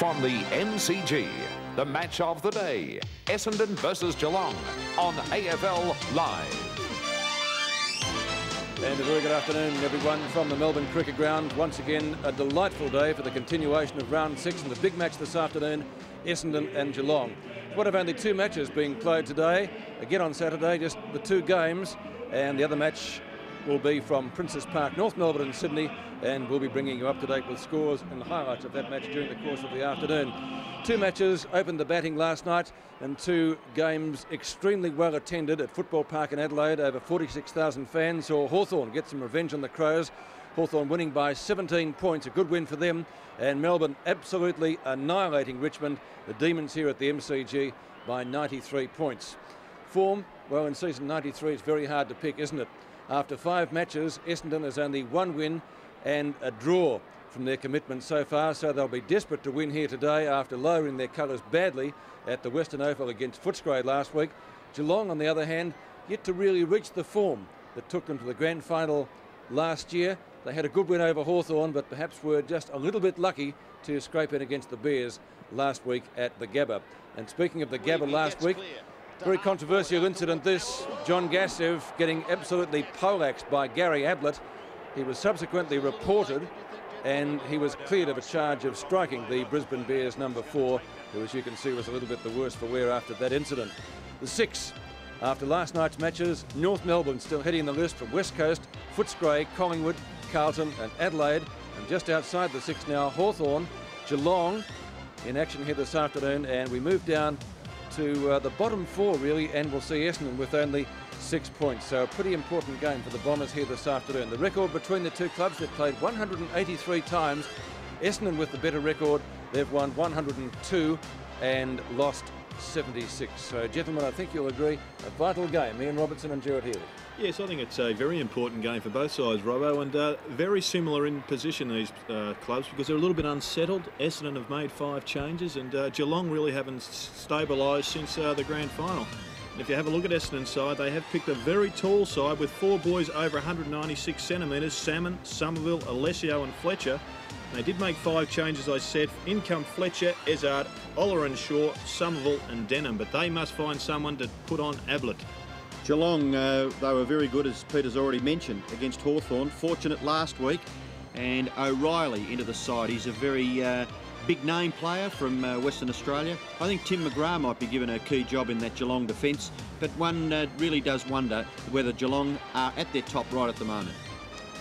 From the MCG, the match of the day, Essendon versus Geelong on AFL Live. And a very good afternoon, everyone, from the Melbourne Cricket Ground. Once again, a delightful day for the continuation of round 6 and the big match this afternoon, Essendon and Geelong. One of only two matches being played today. Again on Saturday, just the two games, and the other match will be from Princes Park, North Melbourne and Sydney, and we'll be bringing you up to date with scores and highlights of that match during the course of the afternoon. Two matches opened the batting last night, and two games extremely well attended at Football Park in Adelaide. Over 46,000 fans saw Hawthorn get some revenge on the Crows. Hawthorn winning by 17 points, a good win for them, and Melbourne absolutely annihilating Richmond, the Demons here at the MCG, by 93 points. Form, well, in season 93 it's very hard to pick, isn't it? After 5 matches, Essendon has only 1 win and a draw from their commitment so far, so they'll be desperate to win here today after lowering their colours badly at the Western Oval against Footscray last week. Geelong, on the other hand, yet to really reach the form that took them to the grand final last year. They had a good win over Hawthorn, but perhaps were just a little bit lucky to scrape in against the Bears last week at the Gabba. And speaking of the Gabba last week, very controversial incident this. John Gassev getting absolutely poleaxed by Gary Ablett. He was subsequently reported and he was cleared of a charge of striking the Brisbane Bears number 4, who, as you can see, was a little bit the worse for wear after that incident. The 6, after last night's matches, North Melbourne still heading the list from West Coast, Footscray, Collingwood, Carlton and Adelaide. And just outside the 6 now, Hawthorn, Geelong in action here this afternoon, and we move down to the bottom 4 really, and we'll see Essendon with only 6 points. So a pretty important game for the Bombers here this afternoon. The record between the two clubs, they've played 183 times. Essendon with the better record, they've won 102 and lost 76. So gentlemen, I think you'll agree, a vital game. Ian Robertson and Gerard Healy. Yes, I think it's a very important game for both sides, Robbo, and very similar in position, these clubs, because they're a little bit unsettled. Essendon have made 5 changes, and Geelong really haven't stabilised since the grand final. And if you have a look at Essendon's side, they have picked a very tall side with 4 boys over 196 centimetres, Salmon, Somerville, Alessio and Fletcher. And they did make 5 changes, I said. In come Fletcher, Ezard, Oller and Shaw, Somerville and Denham, but they must find someone to put on Ablett. Geelong, they were very good, as Peter's already mentioned, against Hawthorn. Fortunate last week, and O'Reilly into the side. He's a very big name player from Western Australia. I think Tim McGrath might be given a key job in that Geelong defence, but one really does wonder whether Geelong are at their top right at the moment.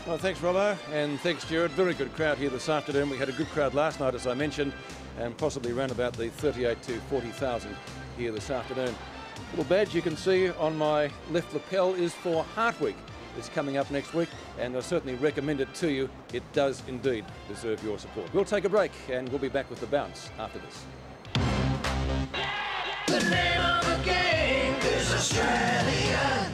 Well, thanks, Robbo, and thanks, Gerard. Very good crowd here this afternoon. We had a good crowd last night, as I mentioned, and possibly around about the 38 to 40,000 here this afternoon. Little badge you can see on my left lapel is for Heart Week. It's coming up next week, and I certainly recommend it to you. It does indeed deserve your support. We'll take a break, and we'll be back with the bounce after this. The name of the game is Australian.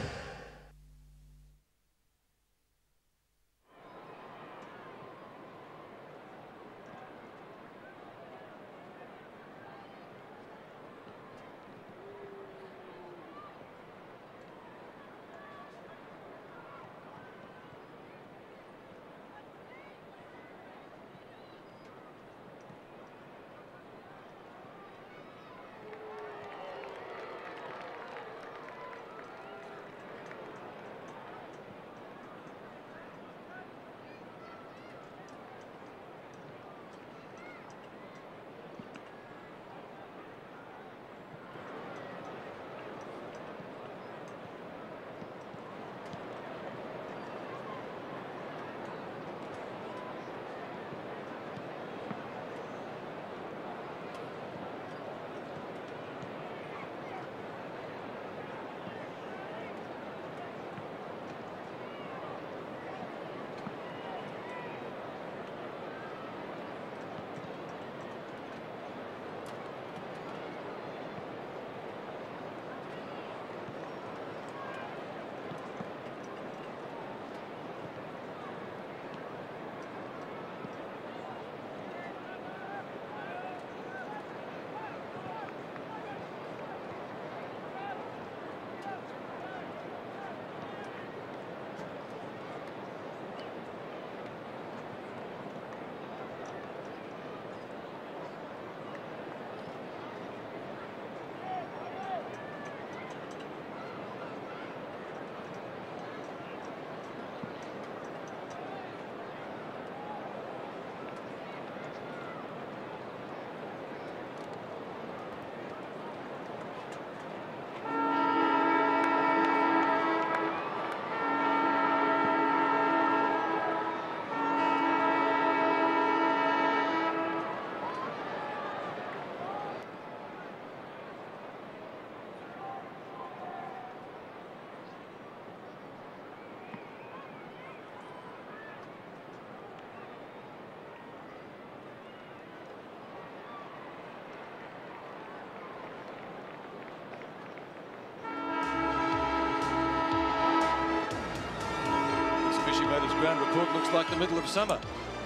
ground report looks like the middle of summer.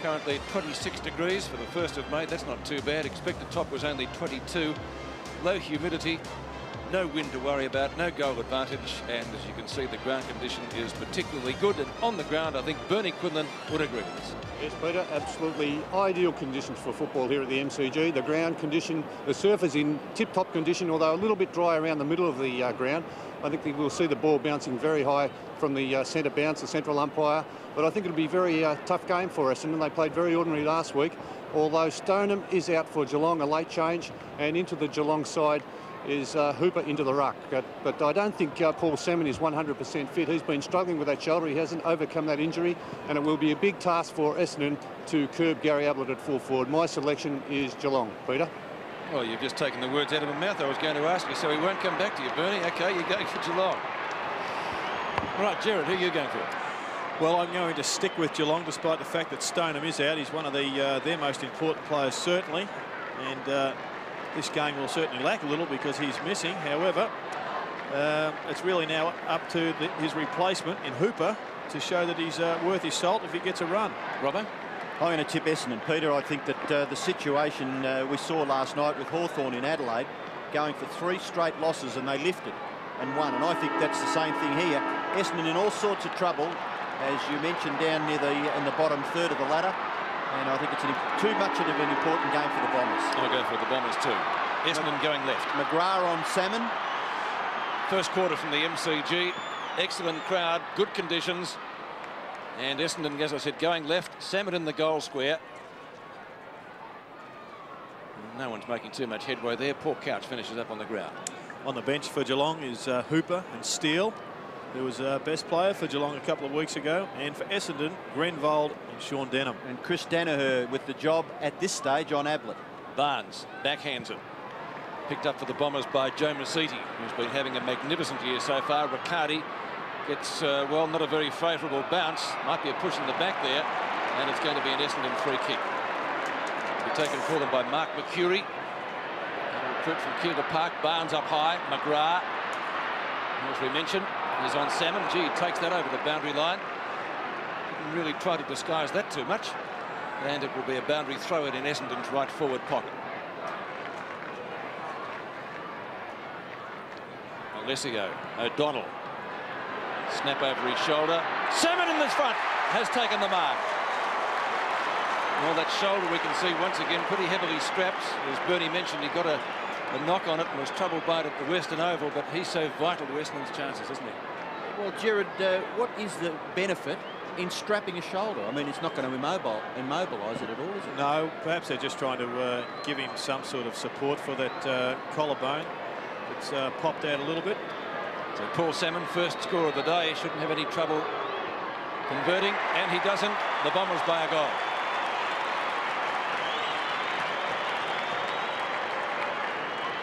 Currently 26 degrees for the 1st of May. That's not too bad. Expected top was only 22. Low humidity. No wind to worry about, no goal advantage, and as you can see, the ground condition is particularly good. And on the ground, I think Bernie Quinlan would agree with us. Yes, Peter, absolutely ideal conditions for football here at the MCG. The ground condition, the surf is in tip-top condition, although a little bit dry around the middle of the ground. I think we'll see the ball bouncing very high from the centre bounce, the central umpire. But I think it'll be a very tough game for Essendon. They played very ordinary last week, although Stoneham is out for Geelong, a late change, and into the Geelong side is Hooper into the ruck. But I don't think Paul Salmon is 100% fit. He's been struggling with that shoulder. He hasn't overcome that injury, and it will be a big task for Essendon to curb Gary Ablett at full forward. My selection is Geelong. Peter? Well, you've just taken the words out of my mouth. I was going to ask you, so he won't come back to you, Bernie. OK, you're going for Geelong. Right, Gerard, who are you going for? Well, I'm going to stick with Geelong despite the fact that Stoneham is out. He's one of their most important players, certainly. And this game will certainly lack a little because he's missing. However, it's really now up to his replacement in Hooper to show that he's worth his salt if he gets a run. Robbo? I'm going to tip Essendon. Peter, I think that the situation we saw last night with Hawthorn in Adelaide, going for 3 straight losses, and they lifted and won. And I think that's the same thing here. Essendon in all sorts of trouble, as you mentioned, down near in the bottom third of the ladder. And I think it's too much of an important game for the Bombers. I'll go for the Bombers too. Essendon going left. McGrath on Salmon. First quarter from the MCG. Excellent crowd, good conditions. And Essendon, as I said, going left. Salmon in the goal square. No one's making too much headway there. Poor Couch finishes up on the ground. On the bench for Geelong is Hooper and Steele, who was best player for Geelong a couple of weeks ago. And for Essendon, Grenvold and Sean Denham. And Chris Danaher with the job at this stage on Ablett. Barnes backhands it. Picked up for the Bombers by Joe Masiti, who's been having a magnificent year so far. Riccardi gets, well, not a very favourable bounce. Might be a push in the back there. And it's going to be an Essendon free kick. It'll be taken for them by Mark McCurry. A recruit from Keilor Park. Barnes up high. McGrath, as we mentioned, is on Salmon. Gee, he takes that over the boundary line. Didn't really try to disguise that too much. And it will be a boundary throw in Essendon's right forward pocket. Alessio, O'Donnell. Snap over his shoulder. Salmon in the front has taken the mark. Well, that shoulder we can see once again pretty heavily strapped. As Bernie mentioned, he got a knock on it and was troubled by it at the Western Oval, but he's so vital to Essendon's chances, isn't he? Well, Gerard, what is the benefit in strapping a shoulder? I mean, it's not going to immobilise it at all, is it? No, perhaps they're just trying to give him some sort of support for that collarbone. It's popped out a little bit. So Paul Salmon, first score of the day, shouldn't have any trouble converting, and he doesn't. The Bombers by a goal.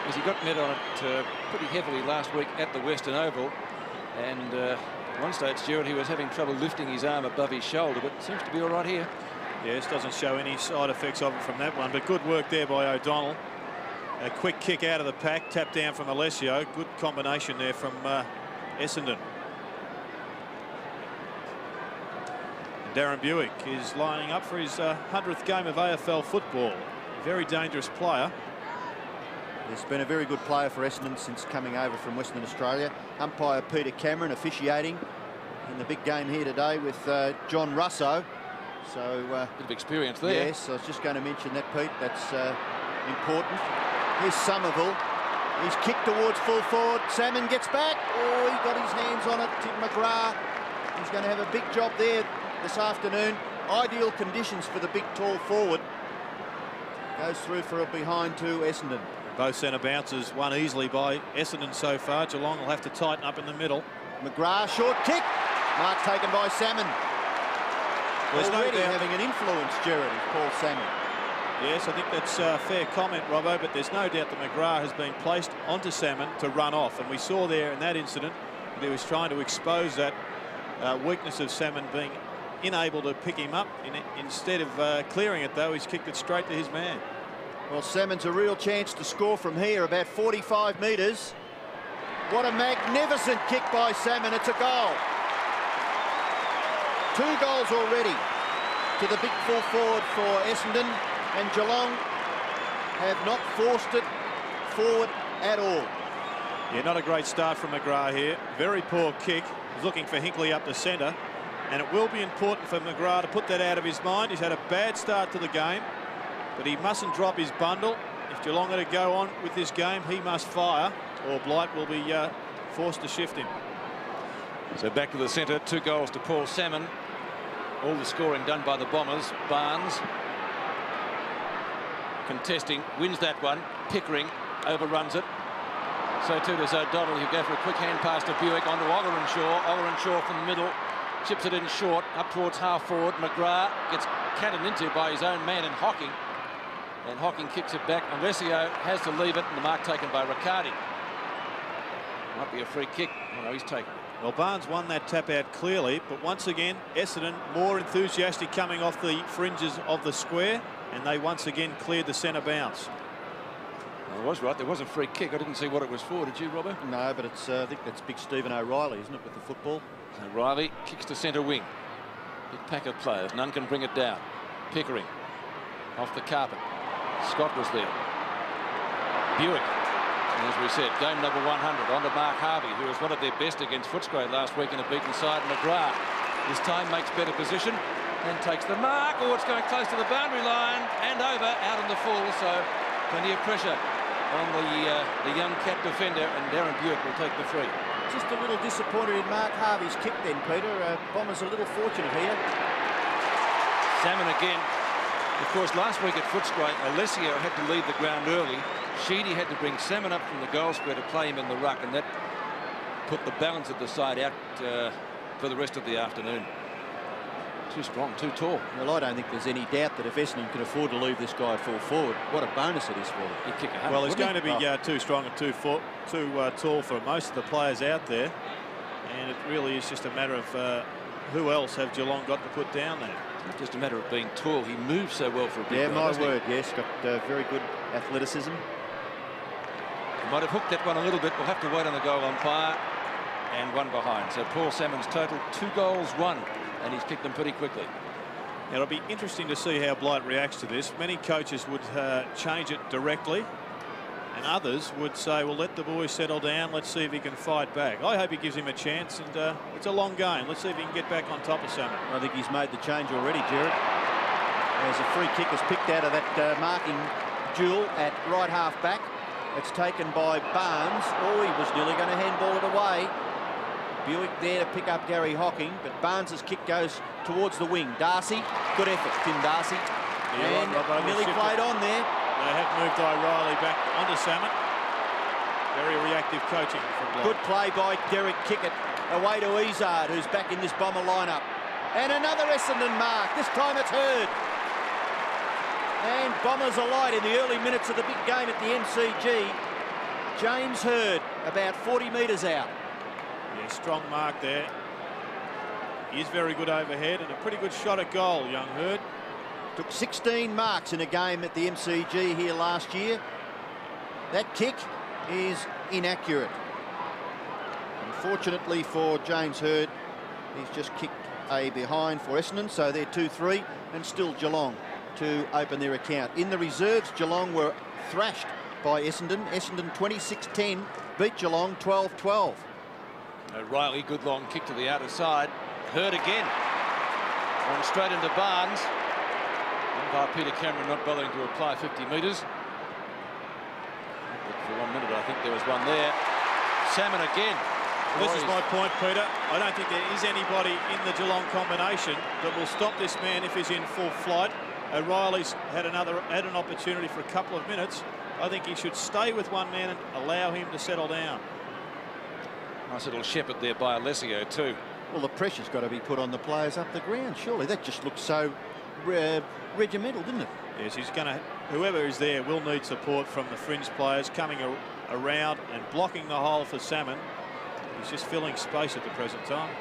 Because he got met on it pretty heavily last week at the Western Oval, and at one stage, Gerard, he was having trouble lifting his arm above his shoulder, but it seems to be all right here. Yes, doesn't show any side effects of it from that one, but good work there by O'Donnell. A quick kick out of the pack, tap down from Alessio. Good combination there from Essendon. Darren Buick is lining up for his 100th game of AFL football. Very dangerous player. He's been a very good player for Essendon since coming over from Western Australia. Umpire Peter Cameron officiating in the big game here today with John Russo. So bit of experience there. Yes, I was just going to mention that, Pete. That's important. Here's Somerville. He's kicked towards full forward. Salmon gets back. Oh, he got his hands on it. Tim McGrath. He's going to have a big job there this afternoon. Ideal conditions for the big tall forward. Goes through for a behind to Essendon. Both centre bounces won easily by Essendon so far. Geelong will have to tighten up in the middle. McGrath, short kick. Mark taken by Salmon. There's already no doubt having an influence, Gerard, is Paul Salmon. Yes, I think that's a fair comment, Robbo, but there's no doubt that McGrath has been placed onto Salmon to run off. And we saw there in that incident that he was trying to expose that weakness of Salmon being unable to pick him up. Instead of clearing it, though, he's kicked it straight to his man. Well, Salmon's a real chance to score from here, about 45 metres. What a magnificent kick by Salmon. It's a goal. 2 goals already to the big full forward for Essendon, and Geelong have not forced it forward at all. Yeah, not a great start from McGrath here. Very poor kick. He's looking for Hinkley up the centre. And it will be important for McGrath to put that out of his mind. He's had a bad start to the game, but he mustn't drop his bundle. If Geelong are to go on with this game, he must fire, or Blight will be forced to shift him. So back to the centre, 2 goals to Paul Salmon. All the scoring done by the Bombers. Barnes contesting, wins that one. Pickering overruns it. So too does O'Donnell, who go for a quick hand pass to Buick onto Oggerenshaw. Oggerenshaw from the middle, chips it in short, up towards half forward. McGrath gets cannon into by his own man in Hocking. And Hocking kicks it back. Alessio has to leave it, and the mark taken by Riccardi. Might be a free kick. Oh, no, he's taken it. Well, Barnes won that tap out clearly, but once again, Essendon more enthusiastic coming off the fringes of the square, and they once again cleared the centre bounce. I was right, there was a free kick. I didn't see what it was for, did you, Robert? No, but it's I think that's big Stephen O'Reilly, isn't it, with the football? O'Reilly kicks to centre wing. Big pack of players, none can bring it down. Pickering off the carpet. Scott was there. Buick. And as we said, game number 100 on to Mark Harvey, who was one of their best against Footscray last week in a beaten side. McGrath this time makes better position and takes the mark. Oh, it's going close to the boundary line and over, out in the full. So plenty of pressure on the young cat defender, and Darren Buick will take the free. Just a little disappointed in Mark Harvey's kick then, Peter. Bombers a little fortunate here. Salmon again. Of course, last week at Footscray, Alessio had to leave the ground early. Sheedy had to bring Salmon up from the goal square to play him in the ruck, and that put the balance of the side out for the rest of the afternoon. Too strong, too tall. Well, I don't think there's any doubt that if Essendon can afford to leave this guy at full forward, what a bonus it is for them. He'd kick a 100, well, he's going to he? be too strong and too tall for most of the players out there, and it really is just a matter of who else have Geelong got to put down there. It's not just a matter of being tall. He moves so well for a big guy. Yeah, my word, yes. Got very good athleticism. He might have hooked that one a little bit. We'll have to wait on the goal umpire. And one behind. So Paul Salmon's total 2 goals, 1. And he's kicked them pretty quickly. Now, it'll be interesting to see how Blight reacts to this. Many coaches would change it directly, and others would say, well, let the boys settle down. Let's see if he can fight back. I hope he gives him a chance, and it's a long game. Let's see if he can get back on top of Salmon. I think he's made the change already, Jared. As a free kick is picked out of that marking duel at right half back. It's taken by Barnes. Oh, he was nearly going to handball it away. Buick there to pick up Gary Hocking, but Barnes's kick goes towards the wing. Darcy, good effort, Tim Darcy. Yeah, and right, nearly played on there. They have moved O'Reilly back onto Salmon. Very reactive coaching from Blight. Good play by Derek Kickett. Away to Izard, who's back in this Bomber lineup. And another Essendon mark. This time it's Hurd. And Bombers alight in the early minutes of the big game at the MCG. James Hurd, about 40 metres out. Yeah, strong mark there. He is very good overhead and a pretty good shot at goal, young Hurd. Took 16 marks in a game at the MCG here last year. That kick is inaccurate. Unfortunately for James Hurd, he's just kicked a behind for Essendon, so they're 2-3, and still Geelong to open their account. In the reserves, Geelong were thrashed by Essendon. Essendon 26-10, beat Geelong 12-12. O'Reilly, good long kick to the outer side. Hurd again. Going straight into Barnes. Umpire Peter Cameron not bothering to apply 50 metres. For 1 minute, I think there was one there. Salmon again. This is my point, Peter. I don't think there is anybody in the Geelong combination that will stop this man if he's in full flight. O'Reilly's had an opportunity for a couple of minutes. I think he should stay with one man and allow him to settle down. Nice little shepherd there by Alessio too. Well, the pressure's got to be put on the players up the ground, surely. That just looks so regimental, didn't it? Yes, he's going to, whoever is there will need support from the fringe players coming around and blocking the hole for Salmon. He's just filling space at the present time.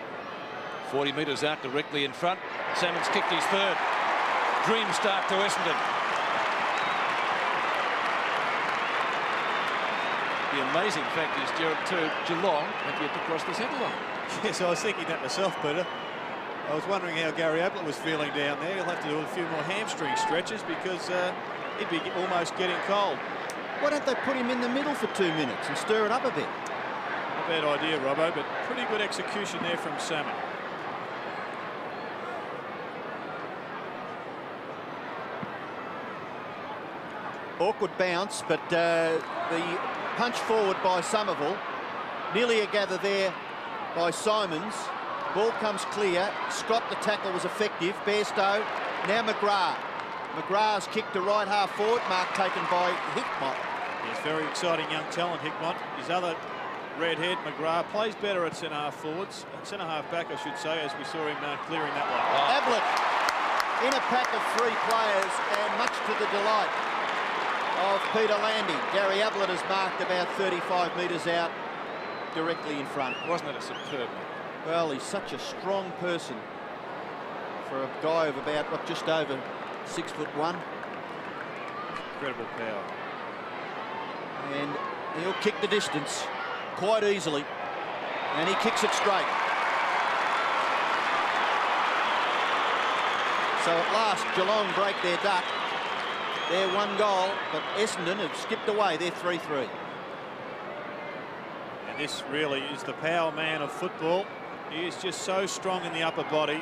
40 metres out directly in front. Salmon's kicked his third. Dream start to Essendon. The amazing fact is, Gerard, too, Geelong have yet to cross the centre line. Yes, I was thinking that myself, Peter. I was wondering how Gary Ablett was feeling down there. He'll have to do a few more hamstring stretches because he'd be almost getting cold. Why don't they put him in the middle for 2 minutes and stir it up a bit? Not a bad idea, Robbo, but pretty good execution there from Salmon. Awkward bounce, but the punch forward by Somerville. Nearly a gather there by Simons. Ball comes clear. Scott, the tackle was effective. Bairstow, now McGrath. McGrath's kick to right half forward. Mark taken by Hickmott. He's very exciting young talent, Hickmott. His other redhead, McGrath, plays better at centre-half forwards. Centre half back, I should say, as we saw him clearing that one. Ablett in a pack of 3 players, and much to the delight of Peter Landy. Gary Ablett has marked about 35 metres out, directly in front. Wasn't it a superb? Well, he's such a strong person for a guy of about, what, just over 6'1". Incredible power. And he'll kick the distance quite easily, and he kicks it straight. So at last, Geelong break their duck. They're 1 goal, but Essendon have skipped away. They're 3-3. And this really is the power man of football. He is just so strong in the upper body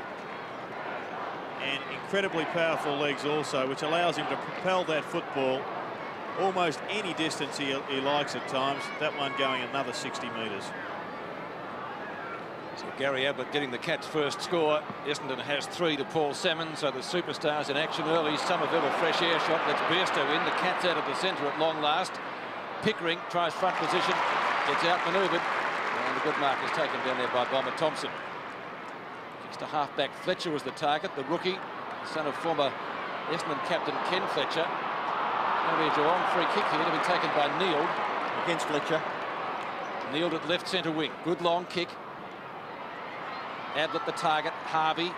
and incredibly powerful legs also, which allows him to propel that football almost any distance he likes at times. That one going another 60 metres. So Gary Ablett getting the Cats' first score. Essendon has 3 to Paul Salmon, so the superstars in action early. Somerville a fresh air shot, lets Bairstow in. The Cats out of the centre at long last. Pickering tries front position, gets outmanoeuvred, and the good mark is taken down there by Bomber Thompson. Kicks to half-back. Fletcher was the target, the rookie, son of former Essendon captain Ken Fletcher. Going to be a Geelong free kick here to be taken by Neild. Against Fletcher. Neild at left centre wing. Good long kick. Ablett the target. Harvey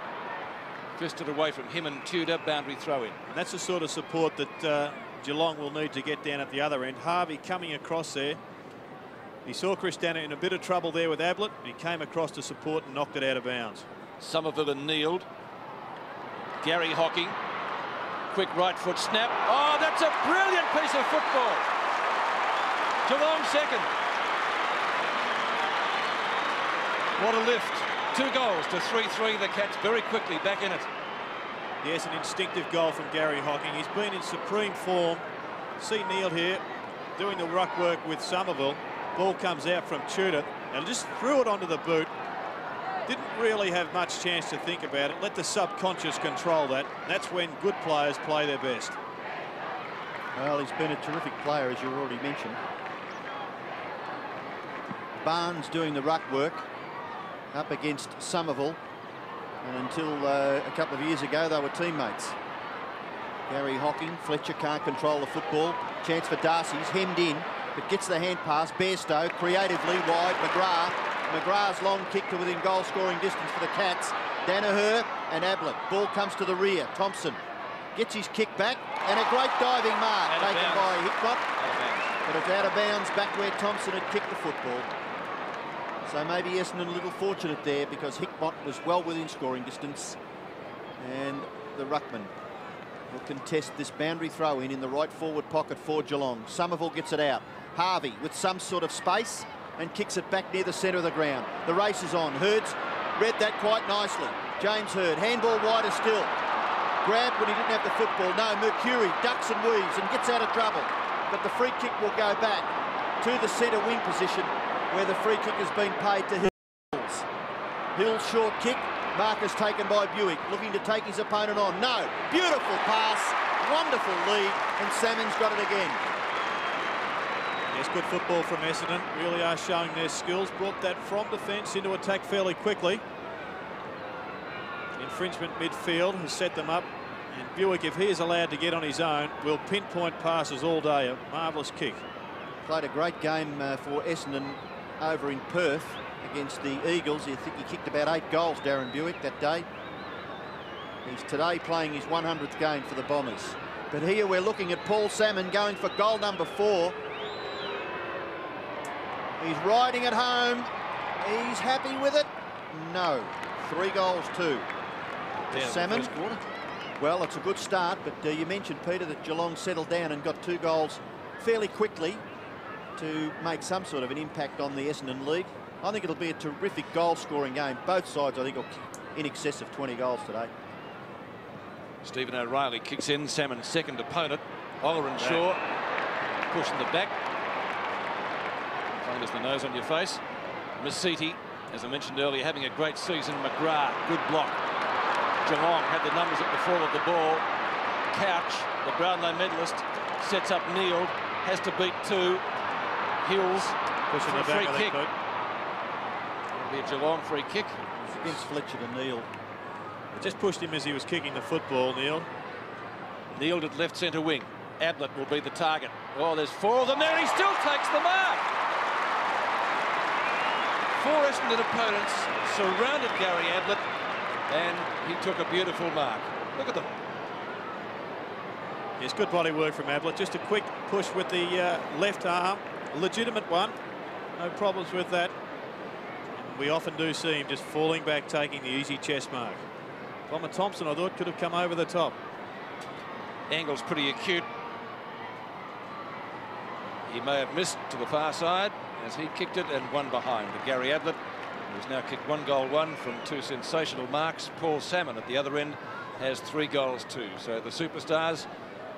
fisted away from him and Tudor. Boundary throw in. And that's the sort of support that Geelong will need to get down at the other end. Harvey coming across there. He saw Chris Danner in a bit of trouble there with Ablett. He came across to support and knocked it out of bounds. Somerville and Neild. Gary Hocking. Quick right foot snap. Oh, that's a brilliant piece of football. Geelong second. What a lift. 2 goals to 3-3. The Cats very quickly back in it. Yes, an instinctive goal from Gary Hocking. He's been in supreme form. See Neild here doing the ruck work with Somerville. Ball comes out from Tudor and just threw it onto the boot. Didn't really have much chance to think about it. Let the subconscious control that. That's when good players play their best. Well, he's been a terrific player, as you already mentioned. Barnes doing the ruck work up against Somerville. And until a couple of years ago, they were teammates. Gary Hocking. Fletcher can't control the football. Chance for Darcy's hemmed in, but gets the hand pass. Bairstow creatively wide. McGrath. McGrath's long kick to within goal-scoring distance for the Cats. Danaher and Ablett. Ball comes to the rear. Thompson gets his kick back, and a great diving mark taken by Hickmott. But it's out of bounds back where Thompson had kicked the football. So maybe Essendon a little fortunate there, because Hickmott was well within scoring distance. And the ruckman will contest this boundary throw in the right forward pocket for Geelong. Somerville gets it out. Harvey with some sort of space and kicks it back near the centre of the ground. The race is on. Hurd's read that quite nicely. James Hurd, handball wider still. Grabbed when he didn't have the football. No, Mercury ducks and weaves and gets out of trouble. But the free kick will go back to the centre wing position, where the free kick has been paid to Hills. Hills short kick. Marcus taken by Buick, looking to take his opponent on. No, beautiful pass, wonderful lead, and Salmon's got it again. Yes, good football from Essendon. Really are showing their skills. Brought that from defence into attack fairly quickly. Infringement midfield has set them up. And Buick, if he is allowed to get on his own, will pinpoint passes all day. A marvellous kick. Played a great game for Essendon over in Perth against the Eagles. I think he kicked about 8 goals, Darren Buick, that day. He's today playing his 100th game for the Bombers. But here we're looking at Paul Salmon going for goal number 4. He's riding it home. He's happy with it. No. 3 goals, 2. Salmon. Well, it's a good start, but you mentioned, Peter, that Geelong settled down and got 2 goals fairly quickly to make some sort of an impact on the Essendon lead. I think it'll be a terrific goal-scoring game. Both sides, I think, will kick in excess of 20 goals today. Stephen O'Reilly kicks in, Salmon's second opponent. Shaw pushing the back. Fingers the nose on your face. Masiti, as I mentioned earlier, having a great season. McGrath, good block. Geelong had the numbers at the fall of the ball. Couch, the Brownlow medalist, sets up Neal, has to beat 2. Hills pushing for the a free back, kick. It'll be a Geelong free kick. It's against Fletcher to Neal. Just pushed him as he was kicking the football, Neil. Neal at left centre wing. Ablett will be the target. Oh, there's 4 of them there, and he still takes the mark. 4 Essendon opponents surrounded Gary Ablett, and he took a beautiful mark. Look at them. Yes, good body work from Ablett. Just a quick push with the left arm. A legitimate one. No problems with that. We often do see him just falling back, taking the easy chest mark. Bomber Thompson, I thought, could have come over the top. Angle's pretty acute. He may have missed to the far side as he kicked it and one behind. But Gary Ablett, who's now kicked 1 goal 1 from 2 sensational marks. Paul Salmon at the other end has 3 goals 2. So the superstars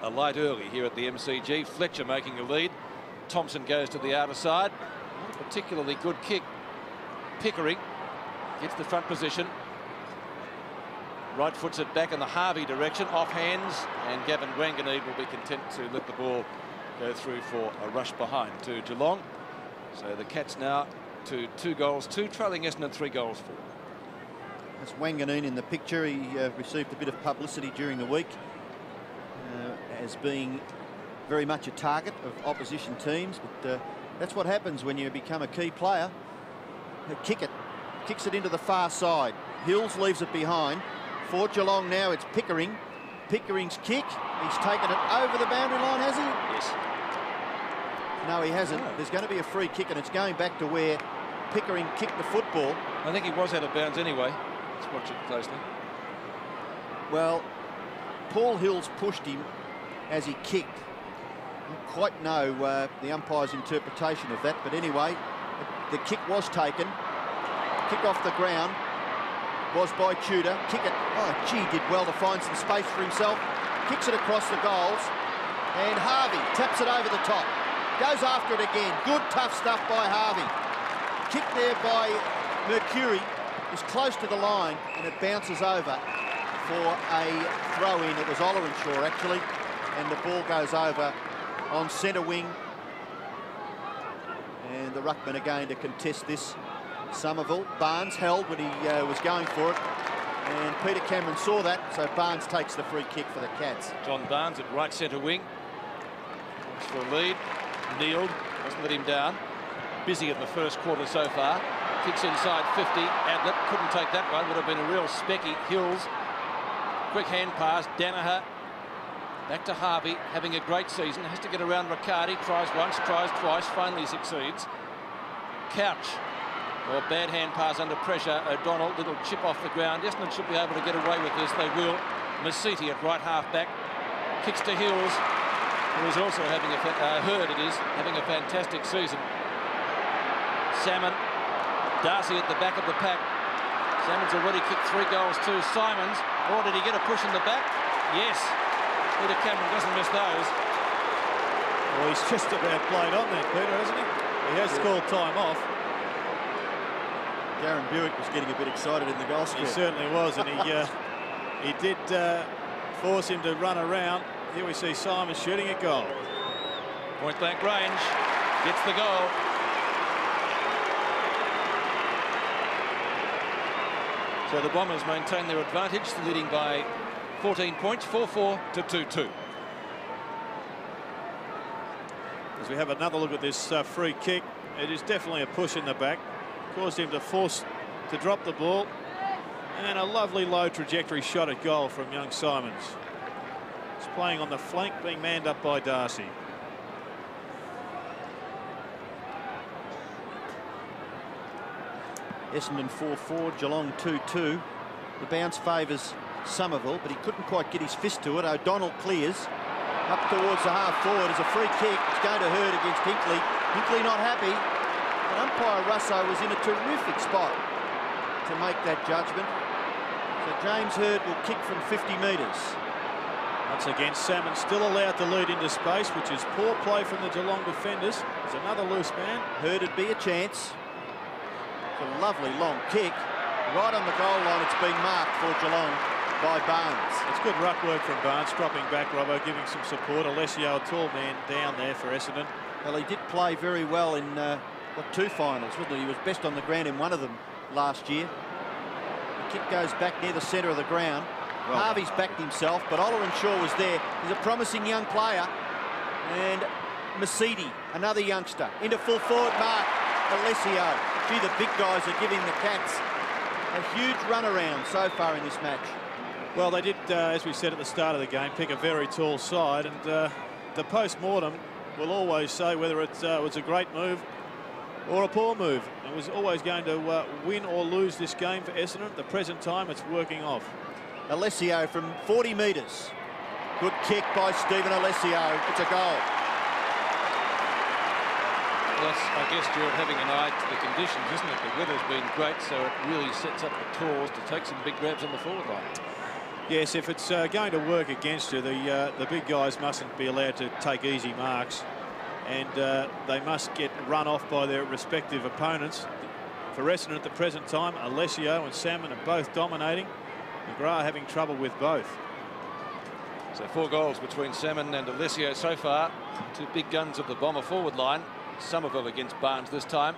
are light early here at the MCG. Fletcher making a lead. Thompson goes to the outer side. Not a particularly good kick. Pickering gets the front position. Right foots it back in the Harvey direction, off hands, and Gavin Wanganede will be content to let the ball go through for a rush behind to Geelong. So the Cats now to 2 goals 2, trailing Essendon 3 goals 4. That's Wanganede in the picture. He received a bit of publicity during the week as being very much a target of opposition teams, but that's what happens when you become a key player. Kicks it into the far side. Hills leaves it behind. For Geelong now, it's Pickering. Pickering's kick. He's taken it over the boundary line, has he? Yes. No, he hasn't. No. There's going to be a free kick, and it's going back to where Pickering kicked the football. I think he was out of bounds anyway. Let's watch it closely. Well, Paul Hills pushed him as he kicked. I don't quite know the umpire's interpretation of that, but anyway, the kick was taken. Kick off the ground was by Tudor. Kick it. Oh, gee, did well to find some space for himself. Kicks it across the goals. And Harvey taps it over the top. Goes after it again. Good, tough stuff by Harvey. Kick there by Mercury is close to the line, and it bounces over for a throw-in. It was Shaw actually, and the ball goes over on centre wing. And the ruckman again to contest this. Somerville. Barnes held when he was going for it, and Peter Cameron saw that, so Barnes takes the free kick for the Cats. John Barnes at right centre wing. Looks for a lead. Neal doesn't let him down. Busy in the first quarter so far. Kicks inside 50. Ablett couldn't take that one. Would have been a real specky. Hills. Quick hand pass. Danaher. Back to Harvey. Having a great season. Has to get around Riccardi. Tries once, tries twice. Finally succeeds. Couch. Well, bad hand pass under pressure. O'Donnell, little chip off the ground. Essendon should be able to get away with this. They will. Masiti at right half back. Kicks to Hills, who is also having having a fantastic season. Salmon. Darcy at the back of the pack. Salmon's already kicked 3 goals 2. Simons. Or did he get a push in the back? Yes. Peter Cameron doesn't miss those. Well, he's just about played on that, Peter, hasn't he? He has called time off. Darren Buick was getting a bit excited in the goal square. He certainly was, and he did force him to run around. Here we see Simon shooting a goal. Point blank range. Gets the goal. So the Bombers maintain their advantage, leading by 14 points, 4-4 to 2-2. As we have another look at this free kick, it is definitely a push in the back. Caused him to force to drop the ball, and a lovely low trajectory shot at goal from young Simons. He's playing on the flank, being manned up by Darcy. Essendon 4-4, Geelong 2-2. The bounce favours Somerville, but he couldn't quite get his fist to it. O'Donnell clears up towards the half forward as a free kick. It's going to hurt against Hinkley. Hinkley not happy. But umpire Russo was in a terrific spot to make that judgment. So James Hird will kick from 50 metres. Once again, Salmon still allowed to lead into space, which is poor play from the Geelong defenders. There's another loose man. Hird would be a chance. It's a lovely long kick. Right on the goal line, it's been marked for Geelong by Barnes. It's good ruck work from Barnes, dropping back, Robbo, giving some support. Alessio, a tall man, down there for Essendon. Well, he did play very well in, two finals, wasn't he? He was best on the ground in one of them last year. The kick goes back near the centre of the ground. Well, Harvey's backed himself, but Shaw was there. He's a promising young player. And Masidi, another youngster, into full forward mark. Alessio. Gee, the big guys are giving the Cats a huge run around so far in this match. Well, they did, as we said at the start of the game, pick a very tall side, and the post-mortem will always say whether it was a great move or a poor move. It was always going to win or lose this game for Essendon. At the present time, it's working off. Alessio from 40 metres. Good kick by Stephen Alessio. It's a goal. Well, I guess, Gerald, having an eye to the conditions, isn't it? The weather's been great, so it really sets up the Tors to take some big grabs on the forward line. Yes, if it's going to work against you, the big guys mustn't be allowed to take easy marks, and they must get run off by their respective opponents. For Essendon at the present time, Alessio and Salmon are both dominating. McGrath having trouble with both. So 4 goals between Salmon and Alessio so far. 2 big guns of the Bomber forward line. Somerville against Barnes this time.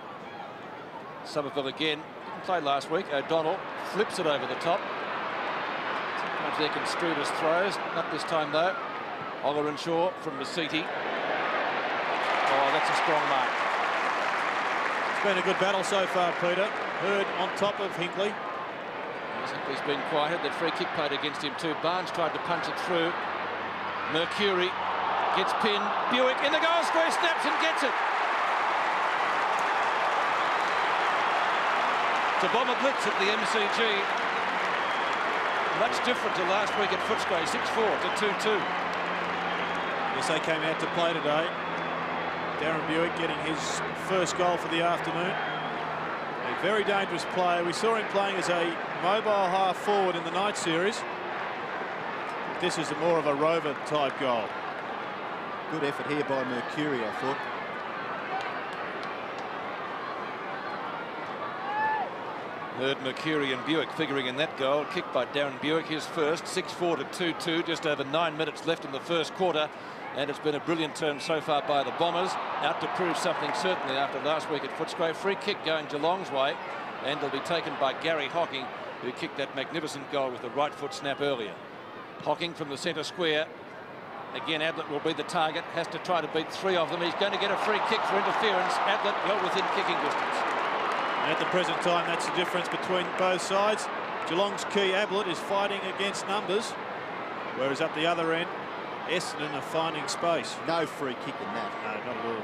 Somerville again. Didn't play last week. O'Donnell flips it over the top. Sometimes they're construed as throws. Not this time, though. Shaw from Masiti. Oh, that's a strong mark. It's been a good battle so far, Peter. Hird on top of Hinkley. Hinkley's been quieted. That free kick played against him too. Barnes tried to punch it through. Mercury gets pinned. Buick in the goal square, snaps and gets it. The Bomber blitz at the MCG. Much different to last week at Footscray, 6-4 to 2-2. Yes, they came out to play today. Darren Buick getting his first goal for the afternoon. A very dangerous player. We saw him playing as a mobile half forward in the night series. This is more of a rover type goal. Good effort here by Mercury, I thought. Hird, Mercury and Buick figuring in that goal. Kicked by Darren Buick, his first. 6-4 to 2-2. Just over 9 minutes left in the first quarter. And it's been a brilliant turn so far by the Bombers. Out to prove something certainly after last week at Footscray. Free kick going Geelong's way. And it'll be taken by Gary Hocking, who kicked that magnificent goal with the right foot snap earlier. Hocking from the centre square. Again, Ablett will be the target. Has to try to beat 3 of them. He's going to get a free kick for interference. Ablett well within kicking distance. At the present time, that's the difference between both sides. Geelong's key, Ablett, is fighting against numbers, whereas up the other end, Essendon are finding space. No free kick in that. No, not at all.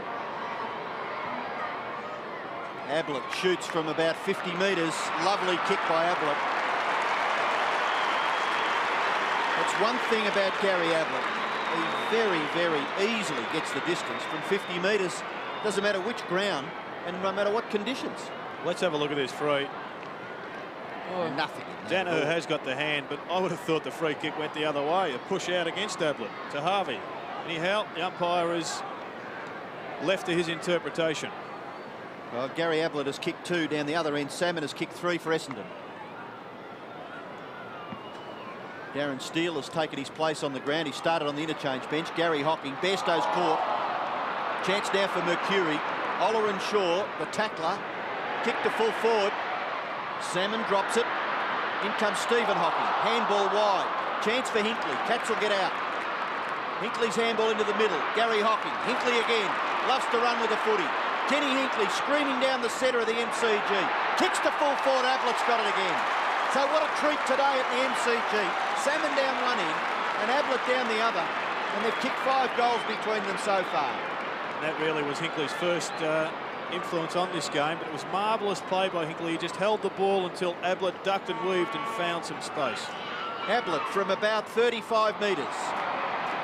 Ablett shoots from about 50 metres. Lovely kick by Ablett. That's one thing about Gary Ablett. He very, very easily gets the distance from 50 metres. Doesn't matter which ground and no matter what conditions. Let's have a look at this free. Oh, nothing in that. Danu has got the hand, but I would have thought the free kick went the other way. A push out against Ablett to Harvey. Anyhow, the umpire is left to his interpretation. Well, Gary Ablett has kicked 2 down the other end. Salmon has kicked 3 for Essendon. Darren Steele has taken his place on the ground. He started on the interchange bench. Gary Hocking. Bairstow's caught. Chance now for Mercury. Shaw, the tackler. Kick to full forward. Salmon drops it. In comes Stephen Hocking. Handball wide. Chance for Hinkley. Cats will get out. Hinkley's handball into the middle. Gary Hocking. Hinkley again. Loves to run with the footy. Kenny Hinkley screaming down the centre of the MCG. Kicks to full forward. Ablett's got it again. So what a treat today at the MCG. Salmon down one end and Ablett down the other. And they've kicked 5 goals between them so far. And that really was Hinkley's first influence on this game, but it was marvellous play by Hinkley. He just held the ball until Ablett ducked and weaved and found some space. Ablett from about 35 metres.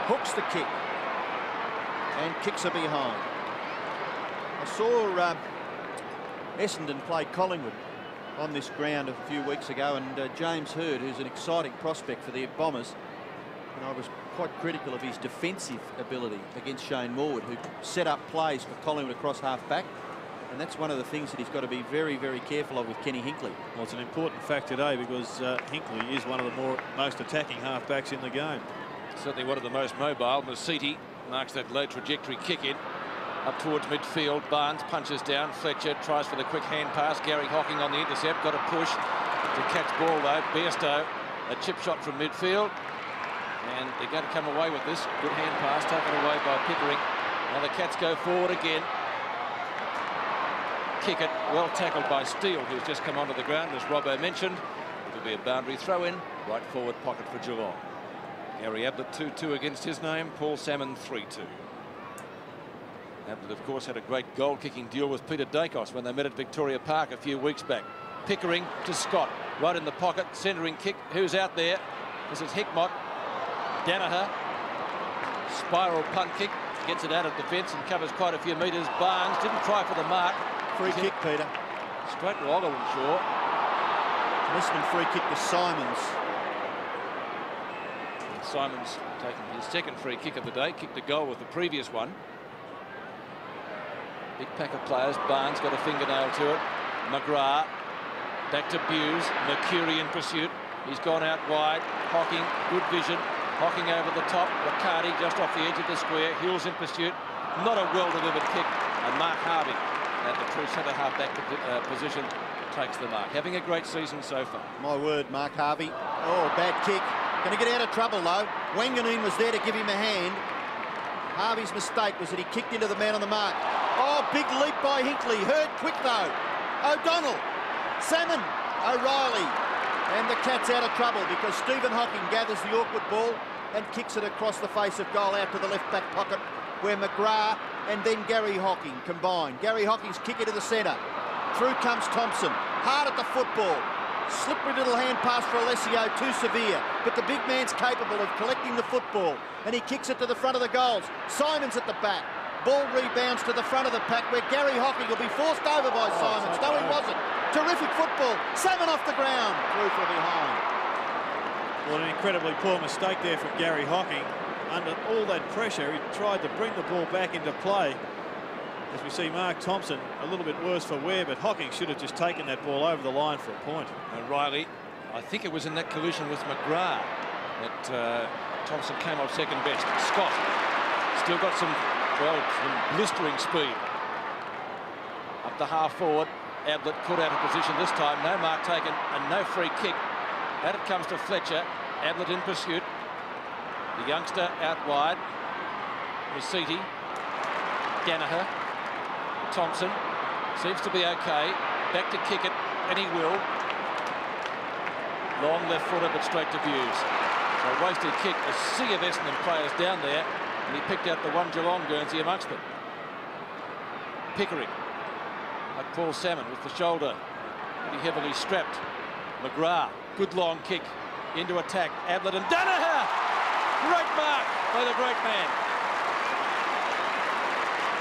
Hooks the kick and kicks her behind. I saw Essendon play Collingwood on this ground a few weeks ago, and James Hird, who's an exciting prospect for the Bombers, and I was quite critical of his defensive ability against Shane Morwood, who set up plays for Collingwood across half-back, and that's one of the things that he's got to be very, very careful of with Kenny Hinkley. Well, it's an important fact today because Hinkley is one of the most attacking half-backs in the game. Certainly one of the most mobile. Masiti marks that low trajectory kick in. Up towards midfield, Barnes punches down, Fletcher tries for the quick hand pass, Gary Hocking on the intercept, got a push to catch ball though, Bairstow, a chip shot from midfield, and they're going to come away with this. Good hand pass taken away by Pickering. Now the Cats go forward again. Kick it, well tackled by Steele, who's just come onto the ground, as Robbo mentioned. It'll be a boundary throw in, right forward pocket for Geelong. Gary Ablett 2-2 against his name, Paul Salmon 3-2. Ablett, of course, had a great goal-kicking deal with Peter Dacos when they met at Victoria Park a few weeks back. Pickering to Scott, right in the pocket, centering kick. Who's out there? This is Hickmott. Danaher, spiral punt kick, gets it out of defence and covers quite a few metres. Barnes didn't try for the mark. Free kick, Peter. Straight to Ogilenshaw. Essendon free kick to Simons. And Simons taking his second free kick of the day, kicked a goal with the previous one. Big pack of players. Barnes got a fingernail to it. McGrath back to Buse. Mercury in pursuit. He's gone out wide. Hocking, good vision. Hocking over the top. Riccardi just off the edge of the square. Hills in pursuit. Not a well-delivered kick. And Mark Harvey at the true centre half-back position takes the mark. Having a great season so far. My word, Mark Harvey. Oh, bad kick. Going to get out of trouble, though. Wanganeen was there to give him a hand. Harvey's mistake was that he kicked into the man on the mark. Oh, big leap by Hinkley. Hurd quick, though. O'Donnell. Salmon. O'Reilly. And the Cats out of trouble because Stephen Hocking gathers the awkward ball and kicks it across the face of goal out to the left back pocket where McGrath and then Gary Hocking combine. Gary Hocking's kick it to the centre. Through comes Thompson. Hard at the football. Slippery little hand pass for Alessio, too severe. But the big man's capable of collecting the football. And he kicks it to the front of the goals. Simons at the back. Ball rebounds to the front of the pack where Gary Hocking will be forced over by Simons. No, he wasn't. Terrific football. Salmon off the ground. Through from behind. Well, an incredibly poor mistake there from Gary Hocking. Under all that pressure, he tried to bring the ball back into play. As we see Mark Thompson a little bit worse for wear, but Hocking should have just taken that ball over the line for a point. And Riley, I think it was in that collision with McGrath that Thompson came off second best. Scott still got some blistering speed. Up the half forward, Ablett put out of position this time. No mark taken and no free kick. Out it comes to Fletcher. Ablett in pursuit. The youngster out wide. Masiti. Danaher. Thompson seems to be okay. Back to kick it, and he will. Long left footer, but straight to Buse. So a wasted kick. A sea of Essendon players down there, and he picked out the one Geelong Guernsey amongst them. Pickering. Like Paul Salmon with the shoulder. Pretty heavily strapped. McGrath. Good long kick into attack. Ablett and Danaher. Great mark by the great man.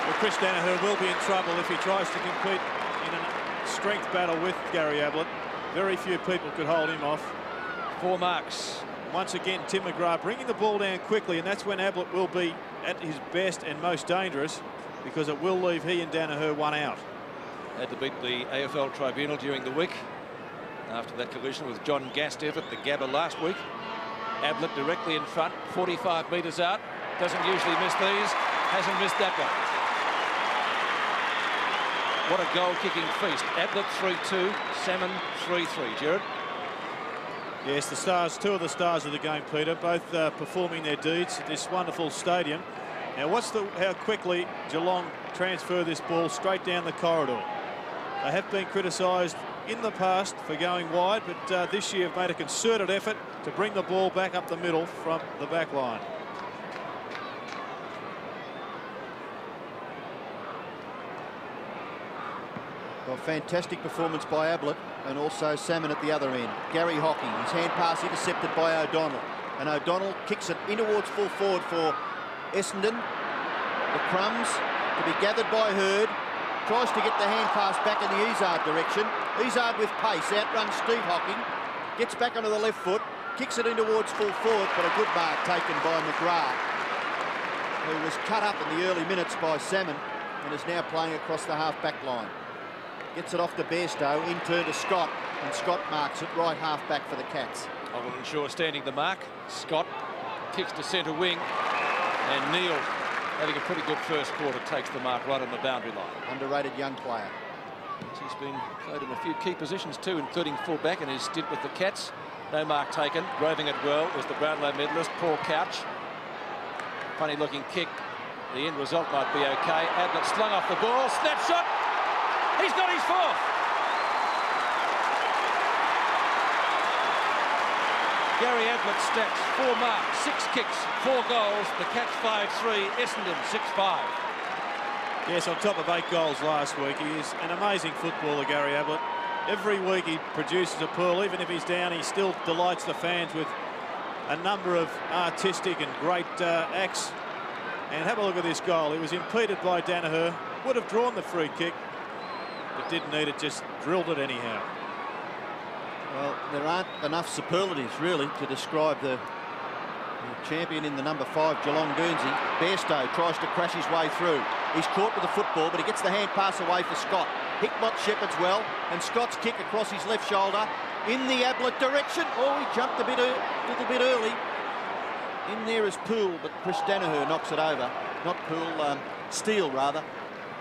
Well, Chris Danaher will be in trouble if he tries to compete in a strength battle with Gary Ablett. Very few people could hold him off. 4 marks. Once again, Tim McGrath bringing the ball down quickly, and that's when Ablett will be at his best and most dangerous, because it will leave he and Danaher one out. Had to beat the AFL tribunal during the week after that collision with John Gastev at the Gabba last week. Ablett directly in front, 45 metres out. Doesn't usually miss these. Hasn't missed that one. What a goal-kicking feast. Ablett 3-2, Salmon 3-3. Jared? Yes, the stars, 2 of the stars of the game, Peter, both performing their deeds at this wonderful stadium. Now, how quickly Geelong transfer this ball straight down the corridor. They have been criticised in the past for going wide, but this year have made a concerted effort to bring the ball back up the middle from the back line. Well, fantastic performance by Ablett and also Salmon at the other end. Gary Hocking, his hand pass intercepted by O'Donnell. And O'Donnell kicks it in towards full forward for Essendon. The crumbs to be gathered by Hurd. Tries to get the hand pass back in the Izard direction. Izard with pace, outruns Steve Hocking. Gets back onto the left foot, kicks it in towards full forward, but a good mark taken by McGrath, who was cut up in the early minutes by Salmon and is now playing across the half-back line. Gets it off to Bairstow, in turn to Scott, and Scott marks it right half-back for the Cats. Holland Shaw standing the mark. Scott kicks to centre wing, and Neal, having a pretty good first quarter, takes the mark right on the boundary line. Underrated young player. He's been played in a few key positions too, including full-back in his stint with the Cats. No mark taken. Roving it well was the Brownlow medalist, Paul Couch. Funny-looking kick. The end result might be okay. Ablett slung off the ball. Snapshot. He's got his fourth. Gary Ablett stats: 4 marks, 6 kicks, 4 goals. The Cats 5-3, Essendon 6-5. Yes, on top of 8 goals last week. He is an amazing footballer, Gary Ablett. Every week he produces a pearl. Even if he's down, he still delights the fans with a number of artistic and great acts. And have a look at this goal. It was impeded by Danaher. Would have drawn the free kick, but didn't need it, just drilled it anyhow. Well, there aren't enough superlatives, really, to describe the champion in the number 5, Geelong Guernsey. Bairstow tries to crash his way through. He's caught with the football, but he gets the hand pass away for Scott. Hickmott shepherds well, and Scott's kick across his left shoulder in the Ablett direction. Oh, he jumped a little bit early. In there is Poole, but Chris Danaher knocks it over. Not Poole, Steele rather,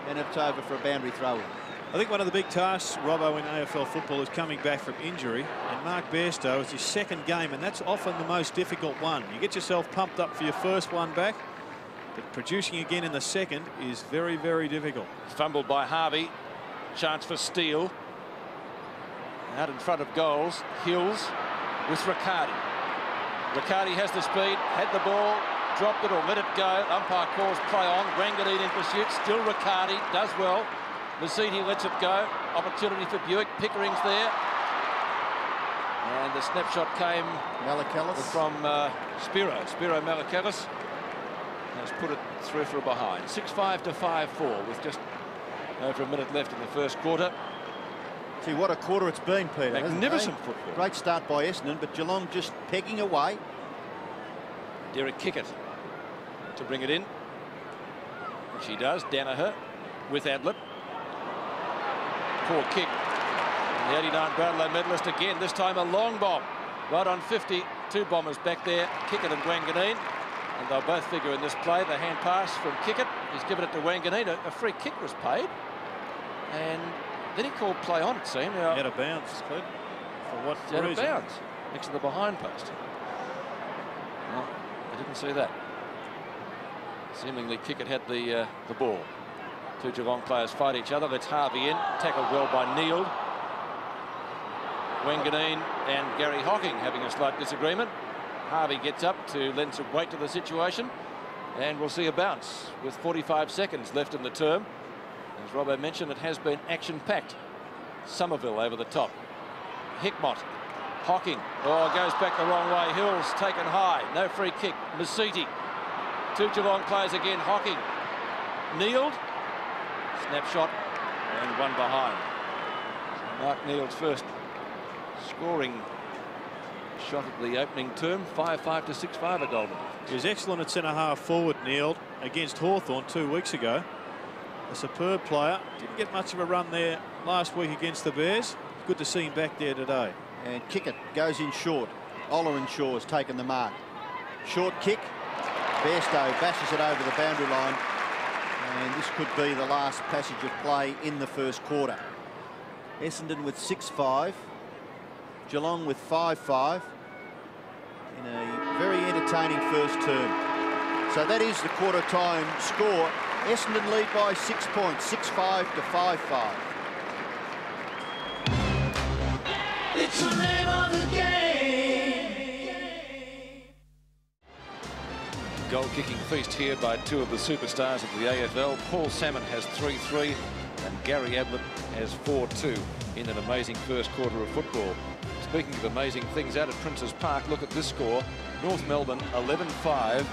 and it's over for a boundary throw-in. I think one of the big tasks, Robbo, in AFL football is coming back from injury, and Mark Bairstow is his second game, and that's often the most difficult one. You get yourself pumped up for your first one back, but producing again in the second is very, very difficult. Fumbled by Harvey. Chance for Steele. Out in front of goals, Hills with Riccardi. Riccardi has the speed, had the ball, dropped it or let it go. Umpire calls play on. Ranganine in pursuit. Still Riccardi, does well. Maziti lets it go. Opportunity for Buick. Pickering's there. And the snapshot came from Spiro Malakalis. Has put it through for a behind. 6-5 to 5-4 with just over a minute left in the first quarter. See what a quarter it's been, Peter. Magnificent football. Great start by Essendon, but Geelong just pegging away. Derek Kickett to bring it in. Which he does. Danaher with Ablett. Poor kick. And the 89 Brownlow medalist again, this time a long bomb. Right on 50. 2 bombers back there, Kickett and Wanganeen. And they'll both figure in this play. The hand pass from Kickett. He's given it to Wanganeen. A free kick was paid. And then he called play on, it seemed. Out of bounds, Clint. For what reason? Out of bounds, next to the behind post. Well, I didn't see that. Seemingly Kickett had the ball. 2 Geelong players fight each other. Let's Harvey in. Tackled well by Neal. Wanganeen and Gary Hocking having a slight disagreement. Harvey gets up to lend some weight to the situation. And we'll see a bounce with 45 seconds left in the term. As Robbo mentioned, it has been action-packed. Somerville over the top. Hickmott. Hocking. Oh, goes back the wrong way. Hills taken high. No free kick. Masiti. 2 Geelong players again. Hocking. Kneeled. Snapshot. And 1 behind. So Mark Neal's first scoring shot at the opening term. 5-5 to 6-5 a goal. He was excellent at centre-half forward, Neal, against Hawthorn 2 weeks ago. A superb player. Didn't get much of a run there last week against the Bears. Good to see him back there today. And Kickett goes in short. Oler Shaw has taken the mark. Short kick. Bairstow bashes it over the boundary line. And this could be the last passage of play in the first quarter. Essendon with 6-5. Geelong with 5-5. In a very entertaining first term. So that is the quarter time score. Essendon lead by 6 points, 6-5 to 5-5. It's the name of the game. Goal-kicking feast here by 2 of the superstars of the AFL. Paul Salmon has 3-3 and Gary Ablett has 4-2 in an amazing first quarter of football. Speaking of amazing things, out at Princes Park, look at this score. North Melbourne 11-5,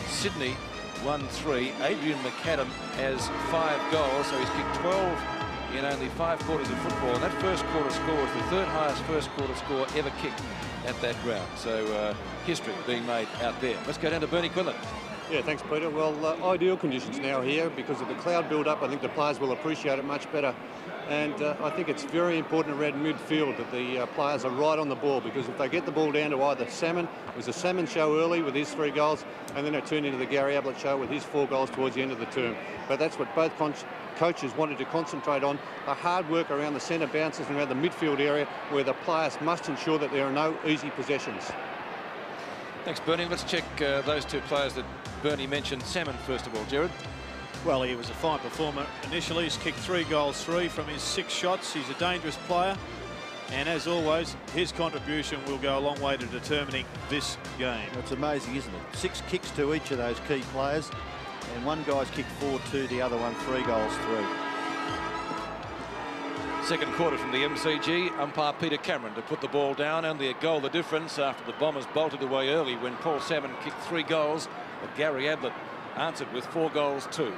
Sydney 1-3. Adrian McAdam has 5 goals, so he's kicked 12 in only 5 quarters of football. And that first quarter score is the 3rd highest first quarter score ever kicked at that ground. So history being made out there. Let's go down to Bernie Quinlan. Yeah, thanks, Peter. Well, ideal conditions now here because of the cloud build-up. I think the players will appreciate it much better. And I think it's very important around midfield that the players are right on the ball, because if they get the ball down to either Salmon, it was a Salmon show early with his 3 goals, and then it turned into the Gary Ablett show with his 4 goals towards the end of the term. But that's what both coaches wanted to concentrate on, the hard work around the centre bounces and around the midfield area, where the players must ensure that there are no easy possessions. Thanks, Bernie. Let's check those 2 players that Bernie mentioned. Salmon, first of all, Gerard. Well, he was a fine performer initially. He's kicked 3 goals, 3 from his 6 shots. He's a dangerous player. And as always, his contribution will go a long way to determining this game. It's amazing, isn't it? 6 kicks to each of those key players. And one guy's kicked 4-2, the other one 3 goals, 3. Second quarter from the MCG. Umpire Peter Cameron to put the ball down. Only a goal the difference after the Bombers bolted away early when Paul Salmon kicked 3 goals. But Gary Ablett answered with 4 goals, 2.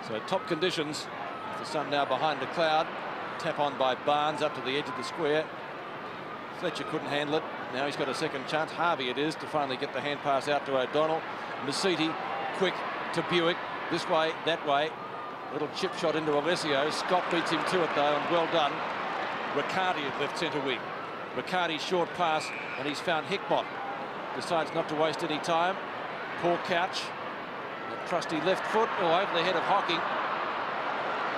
So top conditions. The sun now behind the cloud. Tap on by Barnes up to the edge of the square. Fletcher couldn't handle it. Now he's got a second chance. Harvey it is to finally get the hand pass out to O'Donnell. Masiti quick to Buick. This way, that way. Little chip shot into Alessio. Scott beats him to it though, and well done. Riccardi at left centre wing. Riccardi's short pass, and he's found Hickmott. Decides not to waste any time. Poor catch. The trusty left foot over the head of Hocking.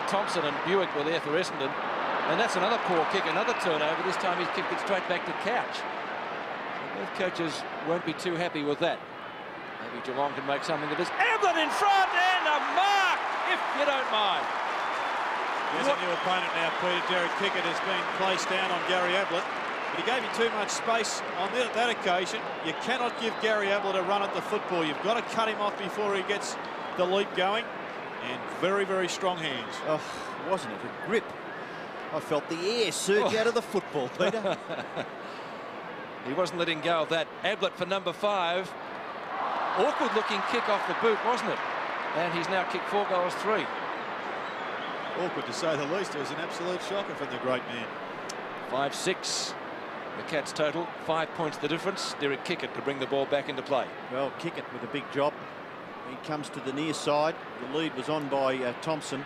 Thompson and Buick were there for Essendon. And that's another poor kick, another turnover. This time he's kicked it straight back to Couch. So both coaches won't be too happy with that. Maybe Geelong can make something of this. Ablett in front and a mark, if you don't mind. There's a new opponent now, Peter. Derek Pickett has been placed down on Gary Ablett. But he gave you too much space on that occasion. You cannot give Gary Ablett a run at the football. You've got to cut him off before he gets the leap going. And very, very strong hands. Oh, wasn't it a grip? I felt the air surge out of the football, Peter. He wasn't letting go of that. Ablett for number 5. Awkward looking kick off the boot, wasn't it? And he's now kicked 4 goals, 3. Awkward to say the least. It was an absolute shocker from the great man. 5-6. The Cats total, 5 points the difference. Derek Kickett to bring the ball back into play. Well, Kickett with a big job. He comes to the near side. The lead was on by Thompson.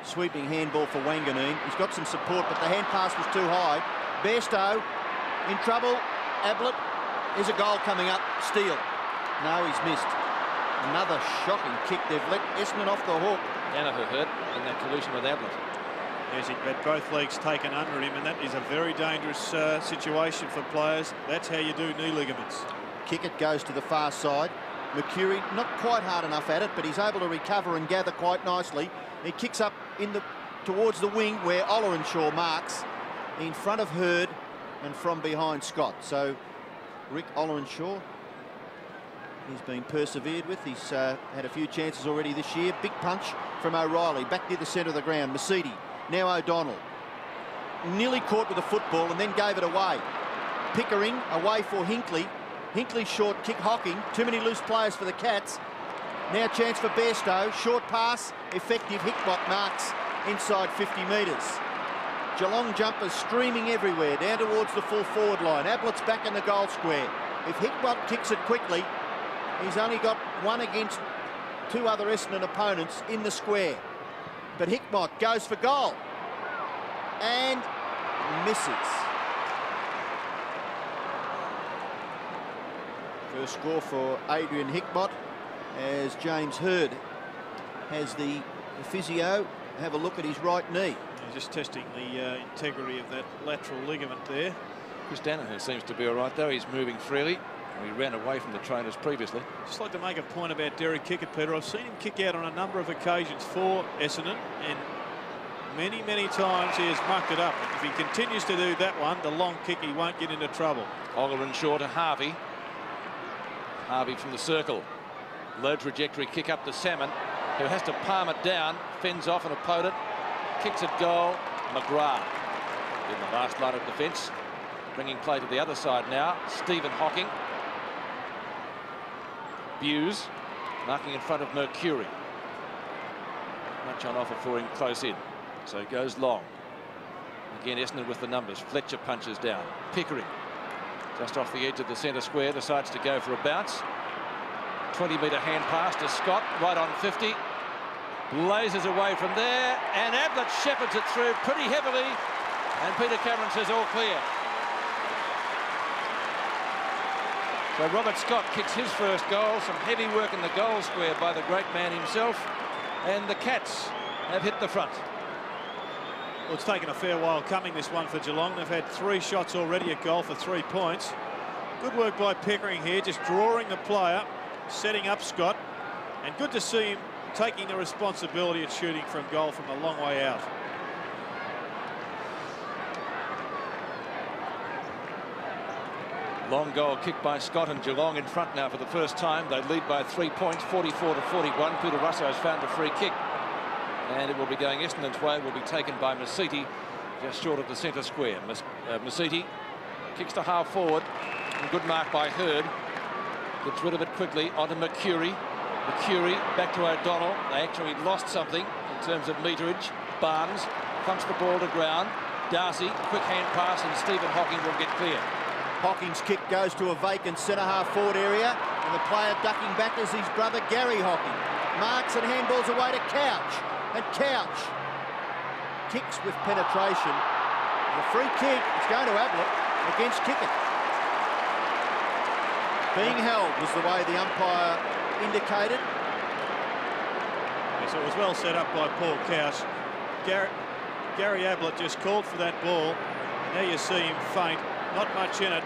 Sweeping handball for Wanganeen. He's got some support, but the hand pass was too high. Bairstow in trouble. Ablett. There's a goal coming up. Steele. No, he's missed. Another shocking kick. They've let Essendon off the hook. Danaher hurt in that collision with Ablett. Yes, he had both legs taken under him, and that is a very dangerous situation for players. That's how you do knee ligaments. Kickett goes to the far side. Mercury not quite hard enough at it, but he's able to recover and gather quite nicely. He kicks up towards the wing where Ollerenshaw marks in front of Hurd and from behind Scott. So Rick Ollerenshaw, he's been persevered with. He's had a few chances already this year. Big punch from O'Reilly back near the centre of the ground. Masiti, now O'Donnell. Nearly caught with the football and then gave it away. Pickering away for Hinkley. Hinkley short kick Hocking. Too many loose players for the Cats. Now chance for Bairstow. Short pass. Effective. Hickmott marks inside 50 metres. Geelong jumpers streaming everywhere down towards the full forward line. Ablett's back in the goal square. If Hickmott kicks it quickly, he's only got 1 against 2 other Essendon opponents in the square. But Hickmott goes for goal and misses. First score for Adrian Hickmott as James Hurd has the physio have a look at his right knee. He's just testing the integrity of that lateral ligament there. Chris Danaher seems to be all right though. He's moving freely. He ran away from the trainers previously. Just like to make a point about Derek Kickett, Peter. I've seen him kick out on a number of occasions for Essendon, and many, many times he has mucked it up. If he continues to do that one, the long kick, he won't get into trouble. Ollerenshaw to Harvey. Harvey from the circle. Low trajectory kick up to Salmon, who has to palm it down, fends off an opponent. kicks at goal. McGrath in the last line of defence. Bringing play to the other side now. Stephen Hocking. Buse marking in front of Mercury. Much on offer for him close in. So he goes long. Again, Essendon with the numbers. Fletcher punches down. Pickering, just off the edge of the centre square, decides to go for a bounce. 20-metre hand pass to Scott, right on 50. Blazes away from there, and Ablett shepherds it through pretty heavily, and Peter Cameron says all clear. So Robert Scott kicks his first goal. Some heavy work in the goal square by the great man himself, and the Cats have hit the front. Well, it's taken a fair while coming, this one for Geelong. They've had 3 shots already at goal for 3 points. Good work by Pickering here, just drawing the player, setting up Scott, and good to see him taking the responsibility of shooting from goal from a long way out. Long goal kicked by Scott, and Geelong in front now for the first time. They lead by 3 points, 44-41. Peter Russo has found a free kick, and it will be going Essendon's way. Will be taken by Masiti, just short of the centre square. Masiti kicks to half forward, and good mark by Hurd. Gets rid of it quickly onto Mercury. Mercury back to O'Donnell. They actually lost something in terms of meterage. Barnes punts the ball to ground. Darcy, quick hand pass, and Stephen Hocking will get clear. Hocking's kick goes to a vacant centre half forward area, and the player ducking back is his brother Gary Hocking. Marks and handballs away to Couch, and Couch kicks with penetration. The free kick, it's going to Ablett against Kickett. Being held was the way the umpire indicated. Yes, it was well set up by Paul Couch. Gary Ablett just called for that ball. Now you see him faint. Not much in it.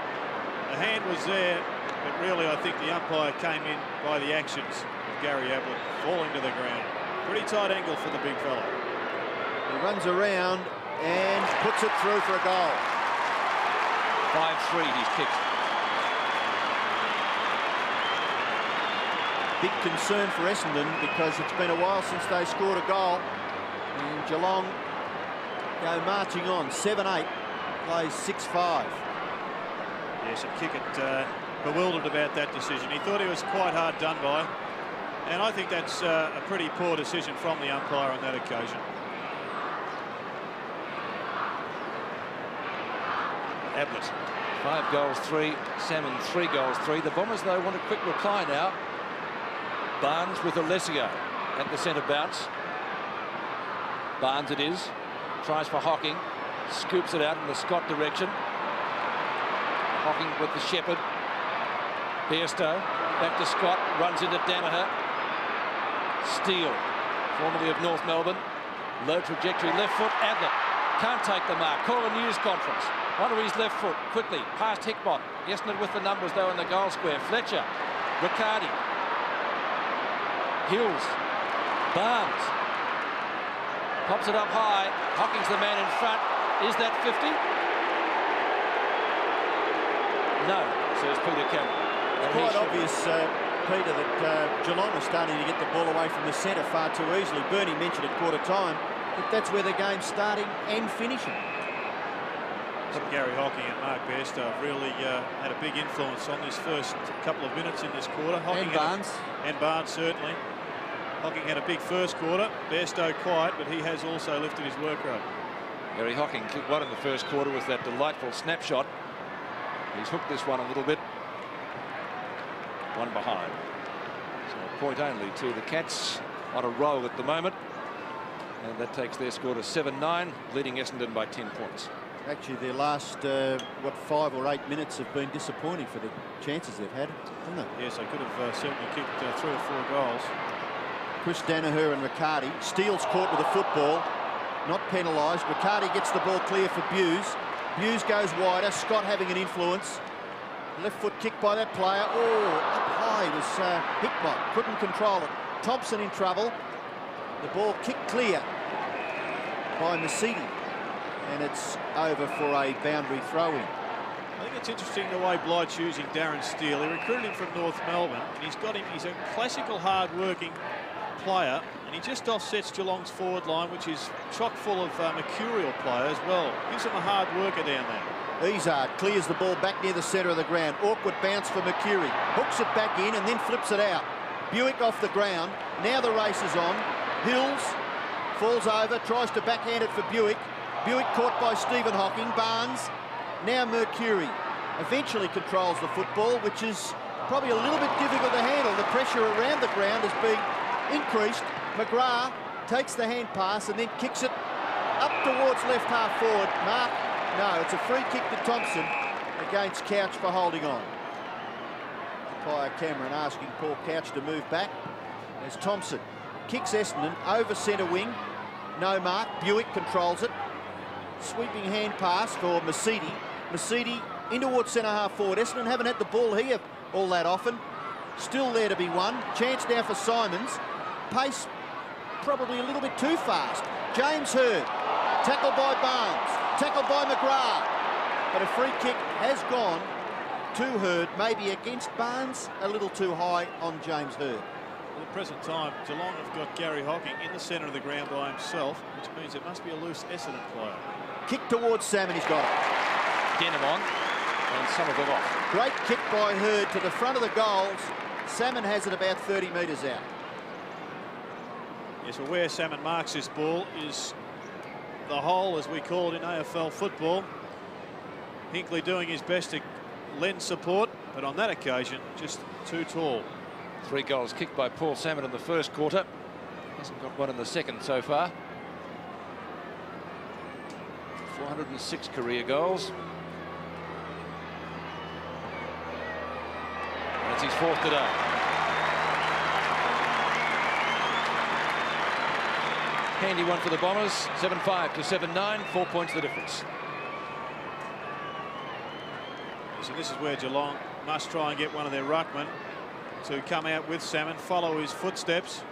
The hand was there, but really I think the umpire came in by the actions of Gary Ablett falling to the ground. Pretty tight angle for the big fella. He runs around and puts it through for a goal. 5-3 he's kicked. Big concern for Essendon because it's been a while since they scored a goal. And Geelong go marching on. 7-8, plays 6-5. Yes, and Kickett bewildered about that decision. He thought he was quite hard done by. And I think that's a pretty poor decision from the umpire on that occasion. Ablett, 5 goals, 3. Salmon, 3 goals, 3. The Bombers, though, want a quick reply now. Barnes with Alessio at the centre bounce. Barnes it is. Tries for Hocking. Scoops it out in the Scott direction. Hocking with the Shepherd. Bairstow back to Scott. Runs into Danaher. Steele, formerly of North Melbourne. Low trajectory, left foot. Ablett can't take the mark. Call a news conference. Onto his left foot quickly. Past Hickmott. Essendon with the numbers though in the goal square. Fletcher. Riccardi. Hills. Barnes. Pops it up high. Hocking's the man in front. Is that 50? No, says Peter Cameron. It's quite obvious, Peter, that Geelong are starting to get the ball away from the centre far too easily. Bernie mentioned at quarter time that that's where the game's starting and finishing. Gary Hocking and Mark Bairstow have really had a big influence on this first couple of minutes in this quarter. Hocking and Barnes. And Barnes, certainly. Hocking had a big first quarter. Bairstow quiet, but he has also lifted his work rate. Gary Hocking kicked one in the first quarter with that delightful snapshot. He's hooked this one a little bit. One behind. So a point only to the Cats on a roll at the moment. And that takes their score to 7-9, leading Essendon by 10 points. Actually, their last, 5 or 8 minutes have been disappointing for the chances they've had, haven't they? Yes, they could have certainly kicked 3 or 4 goals. Chris Danaher and Riccardi. Steele's caught with a football. Not penalised. Riccardi gets the ball clear for Buse. Buse goes wider. Scott having an influence. Left foot kick by that player. Oh, up high was Hickmott. Couldn't control it. Thompson in trouble. The ball kicked clear by Masiti. And it's over for a boundary throw-in. I think it's interesting the way Blight's using Darren Steele. He recruited him from North Melbourne, and he's got him. He's a classical, hard-working player, And he just offsets Geelong's forward line, which is chock full of mercurial players. Well, gives him a hard worker down there. Izzard clears the ball back near the centre of the ground. Awkward bounce for Mercury. Hooks it back in and then flips it out. Buick off the ground. Now the race is on. Hills falls over, tries to backhand it for Buick. Buick caught by Stephen Hocking. Barnes. Now Mercury eventually controls the football, which is probably a little bit difficult to handle. The pressure around the ground has been increased. McGrath takes the hand pass and then kicks it up towards left half forward. Mark, no, it's a free kick to Thompson against Couch for holding on. Umpire Cameron asking Paul Couch to move back. As Thompson kicks Essendon over centre wing. No mark. Buick controls it. Sweeping hand pass for Mercedes. Mercedes in towards centre half forward. Essendon haven't had the ball here all that often. Still there to be won. Chance now for Simons. Pace probably a little bit too fast. James Hird. Tackled by Barnes. Tackled by McGrath. But a free kick has gone to Hird. Maybe against Barnes. A little too high on James Hird. At the present time, Geelong have got Gary Hocking in the centre of the ground by himself, which means it must be a loose Essendon player. Kick towards Salmon, he's got it. Denham on, and Somerville off. Great kick by Hird to the front of the goals. Salmon has it about 30 metres out. Yes, well, where Salmon marks this ball is the hole, as we call it in AFL football. Hinkley doing his best to lend support, but on that occasion, just too tall. 3 goals kicked by Paul Salmon in the first quarter. Hasn't got one in the second so far. 406 career goals. And it's his 4th today. Handy one for the Bombers. 7-5 to 7-9. 4 points the difference. So this is where Geelong must try and get one of their ruckmen to come out with Salmon, follow his footsteps,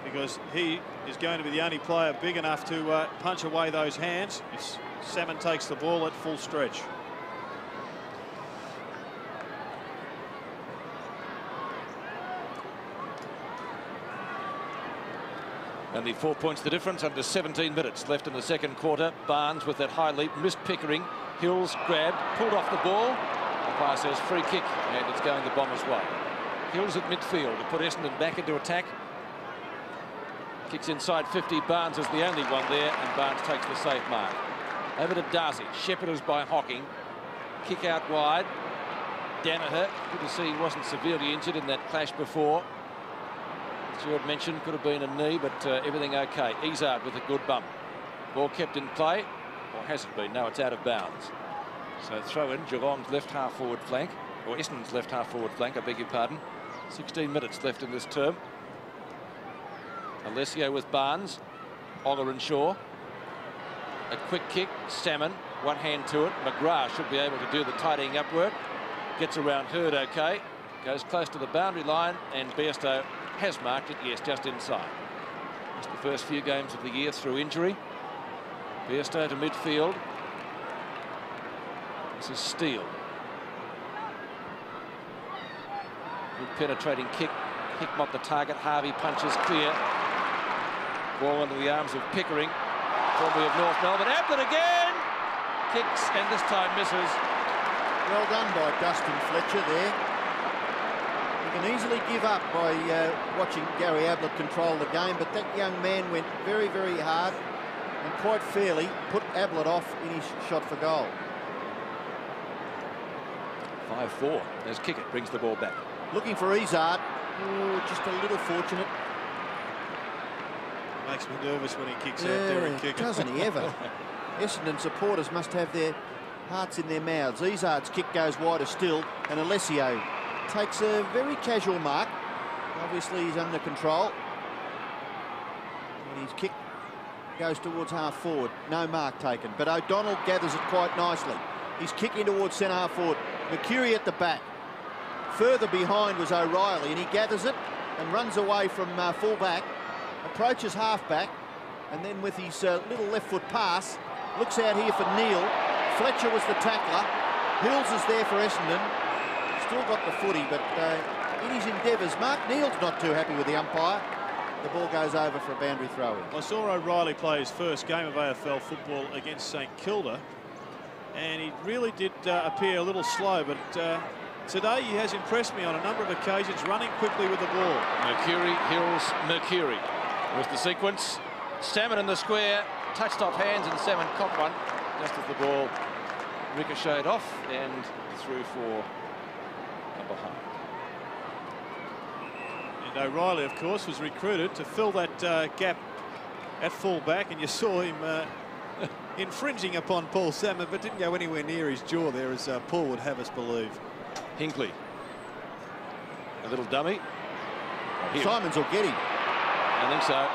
because he is going to be the only player big enough to punch away those hands if Salmon takes the ball at full stretch. Only 4 points the difference under 17 minutes left in the second quarter. Barnes with that high leap, missed Pickering. Hills grabbed, pulled off the ball. The pass says free kick, and it's going the Bombers' way. Hills at midfield to put Essendon back into attack. Kicks inside 50. Barnes is the only one there, and Barnes takes the safe mark. Over to Darcy. Shepherders by Hocking. Kick out wide. Danaher, good to see he wasn't severely injured in that clash before. Stuart mentioned could have been a knee, but everything okay. Izzard with a good bump. Ball kept in play, or hasn't been. No, it's out of bounds. So throw in Geelong's left half forward flank, or Essendon's left half forward flank, I beg your pardon. 16 minutes left in this term. Alessio with Barnes. Oller and Shaw. A quick kick. Salmon. One hand to it. McGrath should be able to do the tidying up work. Gets around Hird okay. Goes close to the boundary line, and Bairstow has marked it. Yes, just inside. It's the first few games of the year through injury. Bairstow to midfield. This is Steele. Good penetrating kick. Hickmott the target. Harvey punches clear. Ball into the arms of Pickering. Formerly of North Melbourne. Ablett again! Kicks, and this time misses. Well done by Dustin Fletcher there. You can easily give up by watching Gary Ablett control the game, but that young man went very, very hard and quite fairly put Ablett off in his shot for goal. 5-4 as Kickett brings the ball back. Looking for Izzard. Oh, just a little fortunate. Makes me nervous when he kicks out Derek Kickett. Doesn't he ever? Essendon supporters must have their hearts in their mouths. Izzard's kick goes wider still, and Alessio takes a very casual mark. Obviously he's under control. And his kick goes towards half forward. No mark taken, but O'Donnell gathers it quite nicely. He's kicking towards centre half forward. Mercury at the back. Further behind was O'Reilly, and he gathers it and runs away from full-back, approaches half-back, and then with his little left-foot pass, looks out here for Neal. Fletcher was the tackler. Hills is there for Essendon. Still got the footy, but in his endeavours, Mark Neal's not too happy with the umpire. the ball goes over for a boundary throw-in. I saw O'Reilly play his first game of AFL football against St Kilda, and he really did appear a little slow, but today he has impressed me on a number of occasions, running quickly with the ball. Mercury, Hills, Mercury was the sequence. Salmon in the square, touched off hands, and Salmon caught one just as the ball ricocheted off and through for a behind. And O'Reilly, of course, was recruited to fill that gap at full-back, and you saw him infringing upon Paul Salmon, but didn't go anywhere near his jaw there, as Paul would have us believe. Hinkley, a little dummy. Simons will get him. I think so.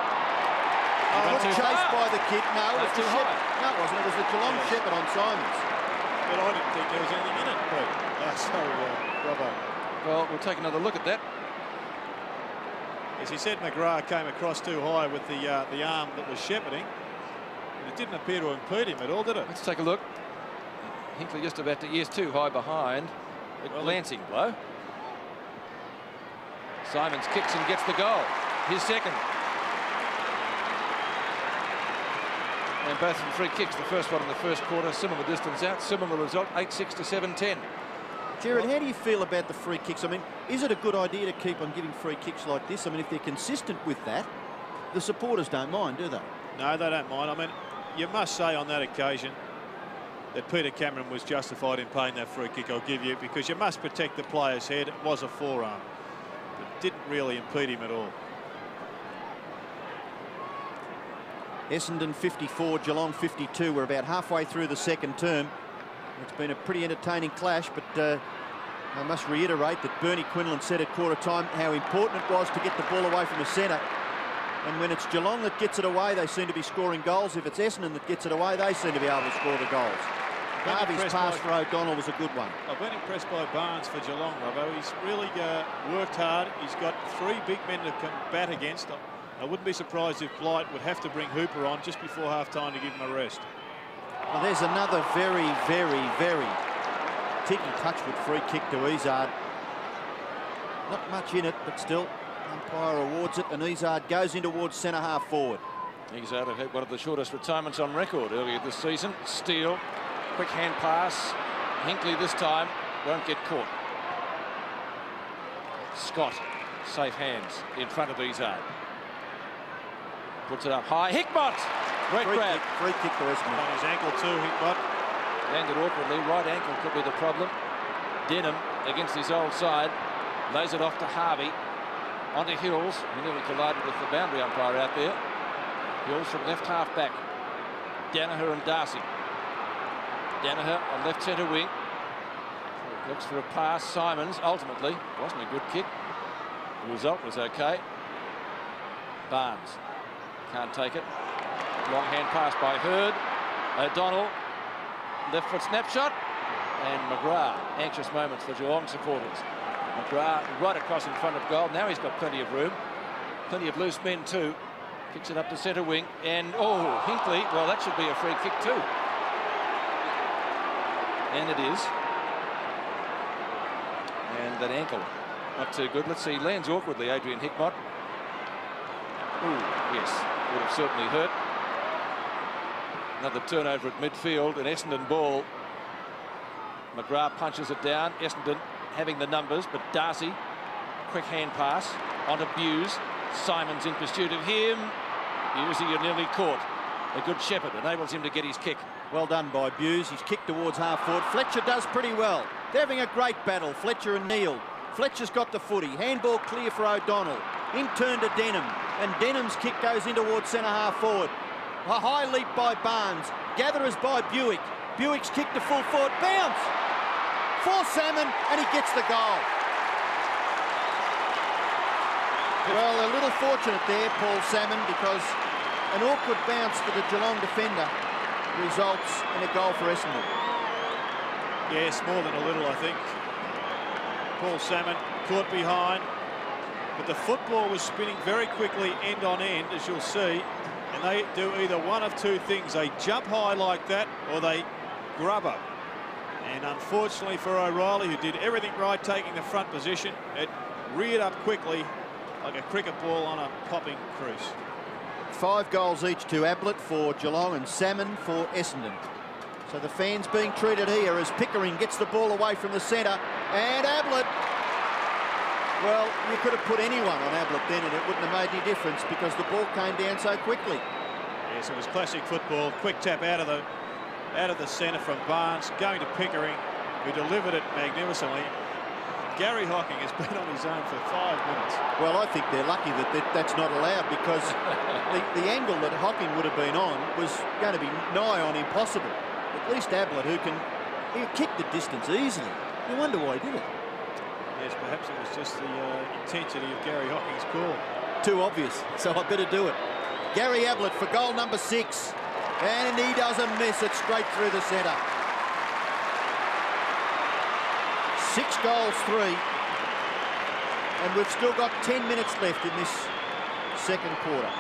Oh, chased by the kick. No, it was too high. No, it wasn't. It was the Geelong Shepherd on Simons. But I didn't think there was anything in it, Pete. Sorry, Robbo. Well, we'll take another look at that. As he said, McGrath came across too high with the arm that was shepherding. And it didn't appear to impede him at all, did it? Let's take a look. Hinkley just about to, yes, too high behind. A glancing blow. Simons kicks and gets the goal. His second. And both from free kicks, the first one in the first quarter, similar distance out, similar result, 8-6 to 7-10. Jared, how do you feel about the free kicks? I mean, is it a good idea to keep on giving free kicks like this? I mean, if they're consistent with that, the supporters don't mind, do they? No, they don't mind. I mean, you must say on that occasion that Peter Cameron was justified in paying that free kick, I'll give you, because you must protect the player's head. It was a forearm. It didn't really impede him at all. Essendon 54, Geelong 52. We're about halfway through the second term. It's been a pretty entertaining clash, but I must reiterate that Bernie Quinlan said at quarter time how important it was to get the ball away from the centre. And when it's Geelong that gets it away, they seem to be scoring goals. If it's Essendon that gets it away, they seem to be able to score the goals. Harvey's pass for O'Donnell was a good one. I've been impressed by Barnes for Geelong, Robbo. He's really worked hard. He's got three big men to combat against. I wouldn't be surprised if Blight would have to bring Hooper on just before half-time to give him a rest. Well, there's another very, very, very ticky-touchwood free kick to Izzard. Not much in it, but still, umpire awards it, and Izzard goes in towards centre-half forward. Izzard had one of the shortest retirements on record earlier this season. Steele, quick hand pass. Hinkley this time won't get caught. Scott, safe hands in front of Izzard. Puts it up high. Hickmott! Great grab. Free kick to Essendon. On his ankle too, Hickmott. Landed awkwardly. Right ankle could be the problem. Denham against his old side. Lays it off to Harvey. Onto Hills. He nearly collided with the boundary umpire out there. Hills from left half back. Danaher and Darcy. Danaher on left centre wing. Looks for a pass. Simons ultimately. Wasn't a good kick. The result was okay. Barnes. Can't take it. Long hand pass by Hurd. O'Donnell. Left foot snapshot. And McGrath. Anxious moments for Geelong supporters. McGrath right across in front of goal. Now he's got plenty of room. Plenty of loose men too. Kicks it up to centre wing. And, oh, Hinkley. Well, that should be a free kick too. And it is. And that ankle. Not too good. Let's see. Lands awkwardly, Adrian Hickmott. Ooh, yes. Would have certainly hurt. Another turnover at midfield, an Essendon ball. McGrath punches it down. Essendon having the numbers, but Darcy, quick hand pass onto Buse. Simons in pursuit of him. Busey nearly caught. A good shepherd enables him to get his kick. Well done by Buse. He's kicked towards half forward. Fletcher does pretty well. They're having a great battle, Fletcher and Neal. Fletcher's got the footy. Handball clear for O'Donnell. In turn to Denham. And Denham's kick goes in towards centre-half forward. A high leap by Barnes. Gatherers by Buick. Buick's kick to full forward. Bounce! For Salmon, and he gets the goal. Well, a little fortunate there, Paul Salmon, because an awkward bounce to the Geelong defender results in a goal for Essendon. Yes, more than a little, I think. Paul Salmon caught behind, but the football was spinning very quickly end on end, as you'll see, and they do either one of two things. They jump high like that, or they grub up. And unfortunately for O'Reilly, who did everything right taking the front position, it reared up quickly like a cricket ball on a popping crease. 5 goals each to Ablett for Geelong and Salmon for Essendon. So the fans being treated here as Pickering gets the ball away from the centre. And Ablett, well, you could have put anyone on Ablett then and it wouldn't have made any difference because the ball came down so quickly. Yes, it was classic football. Quick tap out of the centre from Barnes, going to Pickering, who delivered it magnificently. Gary Hocking has been on his own for 5 minutes. Well, I think they're lucky that that's not allowed because the angle that Hocking would have been on was going to be nigh on impossible. At least Ablett, who kicked the distance easily. You wonder why he did it. Yes, perhaps it was just the intensity of Gary Hocking's call. Too obvious, so I better do it. Gary Ablett for goal number 6. And he doesn't miss it straight through the centre. 6 goals, 3. And we've still got 10 minutes left in this second quarter.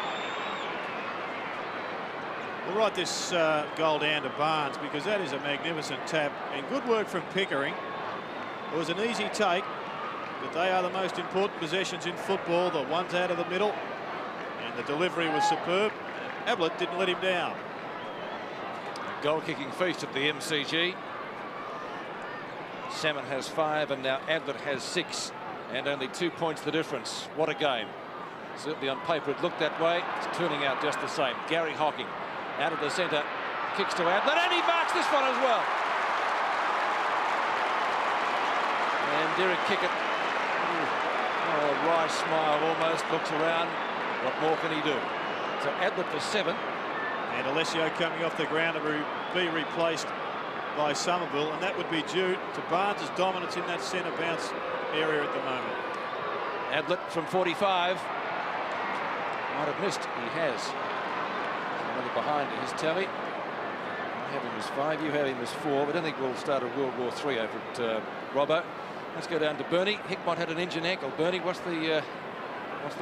We'll write this goal down to Barnes because that is a magnificent tap and good work from Pickering. It was an easy take, but they are the most important possessions in football, the ones out of the middle, and the delivery was superb. Ablett didn't let him down. Goal-kicking feast at the MCG. Salmon has 5 and now Ablett has 6 and only 2 points the difference. What a game. Certainly on paper it looked that way. It's turning out just the same. Gary Hocking out of the centre, kicks to Ablett and he marks this one as well. And Derek Kickett, a wry smile almost, looks around. What more can he do? So Ablett for 7. And Alessio coming off the ground to be replaced by Somerville, and that would be due to Barnes' dominance in that centre bounce area at the moment. Ablett from 45. Might have missed. He has. Another behind his tally. I have him as 5. You have him as 4. But I don't think we'll start a World War III over at Robbo. Let's go down to Bernie. Hickmott had an injured ankle. Bernie, what's the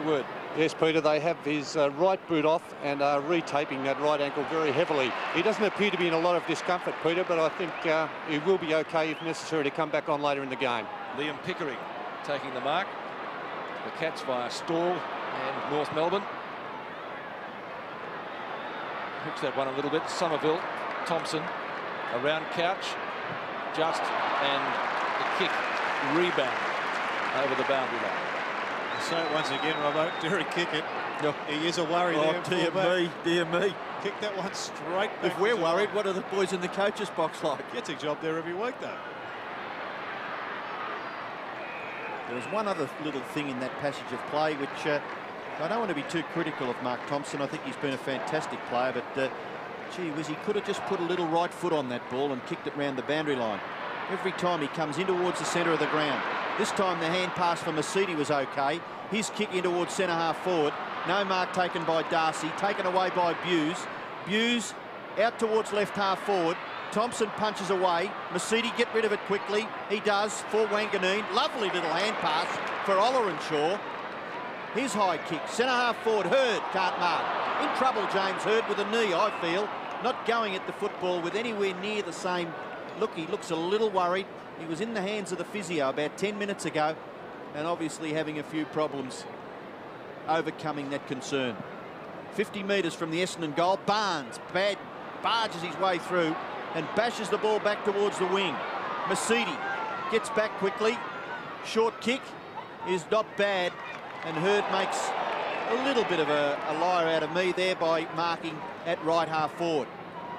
word? Yes, Peter, they have his right boot off and are retaping that right ankle very heavily. He doesn't appear to be in a lot of discomfort, Peter, but I think he will be okay if necessary to come back on later in the game. Liam Pickering taking the mark. The Cats via Stall and North Melbourne. Hooks that one a little bit. Somerville, Thompson, around Couch, just, and the kick rebound over the boundary line. So once again, Robbo, Derek Kickett, he is a worry there. Dear me. Kick that one straight back. If we're worried, what are the boys in the coach's box like? Gets a job there every week, though. There was one other little thing in that passage of play, which I don't want to be too critical of Mark Thompson. I think he's been a fantastic player, but gee whiz, he could have just put a little right foot on that ball and kicked it round the boundary line. Every time he comes in towards the centre of the ground. This time the hand pass for Mercedes was okay. His kick in towards centre half forward. No mark taken by Darcy. Taken away by Buse. Buse out towards left half forward. Thompson punches away. Mercedes get rid of it quickly. He does for Wanganeen. Lovely little hand pass for Ollerenshaw. His high kick. Centre half forward. Hurd can't mark. In trouble, James Hurd, with a knee, I feel. Not going at the football with anywhere near the same look. He looks a little worried. He was in the hands of the physio about 10 minutes ago and obviously having a few problems overcoming that concern. 50 metres from the Essendon goal. Barnes barges his way through and bashes the ball back towards the wing. Mercedes gets back quickly. Short kick is not bad, and Hurd makes a little bit of a liar out of me there by marking at right half forward.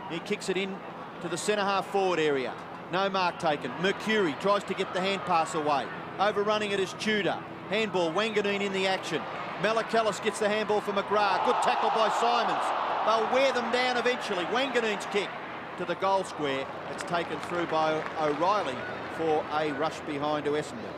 He kicks it in to the centre half forward area. No mark taken. Mercury tries to get the hand pass away. Overrunning it is Tudor. Handball, Wanganeen in the action. Malakalis gets the handball for McGrath. Good tackle by Simons. They'll wear them down eventually. Wanganeen's kick to the goal square. It's taken through by O'Reilly for a rush behind to Essendon.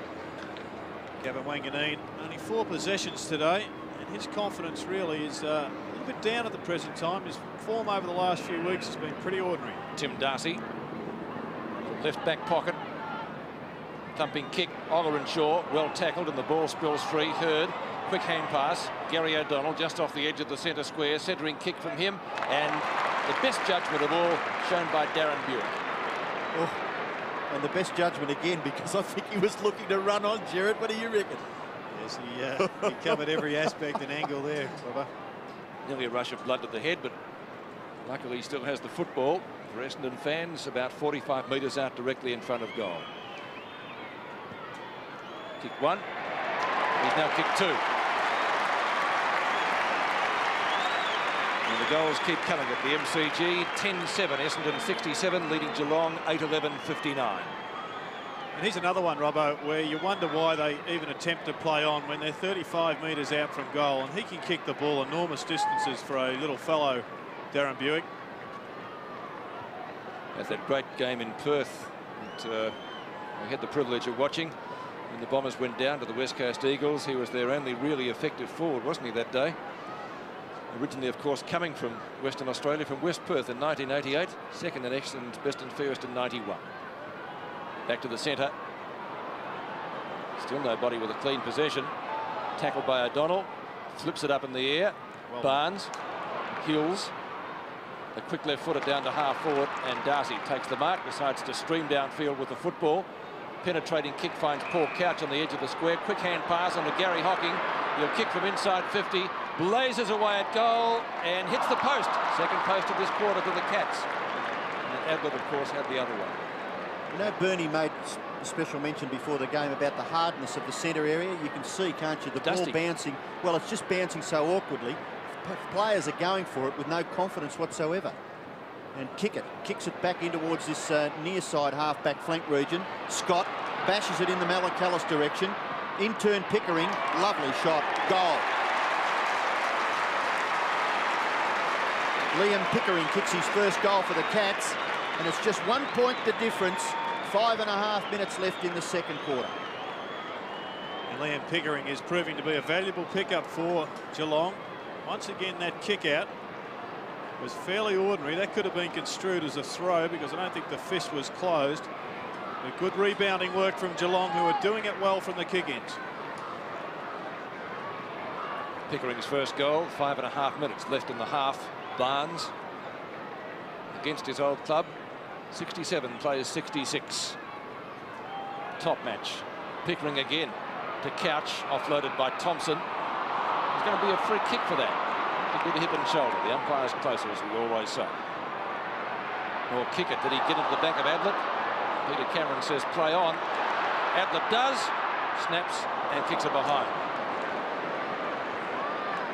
Gavin Wanganeen, only 4 possessions today, and his confidence really is a little bit down at the present time. His form over the last few weeks has been pretty ordinary. Tim Darcy, left back pocket. Thumping kick, Ollerenshaw, well tackled, and the ball spills free. Hurd, quick hand pass. Gary O'Donnell just off the edge of the centre square. Centering kick from him, and the best judgment of all shown by Darren Buick. Oh, and the best judgment again, because I think he was looking to run on Gerard. What do you reckon? Yes, he covered every aspect and angle there, Robbo. Nearly a rush of blood to the head, but luckily he still has the football. For Essendon fans, about 45 metres out directly in front of goal. Kick one. He's now kicked two. And the goals keep coming at the MCG. 10-7, Essendon 67, leading Geelong 8-11-59. And here's another one, Robbo, where you wonder why they even attempt to play on when they're 35 metres out from goal, and he can kick the ball enormous distances for a little fellow, Darren Buick. That's that great game in Perth that we had the privilege of watching when the Bombers went down to the West Coast Eagles. He was their only really effective forward, wasn't he, that day? Originally, of course, coming from Western Australia, from West Perth in 1988, second in Essendon's best and fairest in 91. Back to the centre. Still nobody with a clean possession. Tackled by O'Donnell. Flips it up in the air. Well, Barnes. Hills. A quick left footer down to half forward, and Darcy takes the mark, decides to stream downfield with the football. Penetrating kick finds Paul Couch on the edge of the square. Quick hand pass on to Gary Hocking. He'll kick from inside 50. Blazes away at goal and hits the post. Second post of this quarter to the Cats. And Ablett, of course, had the other one. You know, Bernie made a special mention before the game about the hardness of the centre area. You can see, can't you, the ball bouncing. Well, it's just bouncing so awkwardly. Players are going for it with no confidence whatsoever. And kicks it back in towards this near side half-back flank region. Scott bashes it in the Malacallis direction. In turn, Pickering, lovely shot, goal. Liam Pickering kicks his first goal for the Cats, and it's just 1 point the difference. 5.5 minutes left in the second quarter. And Liam Pickering is proving to be a valuable pickup for Geelong. Once again, that kick out was fairly ordinary. That could have been construed as a throw because I don't think the fist was closed. But good rebounding work from Geelong, who are doing it well from the kick-ins. Pickering's first goal, 5.5 minutes left in the half. Barnes against his old club. 67 plays 66. Top match. Pickering again to Couch, offloaded by Thompson. There's going to be a free kick for that. A good hip and shoulder. The umpire's closer, as we always say. Or kick it. Did he get into the back of Ablett? Peter Cameron says play on. Ablett does. Snaps and kicks it behind.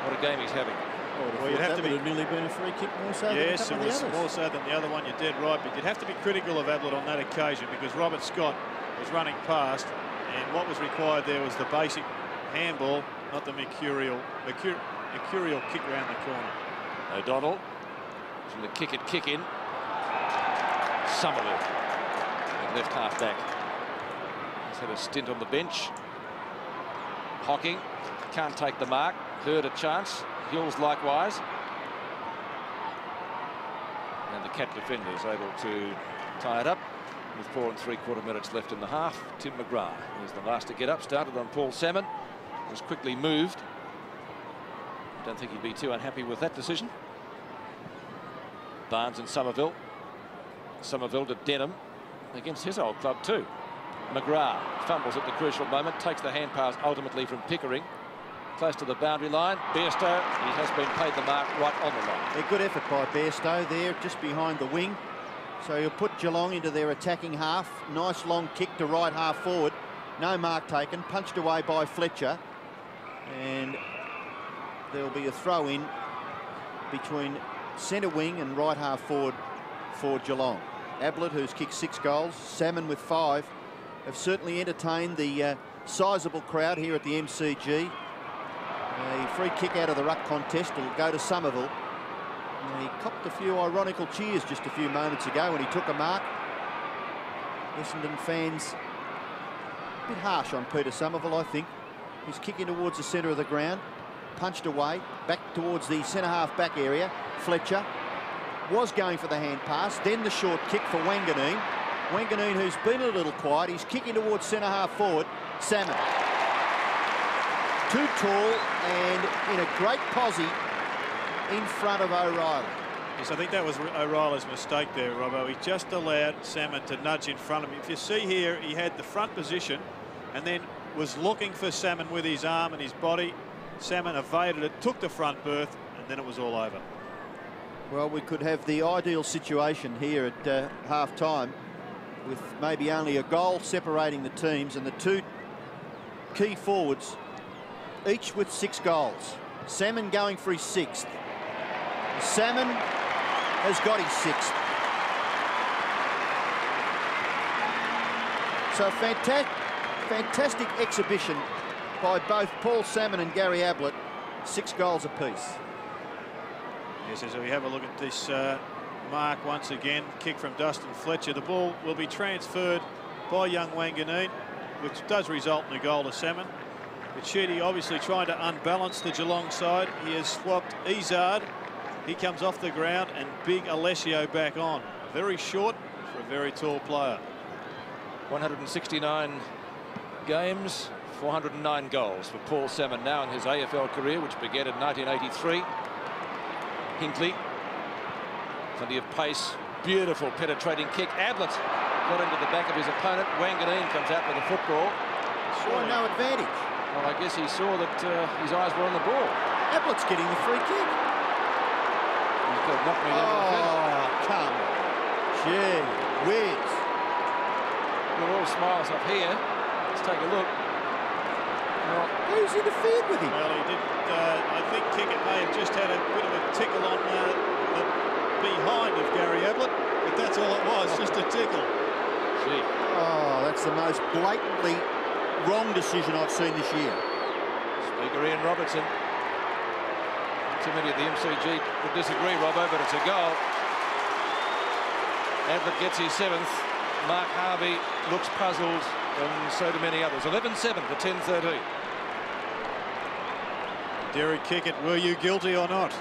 What a game he's having. Well, you'd have to be nearly been a free kick more so. Yes, than it was more so than the other one. You're dead right, but you'd have to be critical of Ablett on that occasion because Robert Scott was running past, and what was required there was the basic handball, not the mercurial kick round the corner. O'Donnell from the kick in. Somerville, left half back. He's had a stint on the bench. Hocking can't take the mark. Heard a chance. Hills likewise. And the Cat defenders able to tie it up with 4 3/4 minutes left in the half. Tim McGrath was the last to get up. Started on Paul Salmon. Was quickly moved. Don't think he'd be too unhappy with that decision. Barnes and Somerville. Somerville to Denham against his old club too. McGrath fumbles at the crucial moment. Takes the hand pass ultimately from Pickering. Close to the boundary line. Bairstow, he has been paid the mark right on the line. A good effort by Bairstow there, just behind the wing. So he'll put Geelong into their attacking half. Nice long kick to right half forward. No mark taken. Punched away by Fletcher. And there'll be a throw in between centre wing and right half forward for Geelong. Ablett, who's kicked 6 goals, Salmon with 5, have certainly entertained the sizable crowd here at the MCG. A free kick out of the ruck contest will go to Somerville. He copped a few ironical cheers just a few moments ago when he took a mark. Essendon fans a bit harsh on Peter Somerville, I think. He's kicking towards the centre of the ground, punched away, back towards the centre half back area. Fletcher was going for the hand pass, then the short kick for Wanganeen. Wanganeen, who's been a little quiet, he's kicking towards centre half forward. Salmon. Too tall and in a great posse in front of O'Reilly. Yes, I think that was O'Reilly's mistake there, Robbo. He just allowed Salmon to nudge in front of him. If you see here, he had the front position, and then was looking for Salmon with his arm and his body. Salmon evaded it, took the front berth, and then it was all over. Well, we could have the ideal situation here at half-time with maybe only a goal separating the teams and the two key forwards, each with 6 goals. Salmon going for his 6th. Salmon has got his 6th. So fantastic exhibition by both Paul Salmon and Gary Ablett. 6 goals apiece. Yes, as we have a look at this mark once again, kick from Dustin Fletcher. The ball will be transferred by young Wanganeen, which does result in a goal to Salmon. But Sheedy obviously trying to unbalance the Geelong side. He has swapped Izard. He comes off the ground, and big Alessio back on. Very short for a very tall player. 169 games, 409 goals for Paul Salmon now in his AFL career, which began in 1983. Hinkley, plenty of pace, beautiful penetrating kick. Ablett got into the back of his opponent. Wanganeen comes out with the football. Sure, no advantage. Well, I guess he saw that his eyes were on the ball. Ablett's getting the free kick. He could knock me over the fence. Oh, come. Gee whiz. We're all smiles up here. Let's take a look. Well, who's interfered with him? Well, he did. I think Kickett may have just had a bit of a tickle on the behind of Gary Ablett, but that's all it was, just a tickle. Gee. Oh, that's the most blatantly wrong decision I've seen this year. Speaker Ian Robertson. Too many at the MCG would disagree, Robbo, but it's a goal. Ablett gets his 7th. Mark Harvey looks puzzled, and so do many others. 11-7 to 10-13. Derek Kickett, were you guilty or not?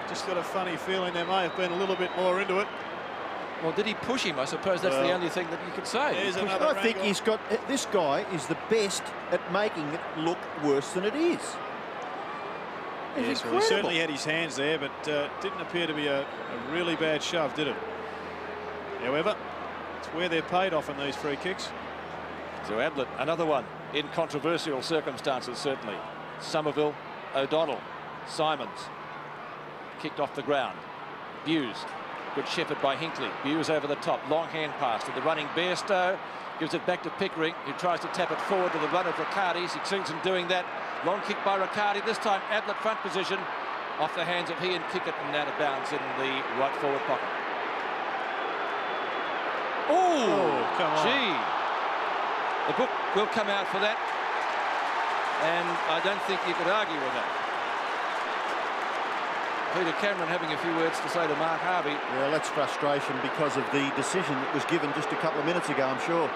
Just got a funny feeling there may have been a little bit more into it. Well, did he push him? I suppose that's the only thing that you could say. I think he's got... This guy is the best at making it look worse than it is. Yes, well, he certainly had his hands there, but didn't appear to be a really bad shove, did it? However, it's where they're paid off in these free kicks. So Ablett, another one in controversial circumstances, certainly. Somerville, O'Donnell, Simons. Kicked off the ground. Buse. Good shepherd by Hinkley. Buse over the top. Long hand pass to the running Bairstow. Gives it back to Pickering, who tries to tap it forward to the run of Riccardi. Succeeds in doing that. Long kick by Riccardi. This time Ablett front position. Off the hands of he and Kickett and out of bounds in the right forward pocket. Oh, come on. Gee. The book will come out for that. And I don't think you could argue with that. Peter Cameron having a few words to say to Mark Harvey. Well, that's frustration because of the decision that was given just a couple of minutes ago, I'm sure.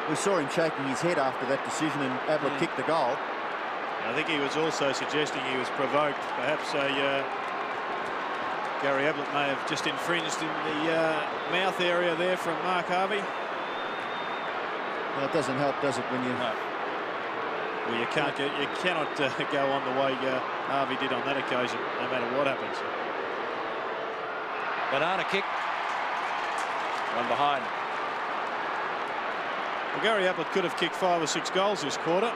We saw him shaking his head after that decision, and Ablett kicked the goal. I think he was also suggesting he was provoked. Perhaps Gary Ablett may have just infringed in the mouth area there from Mark Harvey. Well, it doesn't help, does it, when you... No. Well, you cannot go on the way Harvey did on that occasion, no matter what happens. Banana kick. One behind. Well, Gary Ablett could have kicked 5 or 6 goals this quarter.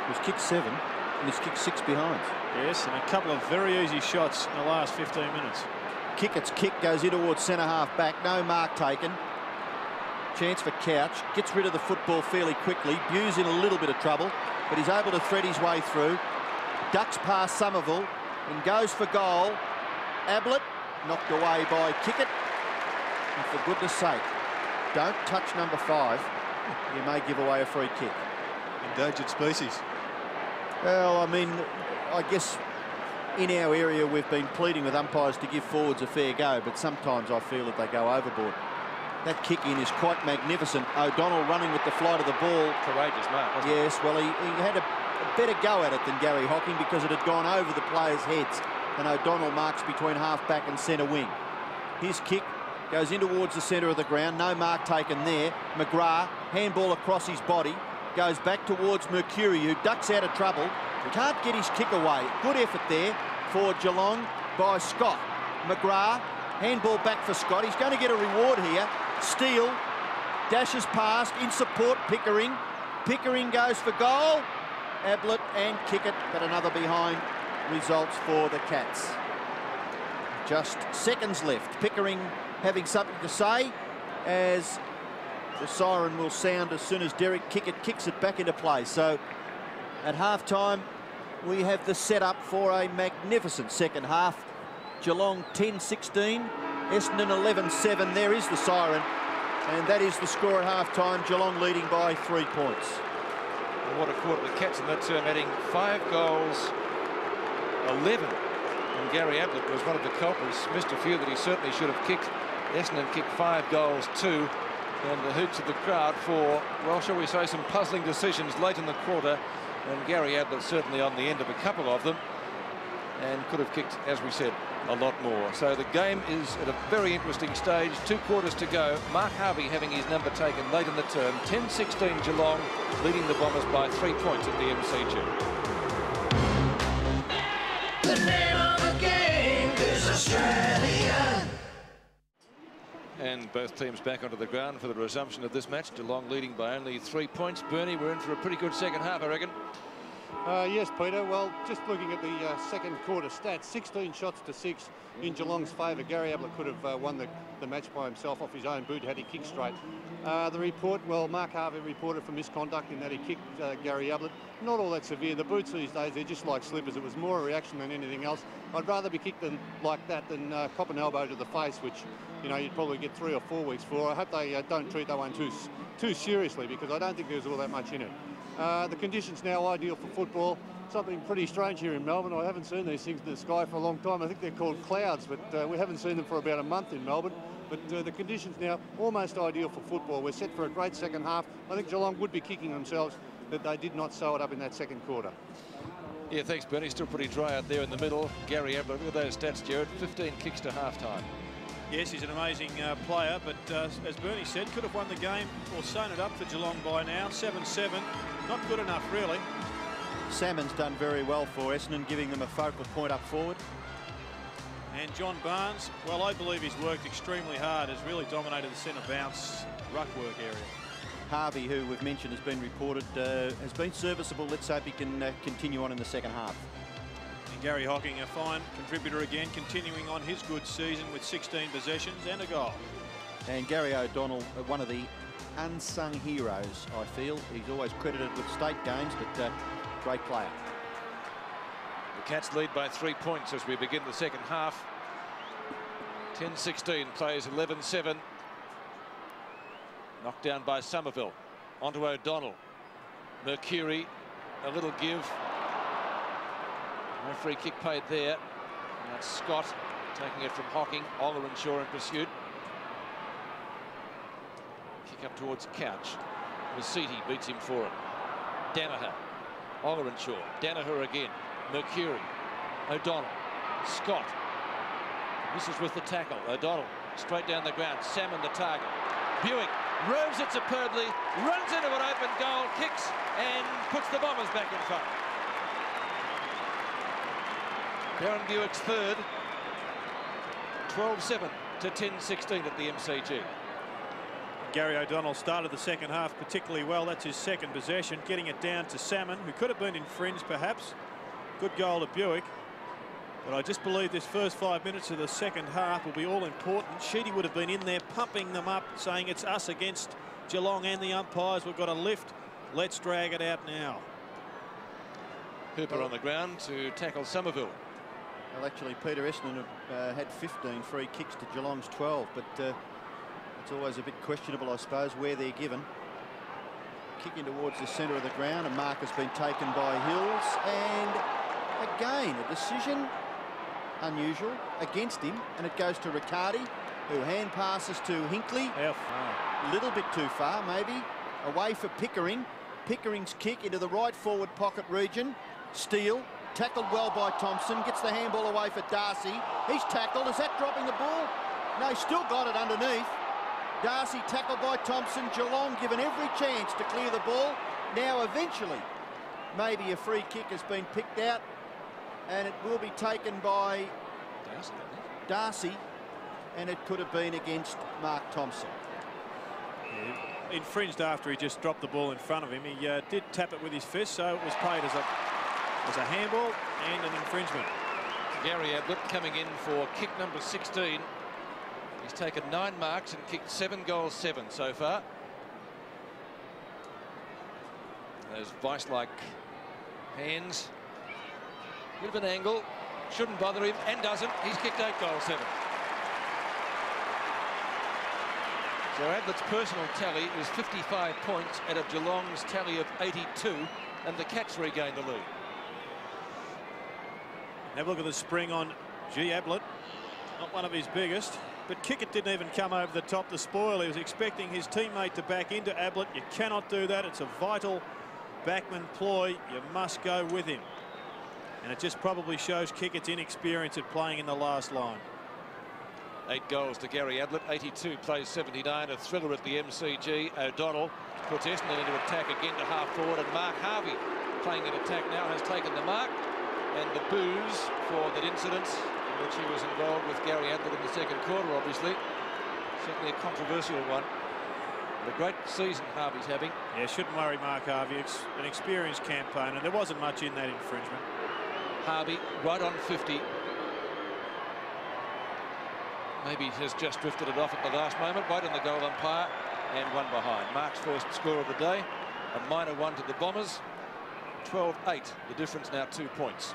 He's kicked 7, and he's kicked 6 behind. Yes, and a couple of very easy shots in the last 15 minutes. Kickett's kick goes in towards centre-half back. No mark taken. Chance for Couch. Gets rid of the football fairly quickly. Buse in a little bit of trouble, but he's able to thread his way through. Ducks past Somerville and goes for goal. Ablett knocked away by Kickett. And for goodness sake, don't touch number 5. You may give away a free kick. Endangered species. Well, I mean, I guess in our area we've been pleading with umpires to give forwards a fair go, but sometimes I feel that they go overboard. That kick-in is quite magnificent. O'Donnell running with the flight of the ball. Courageous mark, wasn't it? Yes, well, he had a better go at it than Gary Hocking because it had gone over the players' heads, and O'Donnell marks between half-back and centre wing. His kick goes in towards the centre of the ground. No mark taken there. McGrath, handball across his body, goes back towards Mercury, who ducks out of trouble. Can't get his kick away. Good effort there for Geelong by Scott. McGrath, handball back for Scott. He's going to get a reward here. Steele dashes past in support. Pickering Pickering goes for goal. Ablett and Kickett, but another behind results for the Cats. Just seconds left. Pickering having something to say as the siren will sound as soon as Derek Kickett kicks it back into play. So at half-time, we have the setup for a magnificent second half. Geelong 10-16, Essendon 11-7. There is the siren, and that is the score at half-time. Geelong leading by 3 points. And what a quarter. The Cats in that term adding 5 goals, 11. And Gary Ablett was one of the culprits. Missed a few that he certainly should have kicked. Essendon kicked 5 goals, 2. And the hoots of the crowd for, well, shall we say, some puzzling decisions late in the quarter. And Gary Ablett certainly on the end of a couple of them. And could have kicked, as we said, a lot more. So the game is at a very interesting stage. 2 quarters to go. Mark Harvey having his number taken late in the term. 10-16 Geelong, leading the Bombers by 3 points at the MCG. The name of the game is Australian. And both teams back onto the ground for the resumption of this match. Geelong leading by only 3 points. Bernie, we're in for a pretty good second half, I reckon. Yes, Peter. Well, just looking at the second quarter stats, 16 shots to 6 in Geelong's favour. Gary Ablett could have won the match by himself off his own boot had he kicked straight. The report, well, Mark Harvey reported for misconduct in that he kicked Gary Ablett. Not all that severe. The boots these days, they're just like slippers. It was more a reaction than anything else. I'd rather be kicked like that than cop an elbow to the face, which, you know, you'd probably get 3 or 4 weeks for. I hope they don't treat that one too seriously, because I don't think there's all that much in it. The conditions now ideal for football. Something pretty strange here in Melbourne. I haven't seen these things in the sky for a long time. I think they're called clouds, but we haven't seen them for about a month in Melbourne. But the conditions now almost ideal for football. We're set for a great second half. I think Geelong would be kicking themselves that they did not sew it up in that second quarter. Yeah, thanks, Bernie. Still pretty dry out there in the middle. Gary Ablett, look at those stats, Jared. 15 kicks to half-time. Yes, he's an amazing player, but as Bernie said, could have won the game or sewn it up for Geelong by now. 7-7, not good enough, really. Salmon's done very well for Essendon, giving them a focal point up forward. And John Barnes, well, I believe he's worked extremely hard, has really dominated the centre bounce ruck work area. Harvey, who we've mentioned has been reported, has been serviceable. Let's hope he can continue on in the second half. And Gary Hocking, a fine contributor again, continuing on his good season with 16 possessions and a goal. And Gary O'Donnell, one of the unsung heroes, I feel. He's always credited with state games, but great player. The Cats lead by 3 points as we begin the second half. 10-16 plays 11-7. Knocked down by Somerville. Onto O'Donnell. Mercuri, a little give. No free kick paid there. And that's Scott taking it from Hocking. Ollerenshaw in pursuit. Kick up towards Couch. Masiti beats him for it. Danaher. Ollerenshaw. Danaher again. Mercuri. O'Donnell. Scott. This is with the tackle. O'Donnell straight down the ground. Salmon the target. Buick roves it superbly, runs into an open goal, kicks and puts the Bombers back in front. Darren Buick's third. 12-7 to 10-16 at the MCG. Gary O'Donnell started the second half particularly well. That's his second possession, getting it down to Salmon, who could have been in fringe perhaps. Good goal to Buick. But I just believe this first 5 minutes of the second half will be all important. Sheedy would have been in there pumping them up, saying it's us against Geelong and the umpires. We've got a lift. Let's drag it out now. Hooper on the ground to tackle Somerville. Well, actually, Peter, Essendon have had 15 free kicks to Geelong's 12, but it's always a bit questionable, I suppose, where they're given. Kicking towards the centre of the ground, a mark has been taken by Hills, and again, a decision unusual against him, and it goes to Riccardi, who hand passes to Hinkley. A little bit too far, maybe. Away for Pickering. Pickering's kick into the right forward pocket region. Steele, tackled well by Thompson, gets the handball away for Darcy. He's tackled. Is that dropping the ball? No, still got it underneath. Darcy tackled by Thompson. Geelong given every chance to clear the ball. Now, eventually, maybe a free kick has been picked out, and it will be taken by Darcy, and it could have been against Mark Thompson. infringed after he just dropped the ball in front of him. He did tap it with his fist, so it was paid as a handball and an infringement. Gary Ablett coming in for kick number 16. He's taken 9 marks and kicked 7 goals, 7 so far. Those vice-like hands. Bit of an angle. Shouldn't bother him, and doesn't. He's kicked 8 goals, 7. So Ablett's personal tally is 55 points out of Geelong's tally of 82, and the Cats regained the lead. Have a look at the spring on G. Ablett. Not one of his biggest, but Kickett didn't even come over the top to spoil. He was expecting his teammate to back into Ablett. You cannot do that. It's a vital backman ploy. You must go with him. And it just probably shows Kickett's inexperience at playing in the last line. 8 goals to Gary Ablett, 82 plays 79, a thriller at the MCG. O'Donnell puts Essendon into attack again to half forward, and Mark Harvey playing in attack now has taken the mark, and the boos for that incident in which he was involved with Gary Ablett in the second quarter, obviously. Certainly a controversial one. But a great season Harvey's having. Yeah, shouldn't worry Mark Harvey. It's an experienced campaign, and there wasn't much in that infringement. Harvey right on 50. Maybe has just drifted it off at the last moment. Wait on the goal umpire, and 1 behind. Mark's first score of the day. A minor 1 to the Bombers. 12-8. The difference now 2 points.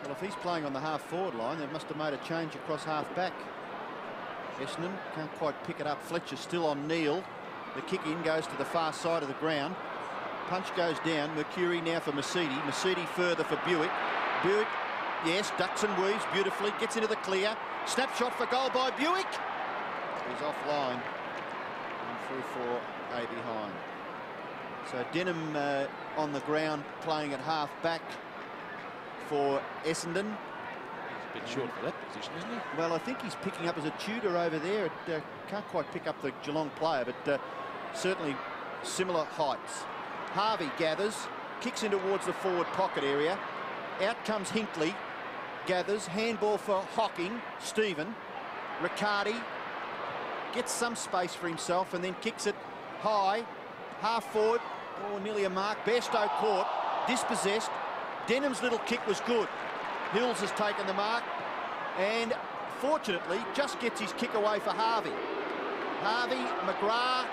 Well, if he's playing on the half-forward line, they must have made a change across half-back. Essendon can't quite pick it up. Fletcher still on Neil. The kick-in goes to the far side of the ground. Punch goes down. Mercury now for Mercedes. Mercedes further for Buick. Buick, yes, ducks and weaves beautifully. Gets into the clear. Snapshot for goal by Buick. He's offline. And through for a behind. So Denham on the ground playing at half-back for Essendon. He's a bit short for that position, isn't he? Well, I think he's picking up as a tutor over there. It can't quite pick up the Geelong player, but certainly similar heights. Harvey gathers, kicks in towards the forward pocket area. Out comes Hinkley, gathers, handball for Hocking, Stephen. Riccardi gets some space for himself and then kicks it high, half forward, oh, nearly a mark. Bairstow caught, dispossessed. Denham's little kick was good. Hills has taken the mark and fortunately just gets his kick away for Harvey. Harvey, McGrath,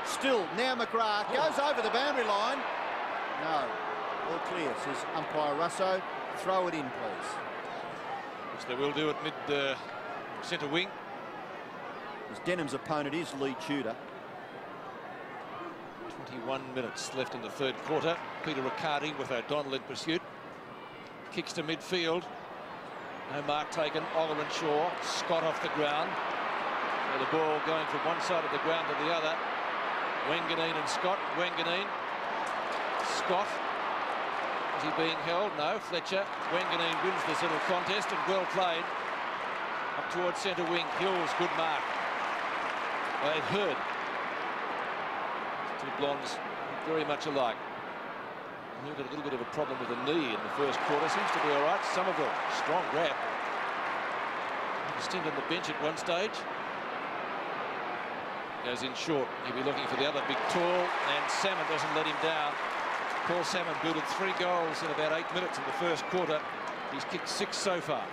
still now McGrath goes over the boundary line. No, all clear, says umpire Russo. Throw it in, please. Which they will do at mid centre wing. As Denham's opponent is Lee Tudor. 21 minutes left in the third quarter. Peter Riccardi with O'Donnell in pursuit. Kicks to midfield. No mark taken. Oller and Shaw. Scott off the ground. And the ball going from one side of the ground to the other. Wanganeen and Scott. Wanganeen. Scott. Is he being held? No. Fletcher. Wanganeen wins this little contest and well played. Up towards centre wing. Hills. Good mark. They've heard. Two blondes very much alike. He's got a little bit of a problem with the knee in the first quarter. Seems to be all right. Somerville, strong grab. Stint on the bench at one stage. Goes in short. He'll be looking for the other big tall, and Salmon doesn't let him down. Paul Salmon booted 3 goals in about 8 minutes in the first quarter. He's kicked 6 so far.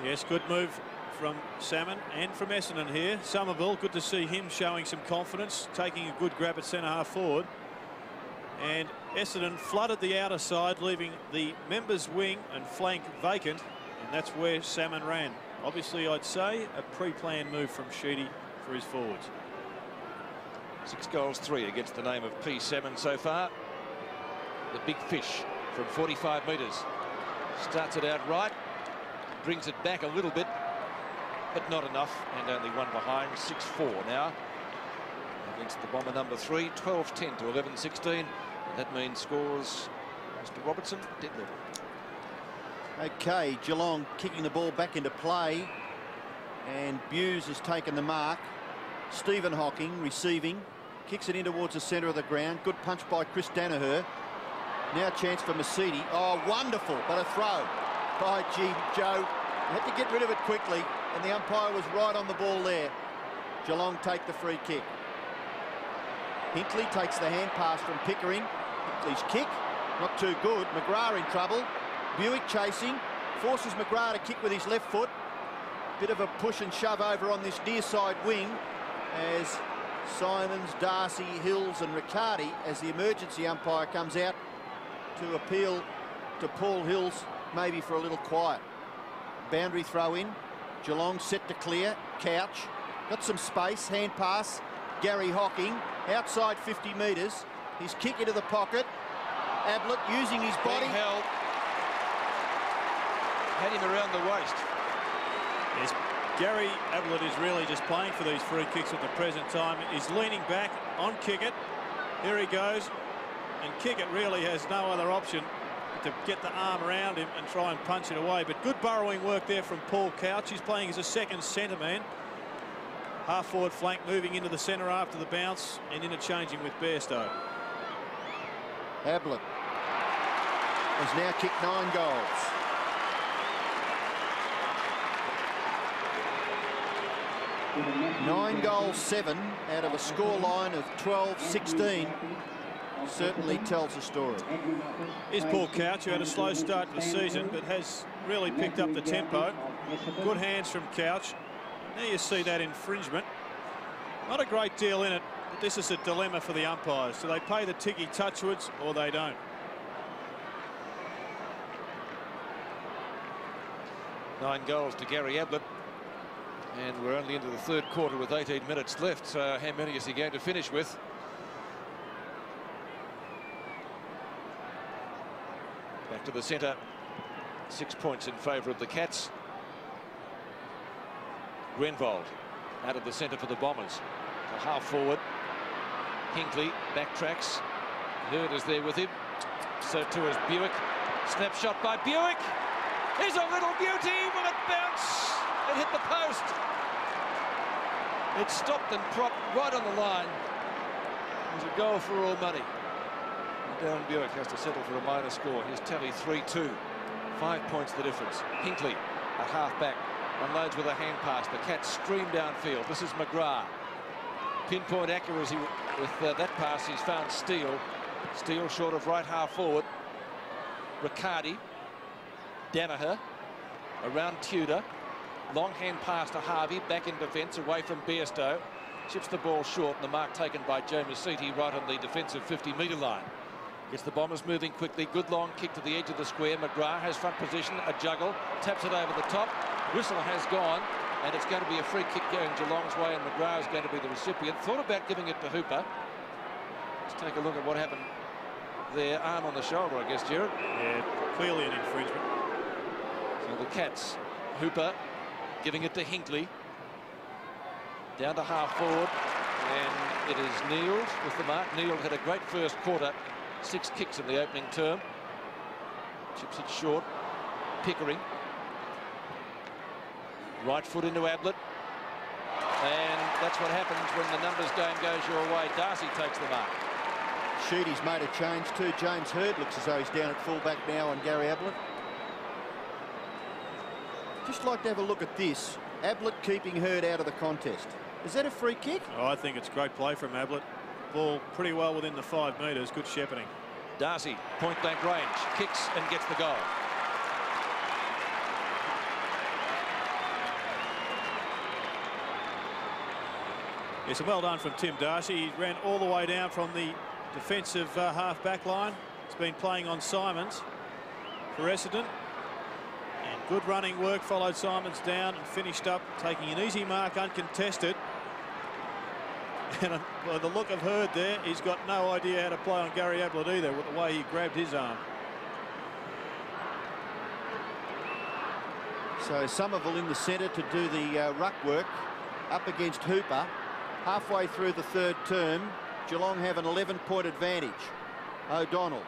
Yes, good move from Salmon and from Essendon here. Somerville, good to see him showing some confidence, taking a good grab at centre half forward. And Essendon flooded the outer side, leaving the members' wing and flank vacant, and that's where Salmon ran. Obviously, I'd say a pre-planned move from Sheedy for his forwards. 6 goals, 3 against the name of P. Salmon so far. The big fish from 45 metres. Starts it out right, brings it back a little bit, but not enough, and only 1 behind. 6-4 now against the Bomber number 3. 12-10 to 11-16. And that means scores Mr. Robertson dead level. Okay, Geelong kicking the ball back into play, and Buse has taken the mark. Stephen Hocking receiving, kicks it in towards the centre of the ground. Good punch by Chris Danaher. Now a chance for Mercedes. Oh, wonderful, but a throw by Joe. Had to get rid of it quickly, and the umpire was right on the ball there. Geelong take the free kick. Hinckley takes the hand pass from Pickering. Hinckley's kick, not too good. McGrath in trouble. Buick chasing, forces McGrath to kick with his left foot. Bit of a push and shove over on this near side wing as Simons, Darcy, Hills and Riccardi, as the emergency umpire comes out to appeal to Paul Hills, maybe for a little quiet. Boundary throw in. Geelong set to clear. Couch. Got some space. Hand pass. Gary Hocking. Outside 50 metres. His kick into the pocket. Ablett using his body. Held. Had him around the waist. Yes, Gary Ablett is really just playing for these free kicks at the present time. He's leaning back on Kickett. Here he goes. And Kickett really has no other option to get the arm around him and try and punch it away. But good burrowing work there from Paul Couch. He's playing as a second centre man. Half forward flank moving into the centre after the bounce and interchanging with Bairstow. Ablett has now kicked 9 goals. Nine goals, 7 out of a scoreline of 12-16. Certainly tells a story. Here's Paul Couch, who had a slow start to the season but has really picked up the tempo. Good hands from Couch. Now you see that infringement. Not a great deal in it, but this is a dilemma for the umpires. Do they pay the ticky touchwards or they don't? Nine goals to Gary Ablett. And we're only into the third quarter with 18 minutes left. So how many is he going to finish with? Back to the centre. 6 points in favour of the Cats. Grenvold out of the centre for the Bombers. A half forward. Hinckley backtracks. Hurd is there with him. So too is Buick. Snapshot by Buick. Here's a little beauty. Will it bounce? It hit the post. It stopped and propped right on the line. It was a goal for all money. And Darren Buick has to settle for a minor score. Here's tally 3-2. 5 points the difference. Hinckley, a half back, unloads with a hand pass. The Cats stream downfield. This is McGrath. Pinpoint accuracy with that pass. He's found Steele. Steele short of right half forward. Riccardi. Danaher. Around Tudor. Long hand pass to Harvey, back in defence, away from Bairstow. Chips the ball short, and the mark taken by Joe Masiti right on the defensive 50-metre line. Gets the Bombers moving quickly. Good long kick to the edge of the square. McGrath has front position, a juggle, taps it over the top. Whistle has gone, and it's going to be a free kick going Geelong's way, and McGrath is going to be the recipient. Thought about giving it to Hooper. Let's take a look at what happened there. Arm on the shoulder, I guess, Jared. Yeah, clearly an infringement. So the Cats, Hooper giving it to Hinckley. Down to half forward, and it is Neald with the mark. Neald had a great first quarter. 6 kicks in the opening term. Chips it short. Pickering. Right foot into Ablett. And that's what happens when the numbers game goes your way. Darcy takes the mark. Sheedy's made a change too. James Hurd looks as though he's down at fullback now on Gary Ablett. Just like to have a look at this. Ablett keeping Hurd out of the contest. Is that a free kick? Oh, I think it's great play from Ablett. Ball pretty well within the 5 metres. Good shepherding. Darcy, point blank range, kicks and gets the goal. Yes, and well done from Tim Darcy. He ran all the way down from the defensive half-back line. He's been playing on Simons for Essendon. And good running work, followed Simons down and finished up, taking an easy mark uncontested. And by the look of Hurd there, he's got no idea how to play on Gary Ablett either, with the way he grabbed his arm. So Somerville in the centre to do the ruck work up against Hooper. Halfway through the third term, Geelong have an 11-point advantage. O'Donnell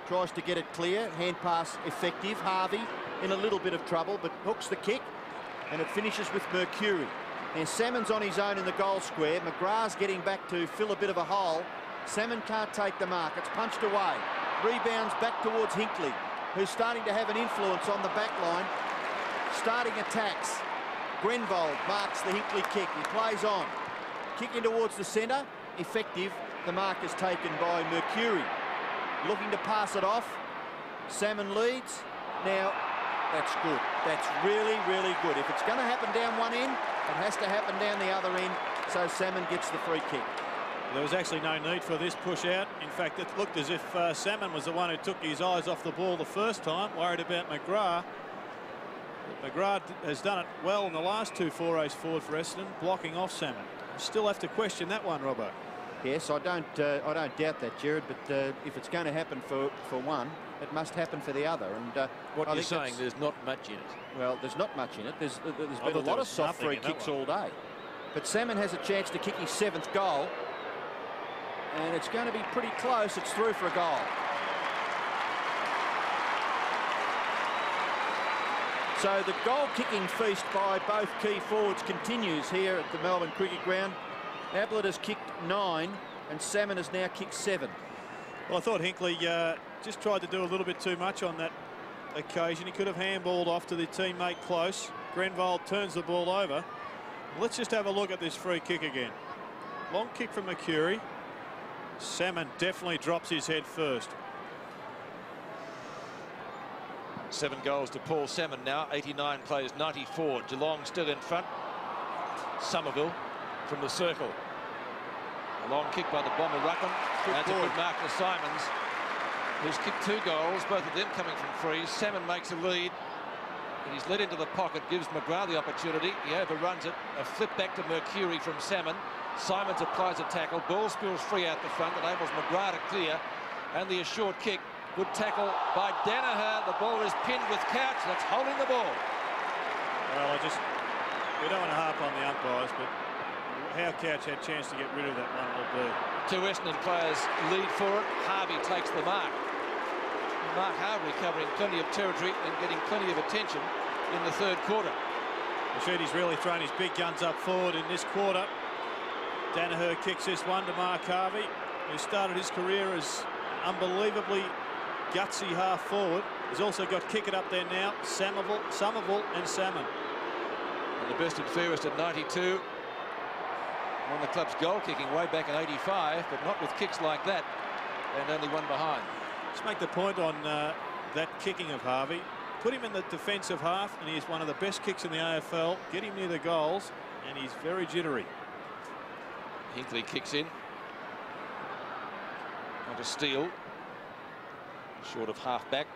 tries to get it clear. Hand pass effective. Harvey in a little bit of trouble, but hooks the kick, and it finishes with Mercuri. And Salmon's on his own in the goal square. McGrath's getting back to fill a bit of a hole. Salmon can't take the mark. It's punched away. Rebounds back towards Hinckley, who's starting to have an influence on the back line. Starting attacks. Grenvold marks the Hinckley kick. He plays on. Kick in towards the centre. Effective. The mark is taken by Mercury. Looking to pass it off. Salmon leads. Now, that's good. That's really, really good. If it's going to happen down one end, it has to happen down the other end, so Salmon gets the free kick. There was actually no need for this push out. In fact, it looked as if Salmon was the one who took his eyes off the ball the first time, worried about McGrath. But McGrath has done it well in the last 2 forays forward for Essendon, blocking off Salmon. Still have to question that one, Robbo. Yes, I don't doubt that, Jared. But if it's going to happen for one, it must happen for the other. And what you're saying, there's not much in it. Well, there's not much in it. There's been a lot of soft free kicks all day. But Salmon has a chance to kick his 7th goal. And it's going to be pretty close. It's through for a goal. So the goal-kicking feast by both key forwards continues here at the Melbourne Cricket Ground. Ablett has kicked 9, and Salmon has now kicked 7. Well, I thought Hinkley just tried to do a little bit too much on that occasion. He could have handballed off to the teammate close. Grenville turns the ball over. Let's just have a look at this free kick again. Long kick from Mercury. Salmon definitely drops his head first. 7 goals to Paul Salmon now. 89 plays 94. Geelong still in front. Somerville from the circle. A long kick by the Bomber Ruckman. That's a good mark to Simons, who's kicked 2 goals, both of them coming from frees. Salmon makes a lead. He's led into the pocket, gives McGrath the opportunity. He overruns it. A flip back to Mercury from Salmon. Simons applies a tackle. Ball spills free out the front. Enables McGrath to clear. And the assured kick. Good tackle by Danaher. The ball is pinned with Couch. That's holding the ball. Well, we don't want to harp on the umpires, but how Couch had a chance to get rid of that one will be. 2 Essendon players lead for it. Harvey takes the mark. Mark Harvey covering plenty of territory and getting plenty of attention in the 3rd quarter. Rashidi's really thrown his big guns up forward in this quarter. Danaher kicks this one to Mark Harvey, who started his career as unbelievably gutsy half forward. He's also got kick it up there now. Somerville and Salmon. And the best and fairest at 92. Won the club's goal kicking way back in 85, but not with kicks like that, and only one behind. Let's make the point on that kicking of Harvey. Put him in the defensive half, and he is one of the best kicks in the AFL. Get him near the goals, and he's very jittery. Hinkley kicks in. Onto Steele. Short of half-back.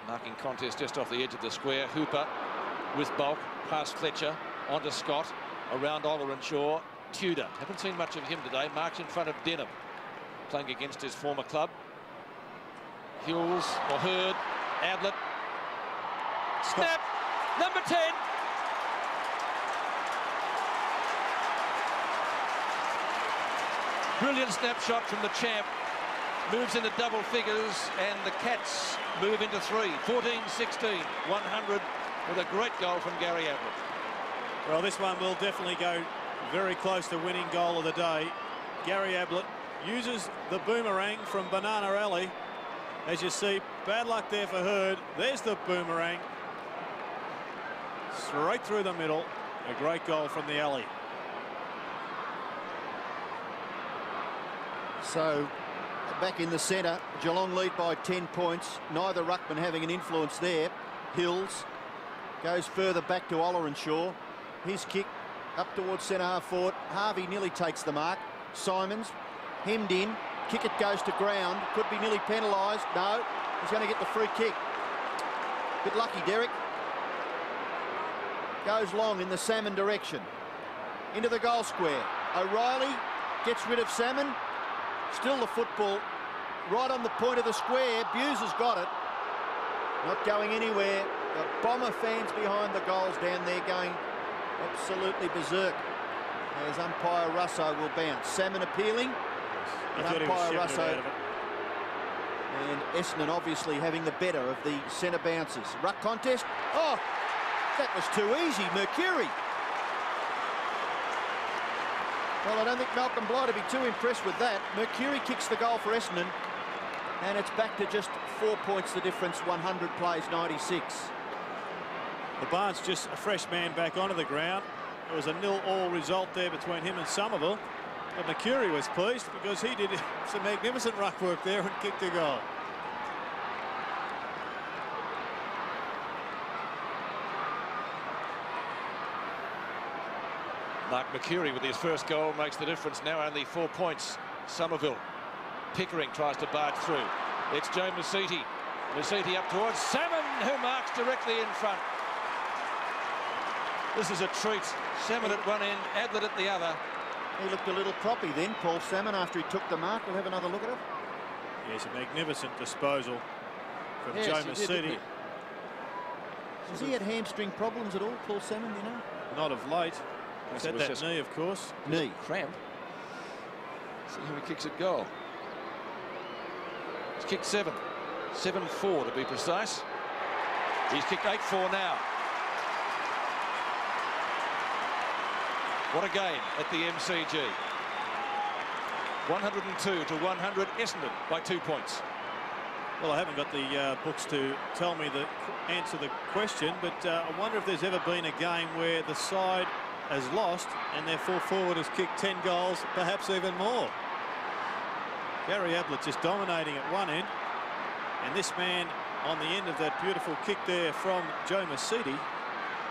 Marking contest just off the edge of the square. Hooper with bulk. Past Fletcher. Onto Scott. Around Ollerenshaw. Tudor. Haven't seen much of him today. Marks in front of Denham. Playing against his former club. Hills or Hurd. Ablett. Snap. Number 10. Brilliant snapshot from the champ. Moves into double figures, and the Cats move into 3. 14-16. 100 with a great goal from Gary Ablett. Well, this one will definitely go very close to winning goal of the day. Gary Ablett uses the boomerang from Banana Alley. As you see, bad luck there for Hurd. There's the boomerang. Straight through the middle. A great goal from the alley. So back in the centre, Geelong lead by 10 points. Neither ruckman having an influence there. Hills goes further back to Ollerenshaw. His kick up towards centre half forward. Harvey nearly takes the mark. Simons hemmed in. Kick it goes to ground. Could be nearly penalised. No, he's going to get the free kick. Bit lucky, Derek. Goes long in the Salmon direction. Into the goal square. O'Reilly gets rid of Salmon. Still the football right on the point of the square. Buse has got it. Not going anywhere. The Bomber fans behind the goals down there going absolutely berserk. As umpire Russo will bounce. Salmon appealing. And umpire Russo. And Essendon obviously having the better of the centre bounces. Ruck contest. Oh, that was too easy. Mercury. Well, I don't think Malcolm Blight would be too impressed with that. Mercury kicks the goal for Essendon, and it's back to just 4 points the difference. 100 plays 96. The Barnes just a fresh man back onto the ground. It was a 0-0 result there between him and Somerville. But Mercury was pleased because he did some magnificent ruck work there and kicked a goal. Mark Mercury with his first goal makes the difference. Now only 4 points. Somerville. Pickering tries to barge through. It's Joe Masiti. Masiti up towards Salmon, who marks directly in front. This is a treat. Salmon at one end, Ablett at the other. He looked a little proppy then, Paul Salmon, after he took the mark. We'll have another look at it. Yes, a magnificent disposal from Yes, Joe he did, Masiti. didn't Has he had hamstring problems at all, Paul Salmon, you know? Not of late. He's It had was that just knee, of course. Knee. Cramp. See how he kicks at goal. He's kicked 7. 7-4 to be precise. He's kicked 8-4 now. What a game at the MCG. 102 to 100, Essendon by 2 points. Well, I haven't got the books to tell me the answer the question, but I wonder if there's ever been a game where the side has lost and their full forward has kicked 10 goals, perhaps even more. Gary Ablett just dominating at one end, and this man on the end of that beautiful kick there from Joe Masiti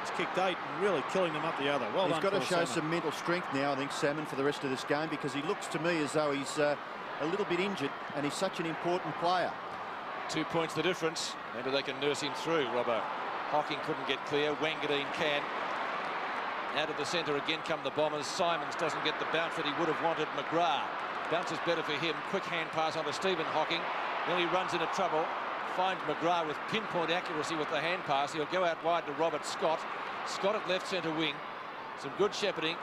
has kicked 8 and really killing them up the other. Well He's done, got to Paul show Salmon. some mental strength now, I think, Salmon, for the rest of this game, because he looks to me as though he's a little bit injured, and he's such an important player. 2 points the difference. Maybe they can nurse him through, Robbo. Hocking couldn't get clear. Wangadeen can. Out of the centre again come the Bombers. Simons doesn't get the bounce that he would have wanted. McGrath. Bounce is better for him. Quick hand pass onto Stephen Hocking. Nearly runs into trouble. Finds McGrath with pinpoint accuracy with the hand pass. He'll go out wide to Robert Scott. Scott at left centre wing. Some good shepherding.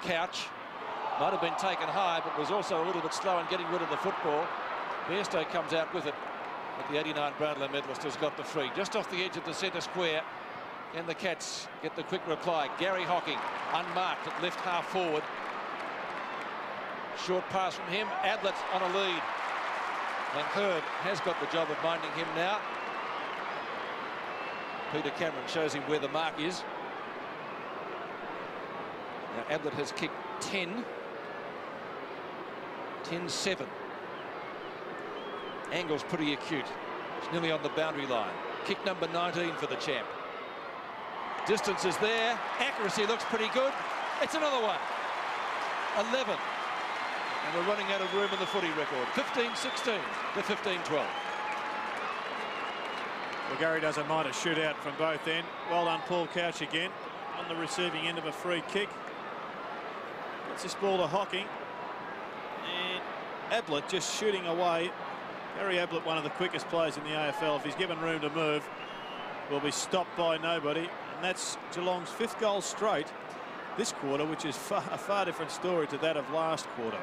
Couch. Might have been taken high, but was also a little bit slow in getting rid of the football. Bairstow comes out with it. But the 89 Brownlow medalist has got the free. Just off the edge of the centre square. And the Cats get the quick reply. Gary Hocking, unmarked at left half forward. Short pass from him. Ablett on a lead. And Hurd has got the job of minding him now. Peter Cameron shows him where the mark is. Now Ablett has kicked 10. 10-7. Angle's pretty acute. It's nearly on the boundary line. Kick number 19 for the champ. Distance is there. Accuracy looks pretty good. It's another one. 11. And we're running out of room in the footy record. 15-16 to 15-12. Well, Gary doesn't mind a shootout from both ends. Well done, Paul Couch again on the receiving end of a free kick. Gets this ball to Hocking. And Ablett just shooting away. Gary Ablett, one of the quickest players in the AFL. If he's given room to move, will be stopped by nobody. And that's Geelong's 5th goal straight this quarter, which is a far different story to that of last quarter.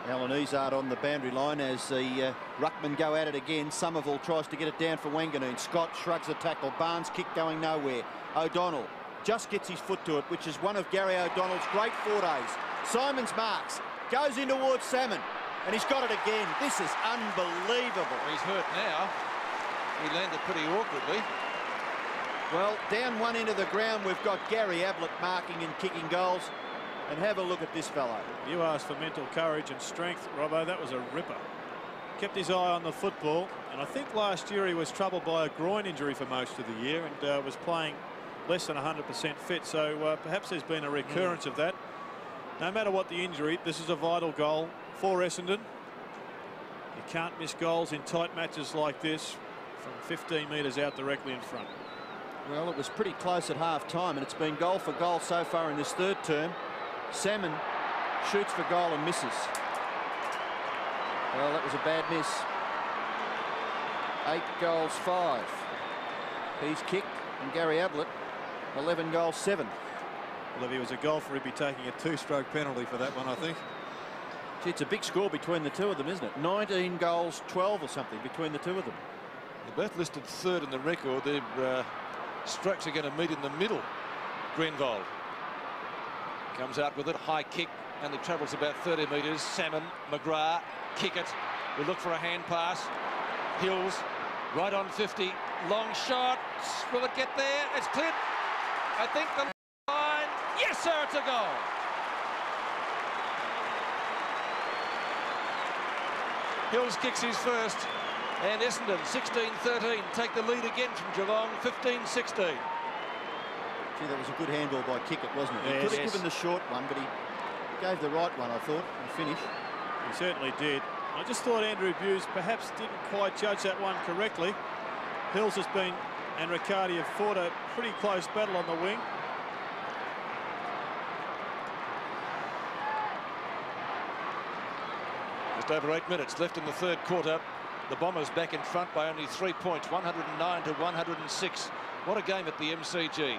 Alan Izard on the boundary line as the ruckmen go at it again. Somerville tries to get it down for Wanganeen. Scott shrugs the tackle. Barnes kick going nowhere. O'Donnell just gets his foot to it, which is one of Gary O'Donnell's great fortes. Simons marks, goes in towards Salmon, and he's got it again. This is unbelievable. He's hurt now. He landed pretty awkwardly. Well, down one end of the ground, we've got Gary Ablett marking and kicking goals. And have a look at this fellow. You asked for mental courage and strength, Robbo. That was a ripper. Kept his eye on the football, and I think last year he was troubled by a groin injury for most of the year and was playing less than 100% fit, so perhaps there's been a recurrence of that. No matter what the injury, this is a vital goal for Essendon. You can't miss goals in tight matches like this from 15 metres out directly in front. Well, it was pretty close at half-time, and it's been goal for goal so far in this third term. Salmon shoots for goal and misses. Well, that was a bad miss. 8 goals, 5. He's kicked, and Gary Ablett, 11 goals, 7. Well, if he was a golfer, he'd be taking a 2-stroke penalty for that one, I think. Gee, it's a big score between the two of them, isn't it? 19 goals, 12 or something between the two of them. They're both listed 3rd in the record. Their strokes are going to meet in the middle. Greenwald comes out with it, high kick, and it travels about 30 metres. Salmon, McGrath, kick it. We look for a hand pass. Hills, right on 50, long shot. Will it get there? It's cleared. I think the line. Yes, sir, it's a goal. Hills kicks his first, and Essendon 16-13 take the lead again from Geelong 15-16. Gee, that was a good handball by Kickett, wasn't it? He could have given the short one, but he gave the right one, I thought, and finish. He certainly did. I just thought Andrew Hughes perhaps didn't quite judge that one correctly. Hills has been, and Riccardi have fought a pretty close battle on the wing. Just over 8 minutes left in the third quarter. The Bombers back in front by only 3 points, 109 to 106. What a game at the MCG.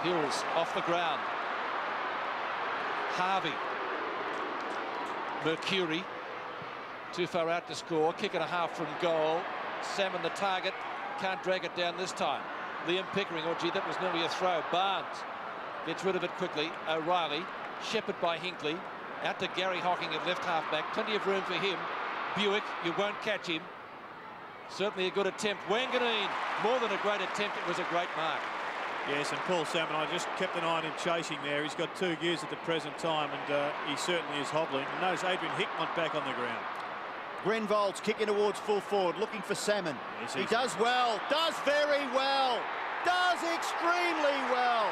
Hills off the ground. Harvey. Mercury. Too far out to score. Kick and a half from goal. Salmon the target. Can't drag it down this time. Liam Pickering. Oh, gee, that was nearly a throw. Barnes gets rid of it quickly. O'Reilly. Shepherd by Hinkley. Out to Gary Hocking at left half-back. Plenty of room for him. Buick, you won't catch him. Certainly a good attempt. Wanganeen, more than a great attempt, it was a great mark. Yes, and Paul Salmon, I just kept an eye on him chasing there. He's got 2 gears at the present time, and he certainly is hobbling. And notice Adrian Hickmott back on the ground. Grenvold's kicking towards full forward, looking for Salmon. Yes, he does well, does very well, does extremely well.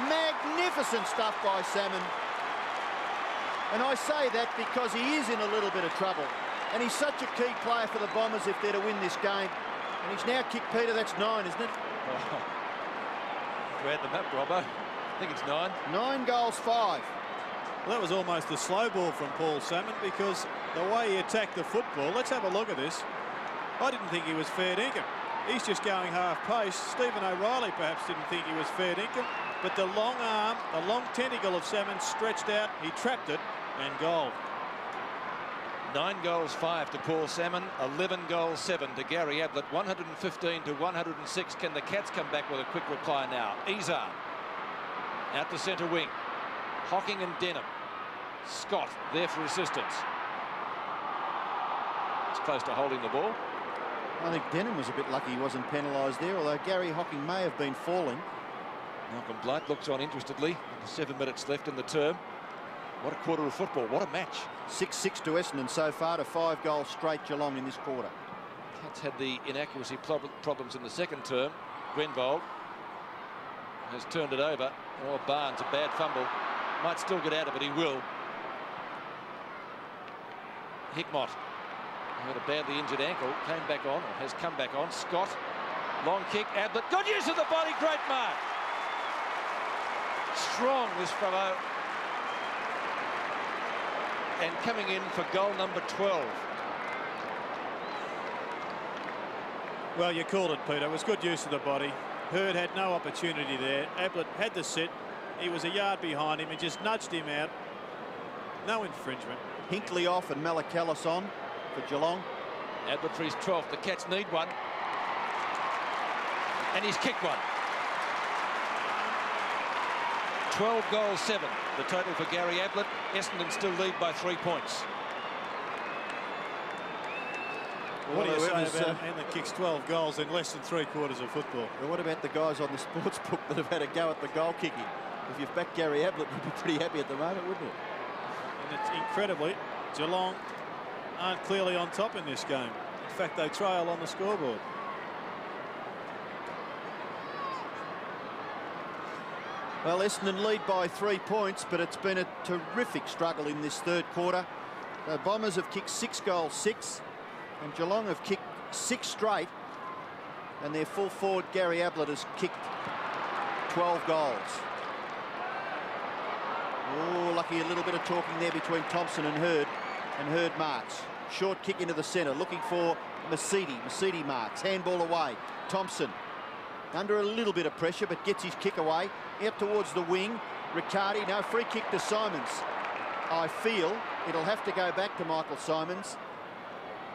Magnificent stuff by Salmon. And I say that because he is in a little bit of trouble. And he's such a key player for the Bombers if they're to win this game. And he's now kicked, Peter, that's 9, isn't it? Oh. To add the map, Robbo. I think it's 9. 9 goals, 5. Well, that was almost a slow ball from Paul Salmon because the way he attacked the football, let's have a look at this. I didn't think he was fair dinkum. He's just going half pace. Stephen O'Reilly perhaps didn't think he was fair dinkum, but the long arm, the long tentacle of Salmon stretched out, he trapped it, and goal. 9 goals, 5 to Paul Salmon, 11 goals, 7 to Gary Ablett, 115 to 106. Can the Cats come back with a quick reply now? Izar out to centre wing. Hocking and Denham. Scott there for assistance. It's close to holding the ball. I think Denham was a bit lucky he wasn't penalised there, although Gary Hocking may have been falling. Malcolm Blight looks on interestedly. 7 minutes left in the term. What a quarter of football. What a match. 6-6 to Essendon so far to 5 goals straight Geelong in this quarter. Cats had the inaccuracy problems in the second term. Grenvold has turned it over. Oh, Barnes, a bad fumble. Might still get out of it, he will. Hickmott, who had a badly injured ankle, came back on, or has come back on. Scott, long kick, Ablett, good use of the body, great mark. Strong, this fellow. And coming in for goal number 12. Well, you called it, Peter. It was good use of the body. Hurd had no opportunity there. Ablett had to sit. He was a yard behind him. He just nudged him out. No infringement. Hinkley off and Malakalis on for Geelong. Ablett for his 12th. The Cats need one. And he's kicked one. 12 goals, 7. The total for Gary Ablett. Essendon still lead by 3 points. Well, what do you say about a man that kicks 12 goals in less than 3/4 of football? Well, what about the guys on the sports book that have had a go at the goal kicking? If you've backed Gary Ablett, you'd be pretty happy at the moment, wouldn't it? And it's incredibly, Geelong aren't clearly on top in this game. In fact, they trail on the scoreboard. Well, Essendon lead by 3 points, but it's been a terrific struggle in this third quarter. The Bombers have kicked 6 goals, 6, and Geelong have kicked 6 straight, and their full forward Gary Ablett has kicked 12 goals. Oh, lucky a little bit of talking there between Thompson and Hurd marks. Short kick into the centre, looking for Mercedes. Mercedes marks, handball away. Thompson under a little bit of pressure, but gets his kick away. Out towards the wing. Riccardi, no, free kick to Simons. I feel it'll have to go back to Michael Simons.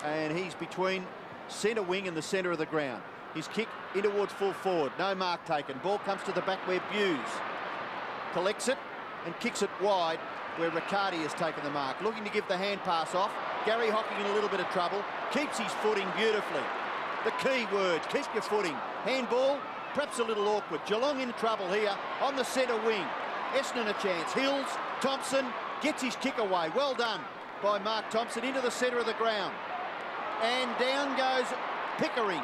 And he's between centre wing and the centre of the ground. His kick in towards full forward. No mark taken. Ball comes to the back where Hughes collects it and kicks it wide where Riccardi has taken the mark. Looking to give the hand pass off. Gary Hocking in a little bit of trouble. Keeps his footing beautifully. The key words, keep your footing. Handball, perhaps a little awkward. Geelong in trouble here on the centre wing. Essendon a chance. Hills, Thompson gets his kick away. Well done by Mark Thompson into the centre of the ground. And down goes Pickering.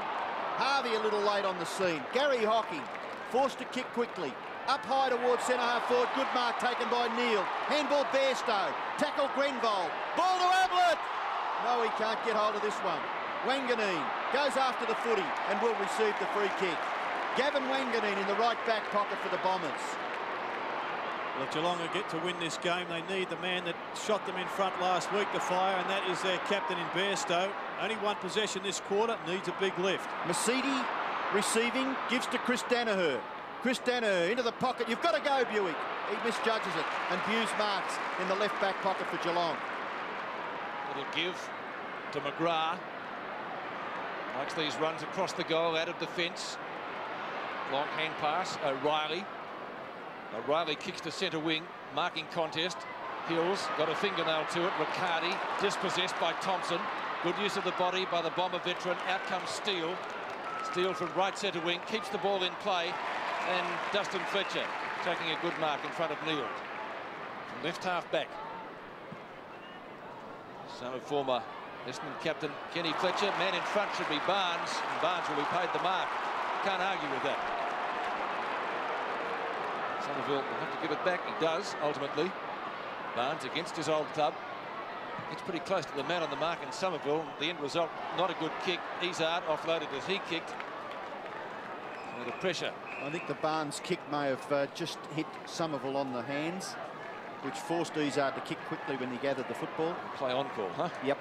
Harvey a little late on the scene. Gary Hocking forced to kick quickly. Up high towards centre-half forward. Good mark taken by Neal. Handball Bairstow. Tackle Grenvold. Ball to Ablett. No, he can't get hold of this one. Wanganeen goes after the footy and will receive the free kick. Gavin Wanganeen in the right back pocket for the Bombers. Well, if Geelong will get to win this game, they need the man that shot them in front last week to fire, and that is their captain in Bairstow. Only one possession this quarter, needs a big lift. Mercedes Receiving, gives to Chris Danaher. Chris Danaher into the pocket. You've got to go, Buick. He misjudges it, and Buse marks in the left back pocket for Geelong. Little give to McGrath. Makes these runs across the goal, out of defence. Long hand pass, O'Reilly. O'Reilly kicks to centre wing, marking contest. Hills got a fingernail to it. Riccardi dispossessed by Thompson. Good use of the body by the Bomber veteran. Out comes Steele. Steele from right centre wing, keeps the ball in play. And Dustin Fletcher taking a good mark in front of Neal. From left half back. So former Essendon captain Kenny Fletcher. Man in front should be Barnes. And Barnes will be paid the mark. Can't argue with that. Somerville will have to give it back. He does, ultimately. Barnes against his old club. Gets pretty close to the man on the mark in Somerville. The end result, not a good kick. Izard offloaded as he kicked. So the pressure. I think the Barnes kick may have just hit Somerville on the hands, which forced Izard to kick quickly when he gathered the football. Play on call, huh? Yep.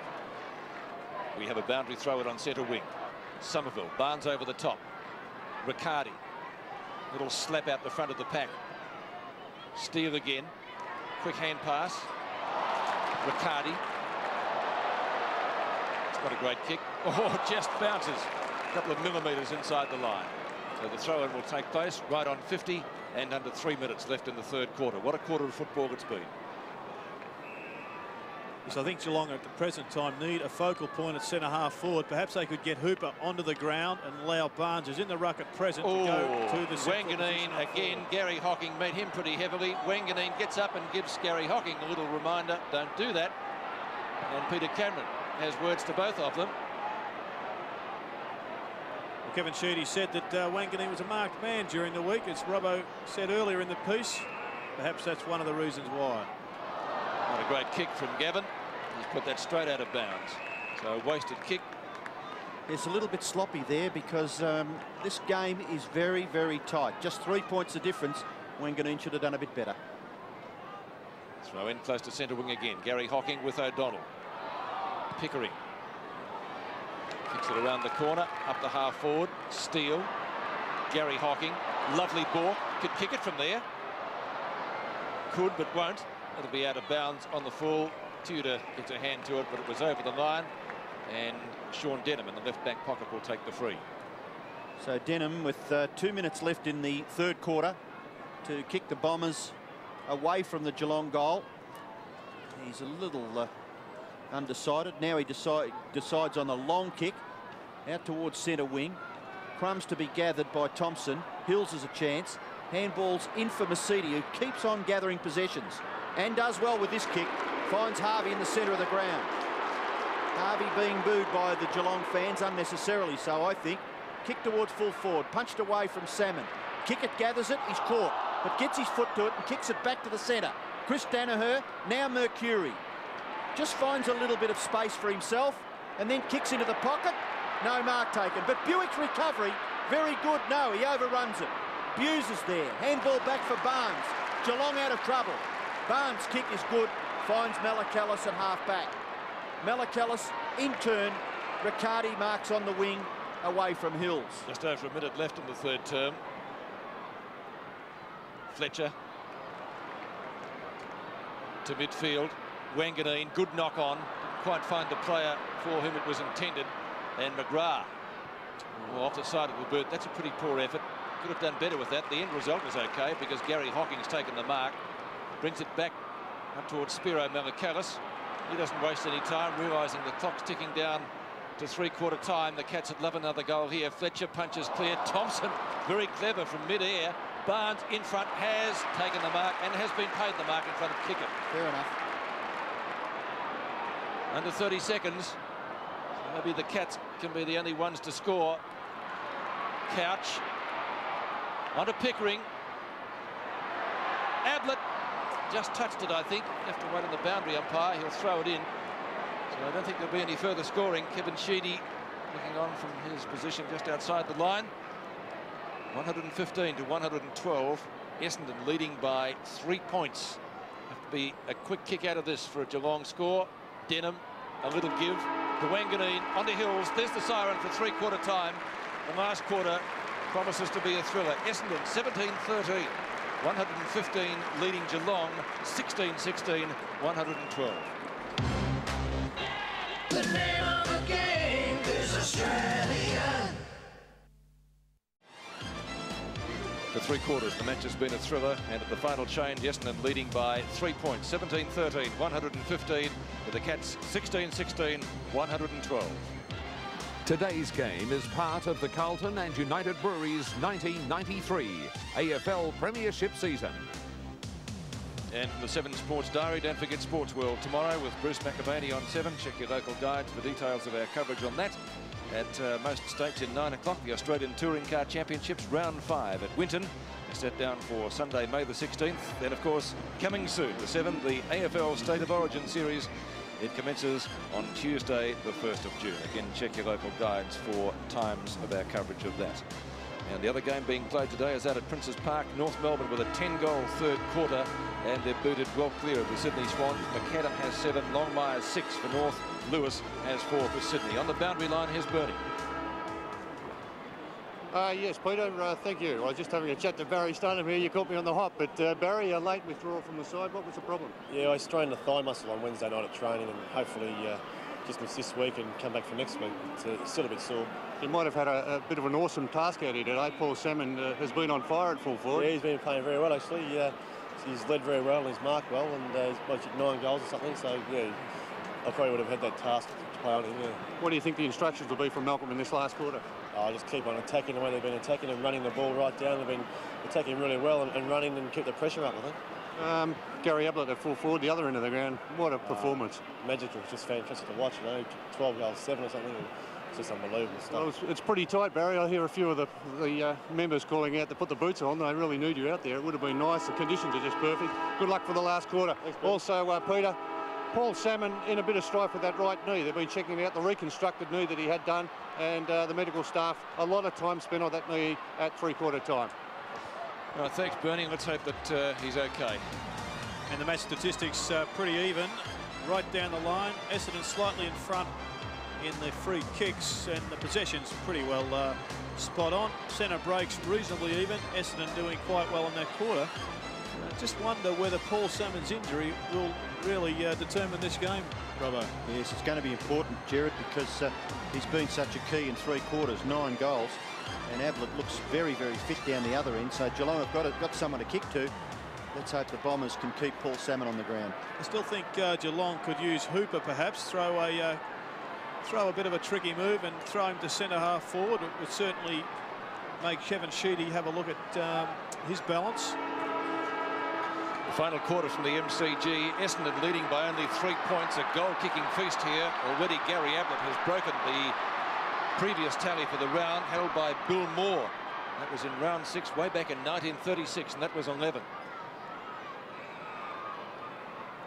We have a boundary throw it on centre wing. Somerville, Barnes over the top. Riccardi. Little slap out the front of the pack. Steele again. Quick hand pass. Riccardi. It's not a great kick. Oh, just bounces a couple of millimetres inside the line. So the throw-in will take place right on 50 and under 3 minutes left in the third quarter. What a quarter of football it's been. Yes, I think Geelong at the present time need a focal point at centre-half forward. Perhaps they could get Hooper onto the ground and allow Barnes, who's in the ruck at present, to go to the Wanganeen again. Forward. Gary Hocking made him pretty heavily. Wanganeen gets up and gives Gary Hocking a little reminder, don't do that. And Peter Cameron has words to both of them. Well, Kevin Sheedy said that Wanganeen was a marked man during the week, as Robbo said earlier in the piece. Perhaps that's one of the reasons why. Not a great kick from Gavin. He's put that straight out of bounds. So a wasted kick. It's a little bit sloppy there because this game is very, very tight. Just 3 points of difference. Wanganeen should have done a bit better. Throw in close to centre wing again. Gary Hocking with O'Donnell. Pickering. Kicks it around the corner. Up the half forward. Steele. Gary Hocking. Lovely ball. Could kick it from there. Could but won't. It'll be out of bounds on the full. Tudor gets a hand to it, but it was over the line. And Sean Denham in the left back pocket will take the free. So Denham with 2 minutes left in the third quarter to kick the Bombers away from the Geelong goal. He's a little undecided. Now he decides on the long kick out towards centre wing. Crumbs to be gathered by Thompson. Hills has a chance. Handballs in for Mercedes, who keeps on gathering possessions and does well with this kick. Finds Harvey in the centre of the ground. Harvey being booed by the Geelong fans, unnecessarily so, I think. Kick towards full forward, punched away from Salmon. Kick it, gathers it, he's caught, but gets his foot to it and kicks it back to the centre. Chris Danaher, now Mercury. Just finds a little bit of space for himself and then kicks into the pocket. No mark taken, but Buick's recovery, very good. No, he overruns it. Buse is there, handball back for Barnes. Geelong out of trouble. Barnes' kick is good, finds Malakalis at half-back. Malakalis, in turn, Riccardi marks on the wing, away from Hills. Just over a minute left in the third term. Fletcher to midfield. Wanganeen, good knock on. Didn't quite find the player for whom it was intended. And McGrath, off the side of the boot. That's a pretty poor effort. Could have done better with that. The end result is okay because Gary Hocking's taken the mark. Brings it back up towards Spiro Malakalis. He doesn't waste any time, realising the clock's ticking down to three-quarter time. The Cats would love another goal here. Fletcher punches clear. Thompson, very clever from mid-air. Barnes in front, has taken the mark and has been paid the mark in front of Kickett. Fair enough. Under 30 seconds. So maybe the Cats can be the only ones to score. Couch. Onto Pickering. Ablett just touched it, I think. You have to wait on the boundary umpire. He'll throw it in. So I don't think there'll be any further scoring. Kevin Sheedy looking on from his position just outside the line. 115 to 112. Essendon leading by 3 points. Have to be a quick kick out of this for a Geelong score. Denham, a little give. To Wanganeen, onto Hills. There's the siren for three-quarter time. The last quarter promises to be a thriller. Essendon 17-13. 115 leading Geelong. 16-16, 112. The name of the game is Australia. For three quarters, the match has been a thriller, and at the final change, Essendon leading by 3 points, 17-13, 115, with the Cats 16-16, 112. Today's game is part of the Carlton and United Breweries 1993 AFL Premiership season. And from the 7 Sports Diary, don't forget Sports World tomorrow with Bruce McAvaney on 7. Check your local guides for details of our coverage on that. At most states in 9 o'clock, the Australian Touring Car Championships round 5 at Winton. They're set down for Sunday, May the 16th. Then, of course, coming soon, the 7th, the AFL State of Origin Series. It commences on Tuesday, the 1st of June. Again, check your local guides for times of our coverage of that. And the other game being played today is out at Princes Park. North Melbourne with a 10-goal third quarter, and they're booted well clear of the Sydney Swans. McAdam has 7, Longmire 6 for North. Lewis has 4 for Sydney. On the boundary line, here's Bernie. Yes, Peter, thank you. I was just having a chat to Barry Stunham here. You caught me on the hop, but Barry, a late withdrawal from the side. What was the problem? Yeah, I strained the thigh muscle on Wednesday night at training, and hopefully just miss this week and come back for next week. It's still a bit sore. You might have had a bit of an awesome task out here today. Paul Salmon has been on fire at full forward. Yeah, he's been playing very well, actually. He's led very well and he's marked well, and he's like 9 goals or something. So, yeah, I probably would have had that task to play on him, yeah. What do you think the instructions will be from Malcolm in this last quarter? I'll just keep on attacking the way they've been attacking and running the ball right down. They've been attacking really well and running and keep the pressure up, I think. Gary Ablett at full forward, the other end of the ground. What a performance. Magical, just fantastic to watch, 12 goals, 7 or something. It's just unbelievable stuff. Well, it's pretty tight, Barry. I hear a few of the members calling out to put the boots on. They really need you out there. It would have been nice. The conditions are just perfect. Good luck for the last quarter. Thanks, also, Peter, Paul Salmon in a bit of strife with that right knee. They've been checking out the reconstructed knee that he had done, and the medical staff, a lot of time spent on that knee at three-quarter time. Well, thanks, Bernie. Let's hope that he's okay. And the match statistics pretty even. Right down the line, Essendon slightly in front in the free kicks, and the possession's pretty well spot on. Centre breaks reasonably even. Essendon doing quite well in that quarter. I just wonder whether Paul Salmon's injury will really determine this game, Robbo. Yes, it's going to be important, Jared, because he's been such a key in 3 quarters, 9 goals, and Ablett looks very, very fit down the other end. So Geelong have got someone to kick to. Let's hope the Bombers can keep Paul Salmon on the ground. I still think Geelong could use Hooper, perhaps throw a bit of a tricky move and throw him to centre half forward. It would certainly make Kevin Sheedy have a look at his balance. Final quarter from the MCG. Essendon leading by only 3 points. A goal-kicking feast here. Already Gary Ablett has broken the previous tally for the round, held by Bill Moore. That was in round 6 way back in 1936, and that was 11.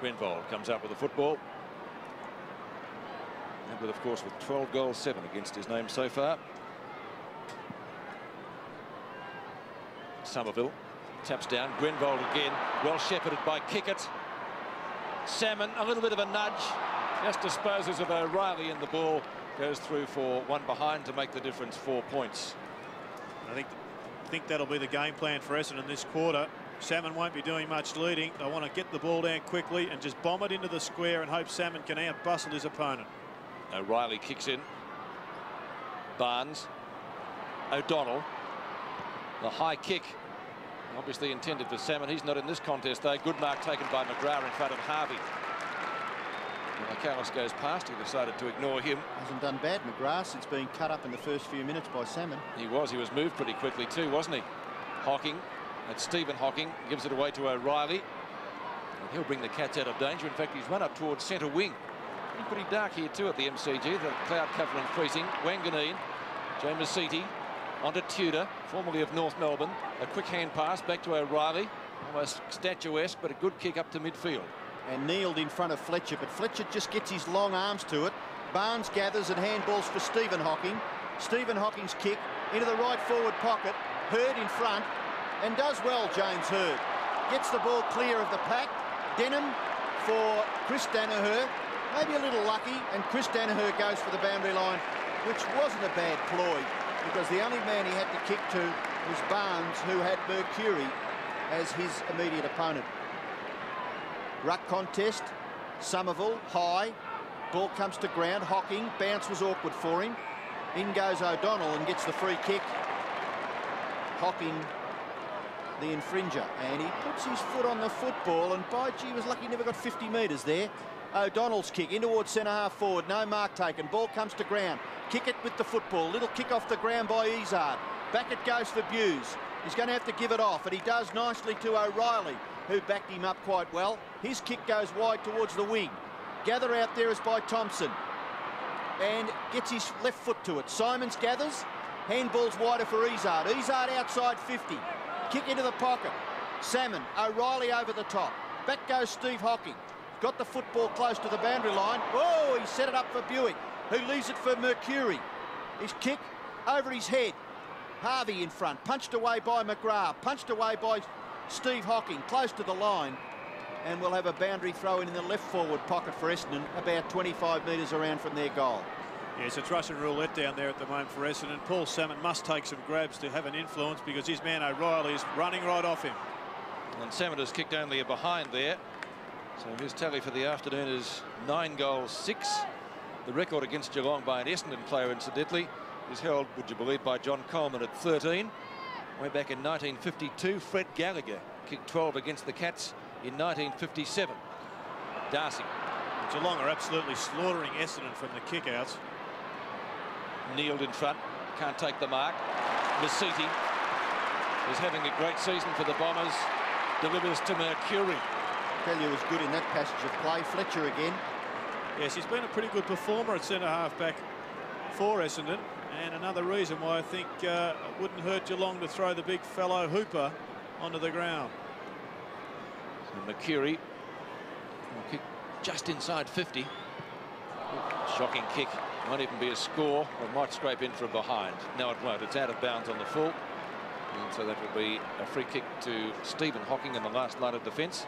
Grenvold comes up with the football. Ablett, of course, with 12 goals, 7 against his name so far. Somerville taps down. Grenvold again, well shepherded by Kickett. Salmon, a little bit of a nudge, just disposes of O'Reilly, and the ball goes through for one behind to make the difference 4 points. I think that'll be the game plan for Essendon this quarter. Salmon won't be doing much leading. They want to get the ball down quickly and just bomb it into the square and hope Salmon can out-bustle his opponent. O'Reilly kicks in. Barnes. O'Donnell. The high kick, obviously intended for Salmon. He's not in this contest, though. Good mark taken by McGrath in front of Harvey. When Carlos goes past, he decided to ignore him. Hasn't done bad, McGrath, since being cut up in the first few minutes by Salmon. He was moved pretty quickly too, wasn't he? Hocking, that's Stephen Hocking, gives it away to O'Reilly. And he'll bring the Cats out of danger. In fact, he's run up towards centre wing. Pretty dark here too at the MCG, the cloud cover increasing. Wanganeen, James Seaty, onto Tudor, formerly of North Melbourne. A quick hand pass back to O'Reilly, almost statuesque, but a good kick up to midfield. And kneeled in front of Fletcher, but Fletcher just gets his long arms to it. Barnes gathers and handballs for Stephen Hocking. Stephen Hocking's kick into the right forward pocket. Hurd in front, and does well, James Hurd. Gets the ball clear of the pack. Denham for Chris Danaher. Maybe a little lucky, and Chris Danaher goes for the boundary line, which wasn't a bad ploy, because the only man he had to kick to was Barnes, who had Mercury as his immediate opponent. Ruck contest, Somerville, high, ball comes to ground, Hocking, bounce was awkward for him. In goes O'Donnell and gets the free kick. Hocking, the infringer, and he puts his foot on the football, and by gee, he was lucky he never got 50 metres there. O'Donnell's kick in towards centre half forward, no mark taken, ball comes to ground, kick it with the football, little kick off the ground by Izard, back it goes for Buse. He's going to have to give it off, and he does nicely to O'Reilly, who backed him up quite well. His kick goes wide towards the wing. Gather out there is by Thompson, and gets his left foot to it. Simons gathers, handballs wider for Izard. Izard outside 50, kick into the pocket. Salmon, O'Reilly over the top. Back goes Steve Hocking. Got the football close to the boundary line. Oh, he set it up for Buick, who leaves it for Mercury. His kick over his head. Harvey in front, punched away by McGrath, punched away by Steve Hocking, close to the line. And we'll have a boundary throw in the left forward pocket for Essendon, about 25 metres around from their goal. Yes, it's Russian roulette down there at the moment for Essendon. Paul Salmon must take some grabs to have an influence, because his man O'Reilly is running right off him. And Salmon has kicked only a behind there. So his tally for the afternoon is 9 goals, 6. The record against Geelong by an Essendon player, incidentally, is held, would you believe, by John Coleman at 13. Way back in 1952, Fred Gallagher kicked 12 against the Cats in 1957. Darcy. Geelong are absolutely slaughtering Essendon from the kickouts. Kneeled in front, can't take the mark. Masiti is having a great season for the Bombers. Delivers to Mercury. Tell you was good in that passage of play. Fletcher again. Yes, he's been a pretty good performer at centre half back for Essendon, and another reason why I think it wouldn't hurt Geelong to throw the big fellow Hooper onto the ground. So Mercury will kick just inside 50. Shocking kick. Might even be a score, or might scrape in for a behind. No, it won't. It's out of bounds on the full. And so that will be a free kick to Stephen Hocking in the last line of defence.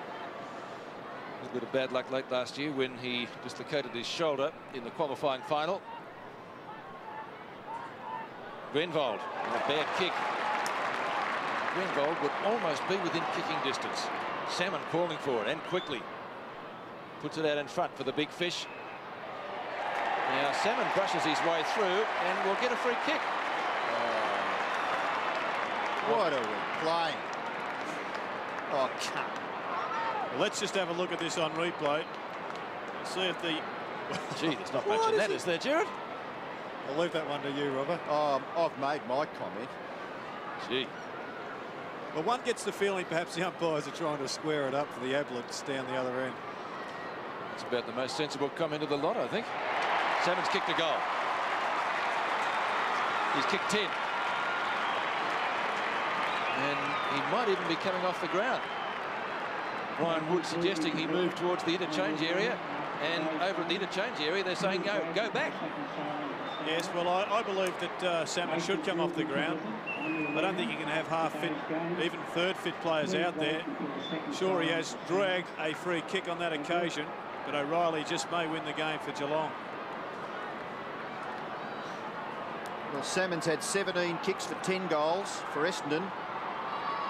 A little bit of bad luck late last year when he dislocated his shoulder in the qualifying final. Grenvold, a bad kick. Grenvold would almost be within kicking distance. Salmon calling for it, and quickly. Puts it out in front for the big fish. Now Salmon brushes his way through and will get a free kick. What are we playing? Oh, come. Well, let's just have a look at this on replay. See if the... Gee, there's not much in that, is there, Jared? I'll leave that one to you, Robert. I've made my comment. Gee. Well, one gets the feeling perhaps the umpires are trying to square it up for the Ablets down the other end. It's about the most sensible comment of the lot, I think. Salmon's kicked a goal. He's kicked 10. And he might even be coming off the ground. Brian Wood suggesting he move towards the interchange area, and over at the interchange area they're saying go back. Yes, well, I believe that Salmon should come off the ground. I don't think you can have half-fit, even third-fit players out there. Sure, he has dragged a free kick on that occasion, but O'Reilly just may win the game for Geelong. Well, Salmon's had 17 kicks for 10 goals for Essendon,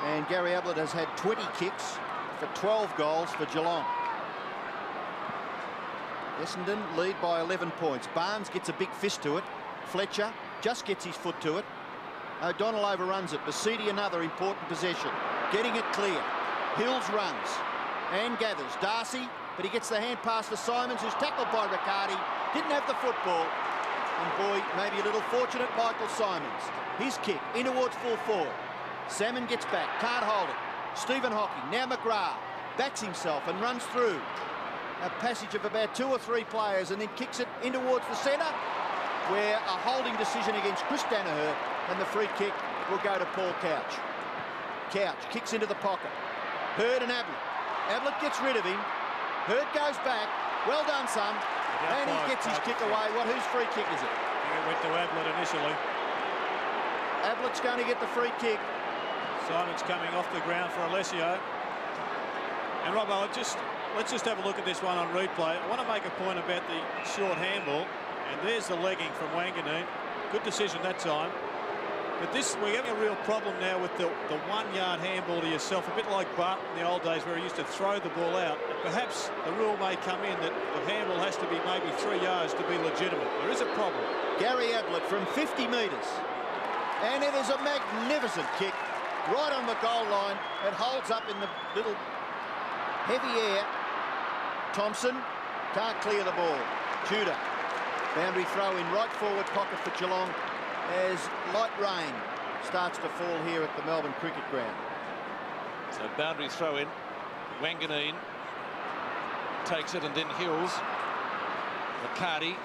and Gary Ablett has had 20 kicks for 12 goals for Geelong. Essendon lead by 11 points. Barnes gets a big fist to it. Fletcher just gets his foot to it. O'Donnell overruns it. Basidi another important possession. Getting it clear. Hills runs and gathers. Darcy but he gets the hand pass to Simons, who's tackled by Riccardi. Didn't have the football. And boy, maybe a little fortunate, Michael Simons. His kick in towards full forward. Salmon gets back, can't hold it. Stephen Hocking, now McGrath, backs himself and runs through a passage of about 2 or 3 players and then kicks it in towards the centre, where a holding decision against Chris Danaher, and the free kick will go to Paul Couch. Couch kicks into the pocket. Hurd and Ablett. Ablett gets rid of him. Hurd goes back. Well done, son. And he gets his kick away. Whose free kick is it? I think it went to Ablett initially. Ablett's going to get the free kick. Simon's coming off the ground for Alessio. And Robbo, let's just have a look at this one on replay. I want to make a point about the short handball. And there's the legging from Wanganeen. Good decision that time. But we're having a real problem now with the 1-yard handball to yourself, a bit like Barton in the old days where he used to throw the ball out. And perhaps the rule may come in that the handball has to be maybe 3 yards to be legitimate. There is a problem. Gary Ablett from 50 metres. And it is a magnificent kick right on the goal line. It holds up in the little heavy air. Thompson can't clear the ball. Tudor. Boundary throw in right forward pocket for Geelong as light rain starts to fall here at the Melbourne Cricket Ground. So boundary throw in. Wanganeen takes it and then Hills. Riccardi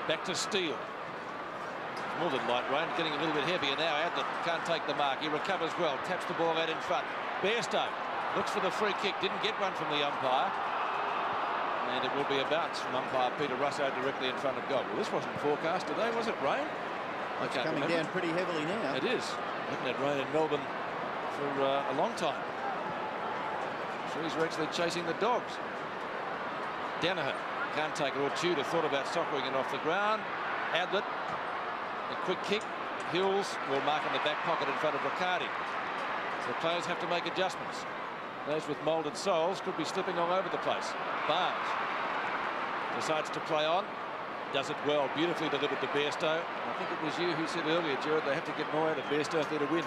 back to Steele. More than light rain, getting a little bit heavier now. Ablett can't take the mark. He recovers well, taps the ball out in front. Bairstow looks for the free kick, didn't get one from the umpire. And it will be a bounce from umpire Peter Russo directly in front of goal. Well, this wasn't forecast today, was it, rain? It's coming down pretty heavily now. It is. Haven't had rain in Melbourne for a long time. Trees are actually chasing the dogs. Danaher can't take it, or Tudor thought about soccering it off the ground. Ablett, a quick kick. Hills will mark in the back pocket in front of Riccardi. So players have to make adjustments. Those with moulded soles could be slipping all over the place. Barnes decides to play on. Does it well. Beautifully delivered to Bairstow. I think it was you who said earlier, Gerard, they have to get more out of Bairstow if they're to win.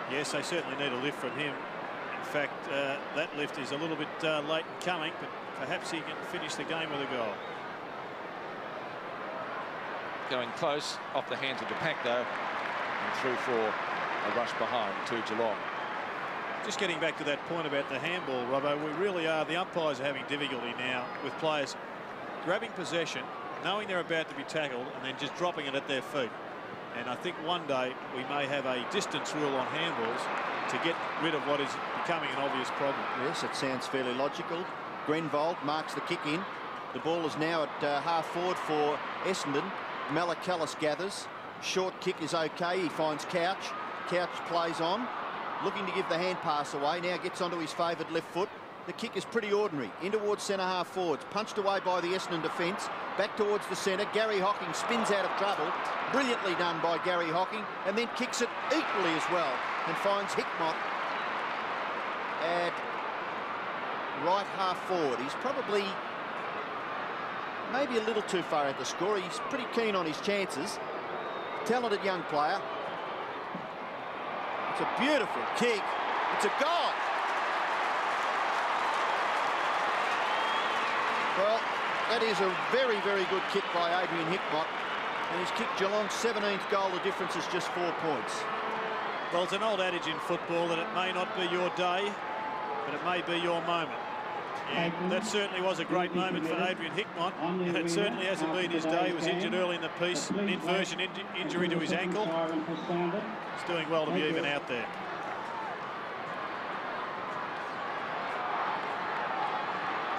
Yes, they certainly need a lift from him. In fact, that lift is a little bit late in coming, but perhaps he can finish the game with a goal. Going close, off the hands of the pack, though, and through for a rush behind to Geelong. Just getting back to that point about the handball, Robbo, we really are, the umpires are having difficulty now with players grabbing possession, knowing they're about to be tackled, and then just dropping it at their feet. And I think one day we may have a distance rule on handballs to get rid of what is becoming an obvious problem. Yes, it sounds fairly logical. Grenvold marks the kick in. The ball is now at half forward for Essendon. Malakalis gathers. Short kick is okay. He finds Couch. Couch plays on, looking to give the hand pass away. Now gets onto his favoured left foot. The kick is pretty ordinary. In towards centre half forwards. Punched away by the Essendon defence. Back towards the centre. Gary Hocking spins out of trouble. Brilliantly done by Gary Hocking. And then kicks it equally as well. And finds Hickmott at right half forward. He's probably maybe a little too far out the score. He's pretty keen on his chances. Talented young player. It's a beautiful kick. It's a goal. Well, that is a very, very good kick by Adrian Hickmott. And he's kicked Geelong's 17th goal. The difference is just 4 points. Well, it's an old adage in football that it may not be your day, but it may be your moment. And that certainly was a great moment for Adrian Hickmott, and it certainly hasn't been his day. He was injured early in the piece, an inversion injury to his ankle. He's doing well to be even out there.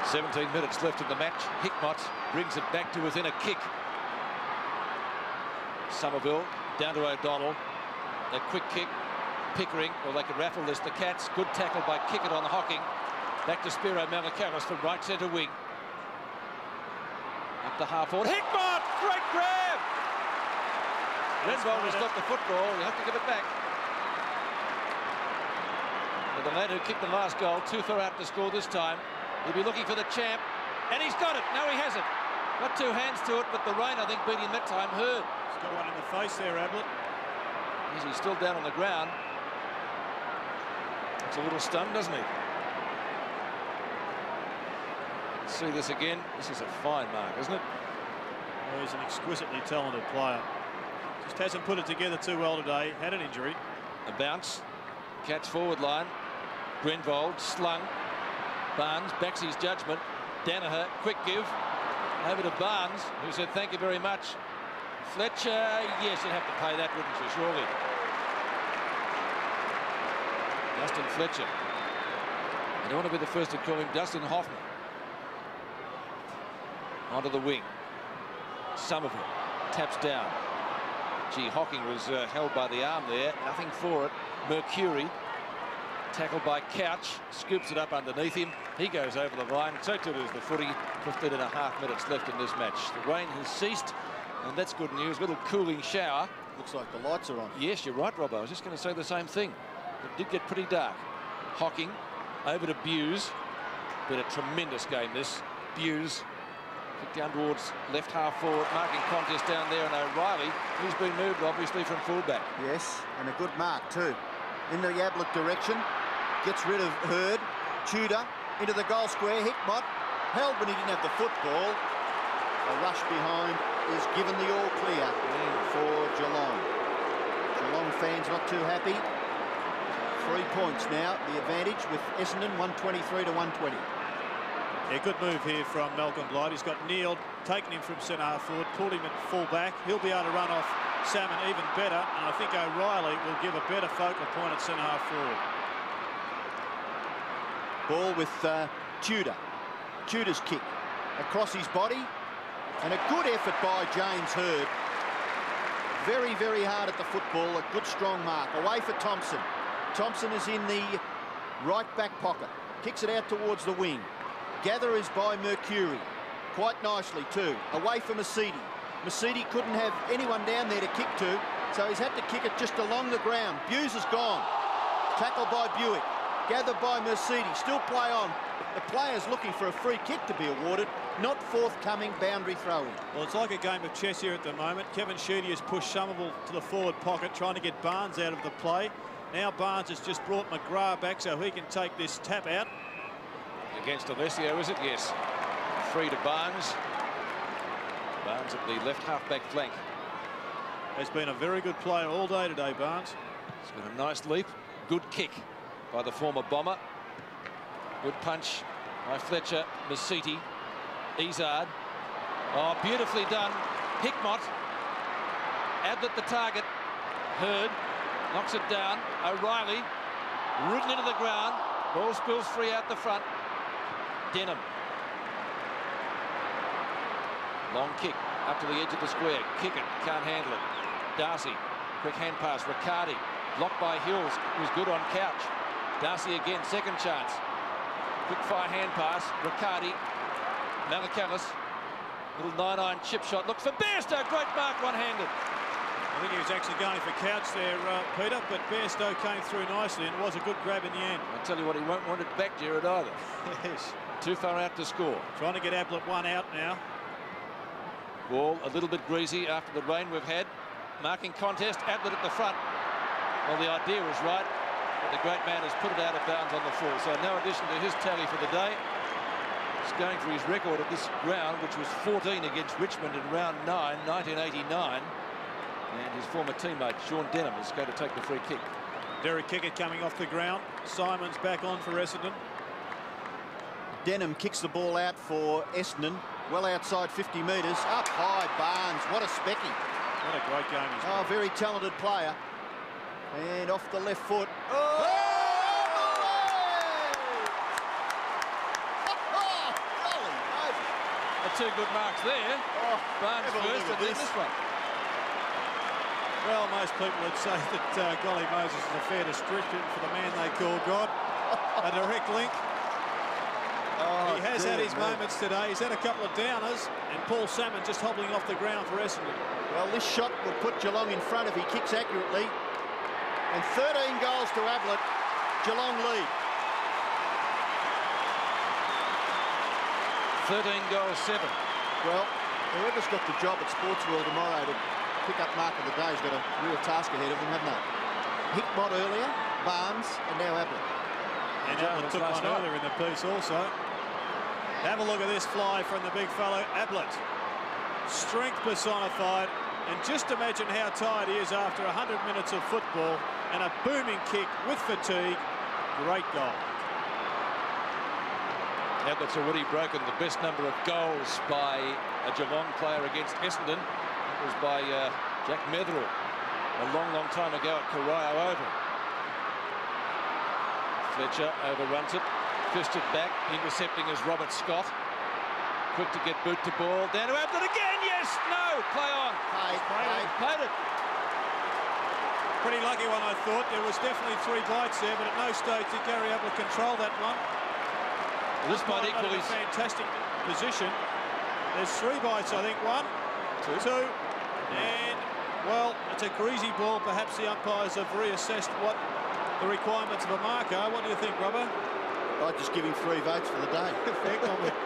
"17 minutes left in the match. Hickmott brings it back to within a kick. Somerville down to O'Donnell. A quick kick. Pickering, well, they could raffle this. The Cats, good tackle by Kickett on Hocking. Back to Spiro Malakalis from right centre wing. Up to half forward. Hickmott! Great grab! Grenvold has got the football. You have to give it back. And the lad who kicked the last goal, too far out to score this time. He'll be looking for the champ. And he's got it. No, he hasn't. Got 2 hands to it, but the rain, I think, beat him that time. Hurd. He's got one in the face there, Ablett. He's still down on the ground. It's a little stunned, doesn't he? Let's see this again. This is a fine mark, isn't it? Well, he's an exquisitely talented player. Just hasn't put it together too well today. Had an injury. A bounce. Catch forward line. Grenvold slung. Barnes backs his judgment. Danaher, quick give. Over to Barnes, who said thank you very much. Fletcher, yes, you'd have to pay that, wouldn't you, surely? Dustin Fletcher. I don't want to be the first to call him Dustin Hoffman. Onto the wing. Somerville taps down. Gee, Hocking was held by the arm there. Nothing for it. Mercury, tackled by Couch, scoops it up underneath him. He goes over the line. So too does the footy. 15.5 minutes left in this match. The rain has ceased, and that's good news. A little cooling shower. Looks like the lights are on. Yes, you're right, Robbo. I was just going to say the same thing. It did get pretty dark. Hocking over to Buse. Been a tremendous game, this. Buse kicked down towards left half forward, marking contest down there, and O'Reilly, who's been moved obviously from fullback. Yes, and a good mark too. In the Ablett direction, gets rid of Hurd. Tudor into the goal square. Hickmott held when he didn't have the football. A rush behind is given the all clear for Geelong. Geelong fans not too happy. 3 points now, the advantage with Essendon 123 to 120. Yeah, good move here from Malcolm Blight. He's got Neil, taken him from centre half forward, pulled him at full back. He'll be able to run off Salmon even better, and I think O'Reilly will give a better focal point at centre half forward. Ball with Tudor. Tudor's kick across his body, and a good effort by James Hurd. Very, very hard at the football. A good strong mark. Away for Thompson. Thompson is in the right back pocket. Kicks it out towards the wing. Gather is by Mercury. Quite nicely too. Away for Mercedes. Mercedes couldn't have anyone down there to kick to, so he's had to kick it just along the ground. Buse is gone. Tackle by Buick. Gathered by Mercedes. Still play on. The player's looking for a free kick to be awarded. Not forthcoming boundary throw-in. Well, it's like a game of chess here at the moment. Kevin Sheedy has pushed Somerville to the forward pocket, trying to get Barnes out of the play. Now Barnes has just brought McGrath back so he can take this tap out. Against Alessio, is it? Yes. Free to Barnes. Barnes at the left half-back flank. Has been a very good player all day today, Barnes. It's been a nice leap. Good kick by the former Bomber. Good punch by Fletcher, Masiti, Izard. Oh, beautifully done. Hickmott. Ablett the target. Hurd knocks it down. O'Reilly rooted into the ground. Ball spills free out the front. Denham. Long kick up to the edge of the square. Kick it, can't handle it. Darcy, quick hand pass. Riccardi, blocked by Hills, who's good on Couch. Darcy again, second chance. Quick fire hand pass. Riccardi, Malakalis, little 9-iron chip shot. Look for Bairstow, great mark, one-handed. I think he was actually going for Couch there, Peter, but Bairstow came through nicely and it was a good grab in the end. I tell you what, he won't want it back, Jared, either. Yes. Too far out to score. Trying to get Ablett one out now. Ball a little bit greasy after the rain we've had. Marking contest, Ablett at the front. Well, the idea was right, but the great man has put it out of bounds on the full. So no addition to his tally for the day. He's going for his record at this ground, which was 14 against Richmond in round 9, 1989. And his former teammate, Sean Denham, is going to take the free kick. Derek Kickett coming off the ground. Simon's back on for Essendon. Denham kicks the ball out for Essendon. Well outside 50 metres. Up high, Barnes. What a specky. What a great game he's played. Very talented player. And off the left foot. Oh! Two good marks there. Barnes first and then this one. Well, most people would say that Golly Moses is a fair description for the man they call God. A direct link. He has had his moments today. He's had a couple of downers, and Paul Salmon just hobbling off the ground for Essendon. Well, this shot will put Geelong in front if he kicks accurately. And 13 goals to Ablett. Geelong lead. 13 goals, 7. Well, whoever's got the job at Sports World tomorrow to pick up mark of the day has got a real task ahead of them, haven't they? Hickmott earlier, Barnes, and now Ablett. And Ablett took one earlier in the piece also. Have a look at this fly from the big fellow, Ablett. Strength personified, and just imagine how tired he is after 100 minutes of football, and a booming kick with fatigue. Great goal. Ablett's already broken the best number of goals by a Geelong player against Essendon. It was by Jack Metherell a long time ago at Corio Oval. Fletcher overruns it, fisted back, intercepting is Robert Scott. Quick to get boot to ball, down to Ablett again, yes, no, play on. Played it. Pretty lucky one, I thought. There was definitely 3 bites there, but at no stage did Gary Ablett control that one. Well, this might equal his fantastic position. There's 3 bites, I think. 1, 2, and, well, it's a greasy ball. Perhaps the umpires have reassessed what the requirements of a mark are. What do you think, Robbo? I'd just give him 3 votes for the day. Fair comment.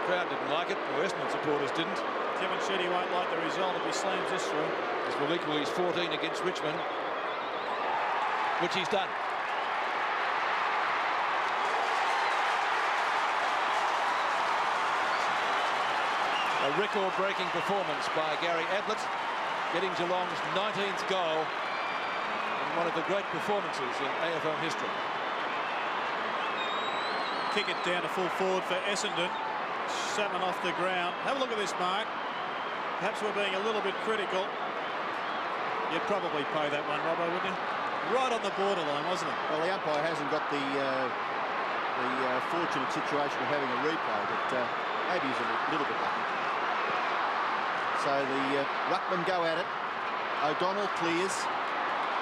Crowd didn't like it, the Essendon supporters didn't. Kevin Sheedy won't like the result if he slams this through. This will equal his 14 against Richmond, which he's done. A record-breaking performance by Gary Ablett, getting Geelong's 19th goal and one of the great performances in AFL history. Kick it down to full forward for Essendon. Salmon off the ground. Have a look at this, Mark. Perhaps we're being a little bit critical. You'd probably pay that one, Robbo, wouldn't you? Right on the borderline, wasn't it? Well, the umpire hasn't got the fortunate situation of having a replay, but maybe he's a little bit lucky. So the ruckmen go at it. O'Donnell clears.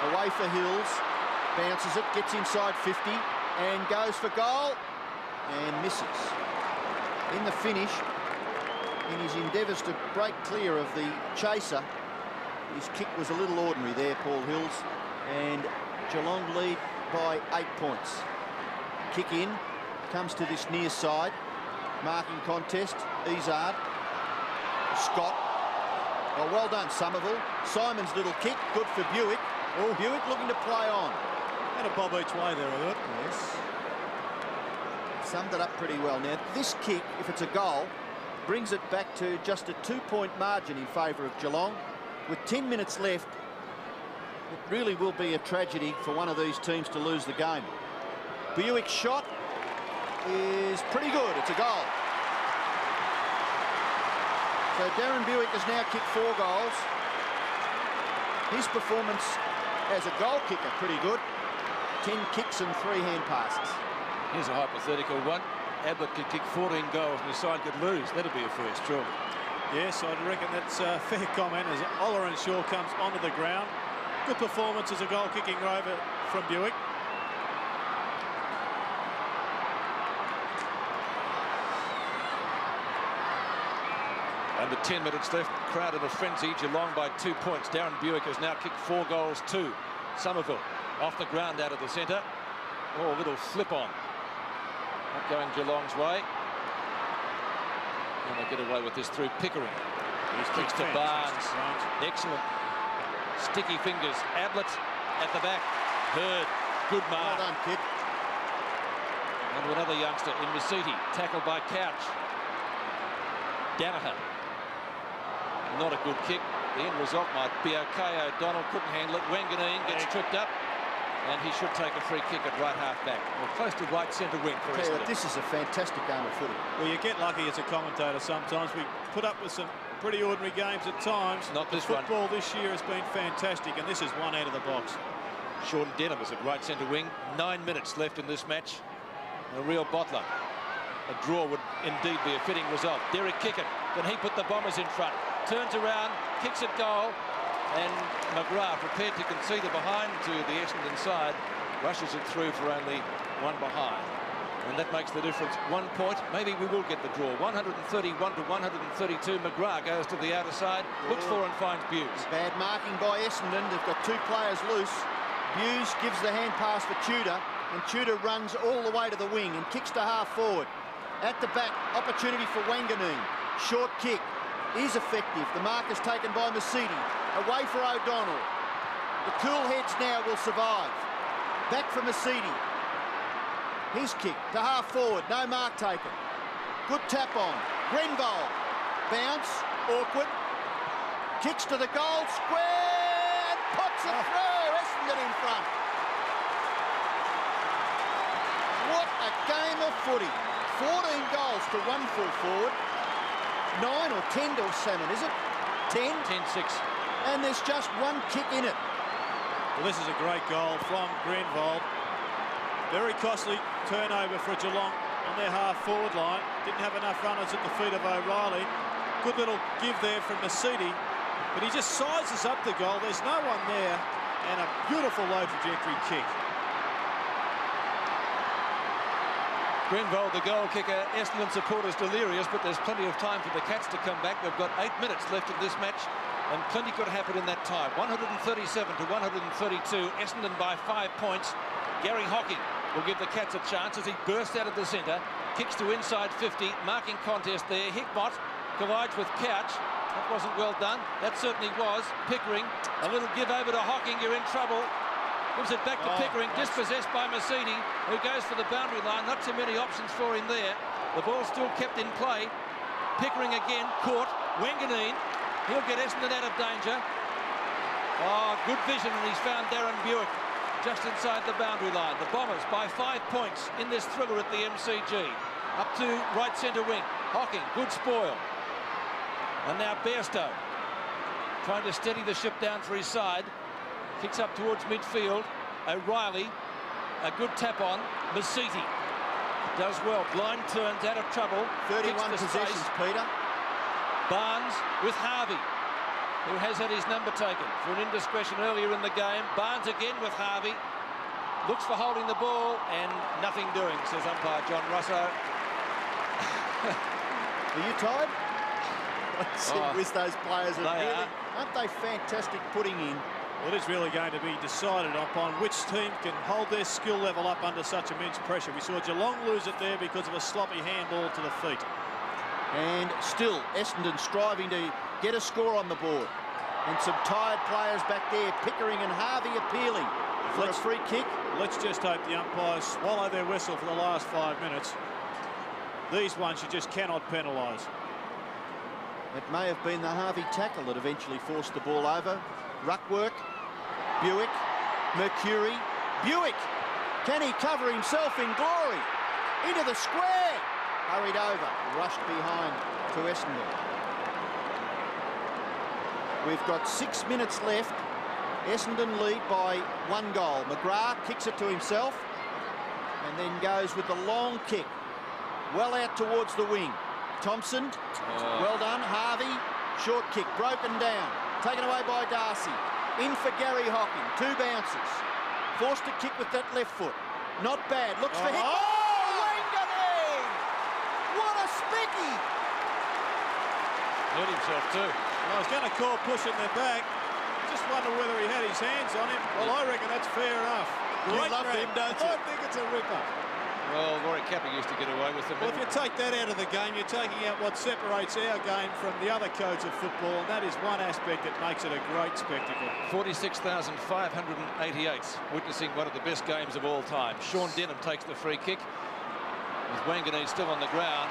Away for Hills. Bounces it, gets inside 50, and goes for goal. And misses. In the finish, in his endeavours to break clear of the chaser, his kick was a little ordinary there, Paul Hills, and Geelong lead by 8 points. Kick in, comes to this near side, marking contest, Izzard, Scott. Well done, Somerville. Simon's little kick, good for Buick. Oh, Buick looking to play on. And a bob each way there, I thought. Yes. Summed it up pretty well. Now, this kick, if it's a goal, brings it back to just a 2-point margin in favour of Geelong. With 10 minutes left, it really will be a tragedy for one of these teams to lose the game. Buick's shot is pretty good. It's a goal. So Darren Buick has now kicked 4 goals. His performance as a goal kicker, pretty good. 10 kicks and 3 hand passes. Here's a hypothetical one. Ablett could kick 14 goals and his side could lose. That'd be a first, surely. Yes, I'd reckon that's a fair comment as Oller and Shaw comes onto the ground. Good performance as a goal-kicking rover from Buick. Under 10 minutes left, crowd in a frenzy. Geelong by 2 points. Darren Buick has now kicked 4 goals too. Somerville off the ground out of the centre. Oh, a little flip on. Not going Geelong's way. And they get away with this through Pickering. He's kicks to Barnes. Excellent. Sticky fingers. Ablett at the back. Hurd. Good mark. Well done, kid. And to another youngster in Masiti. Tackled by Couch. Danaher. Not a good kick. The end result might be okay. O'Donnell couldn't handle it. Wanganeen gets tripped up. And he should take a free kick at right half back. Well, close to right centre wing for Essendon. This is a fantastic game of footy. Well, you get lucky as a commentator sometimes. We put up with some pretty ordinary games at times. Not this one. Football one. this year has been fantastic, and this is one out of the box. Sean Denham is at right centre wing. 9 minutes left in this match. A real bottler. A draw would indeed be a fitting result. Derek Kickett, can he put the Bombers in front? Turns around, kicks at goal. And McGrath, prepared to concede a behind to the Essendon side, rushes it through for only 1 behind. And that makes the difference 1 point. Maybe we will get the draw. 131 to 132. McGrath goes to the outer side, looks for and finds Buse. Bad marking by Essendon. They've got 2 players loose. Buse gives the hand pass for Tudor, and Tudor runs all the way to the wing and kicks to half forward. At the back, opportunity for Wanganeen. Short kick is effective. The mark is taken by Masiti. Away for O'Donnell. The cool heads now will survive. Back for Masiti. His kick to half forward. No mark taken. Good tap on. Grenville. Bounce. Awkward. Kicks to the goal square and puts it through. Essendon in front. What a game of footy. 14 goals to 1 full forward. 9 or 10 to Salmon, is it? 10? 10-6. And there's just one kick in it. Well, this is a great goal from Grenville. Very costly turnover for Geelong on their half-forward line. Didn't have enough runners at the feet of O'Reilly. Good little give there from Masidi. But he just sizes up the goal. There's no one there. And a beautiful low trajectory kick. Grenville, the goal kicker. Essendon supporters delirious, but there's plenty of time for the Cats to come back. They've got 8 minutes left in this match, and plenty could happen in that time. 137 to 132. Essendon by 5 points. Gary Hocking will give the Cats a chance as he bursts out of the centre. Kicks to inside 50. Marking contest there. Hickmott collides with Couch. That wasn't well done. That certainly was. Pickering, a little give over to Hocking. You're in trouble. Gives it back to Pickering, dispossessed by Masidi, who goes for the boundary line. Not too many options for him there. The ball's still kept in play. Pickering again, caught. Wanganeen, he'll get Essendon out of danger. Oh, good vision, and he's found Darren Buick just inside the boundary line. The Bombers by 5 points in this thriller at the MCG. Up to right centre wing. Hocking, good spoil. And now Bairstow trying to steady the ship down for his side. Kicks up towards midfield. O'Reilly, a good tap on. Masiti does well. Blind turns out of trouble. 31 possessions, Peter. Barnes with Harvey, who has had his number taken for an indiscretion earlier in the game. Barnes again with Harvey. Looks for holding the ball and nothing doing, says umpire John Russo. Are you tired? With those players, aren't they fantastic putting in? Well, it is really going to be decided upon which team can hold their skill level up under such immense pressure. We saw Geelong lose it there because of a sloppy handball to the feet. And still, Essendon striving to get a score on the board. And some tired players back there, Pickering and Harvey appealing for a free kick. Let's just hope the umpires swallow their whistle for the last 5 minutes. These ones you just cannot penalise. It may have been the Harvey tackle that eventually forced the ball over. Ruck work, Buick, Mercury, Buick. Can he cover himself in glory? Into the square. Hurried over, rushed behind to Essendon. We've got 6 minutes left. Essendon lead by 1 goal. McGrath kicks it to himself and then goes with the long kick. Well out towards the wing. Thompson, well done. Harvey, short kick, broken down. Taken away by Darcy. In for Gary Hocking. 2 bounces. Forced to kick with that left foot. Not bad. Looks for hit. Oh, Wanganeen! What a spicky! Hurt himself too. Well, I was going to call pushing their back. Just wonder whether he had his hands on him. Well, I reckon that's fair enough. You love him, don't you? I think it's a ripper. Well, Warwick Capper used to get away with them. Well, if you take that out of the game, you're taking out what separates our game from the other codes of football, and that is one aspect that makes it a great spectacle. 46,588, witnessing one of the best games of all time. Sean Denham takes the free kick, with Wanganeen still on the ground.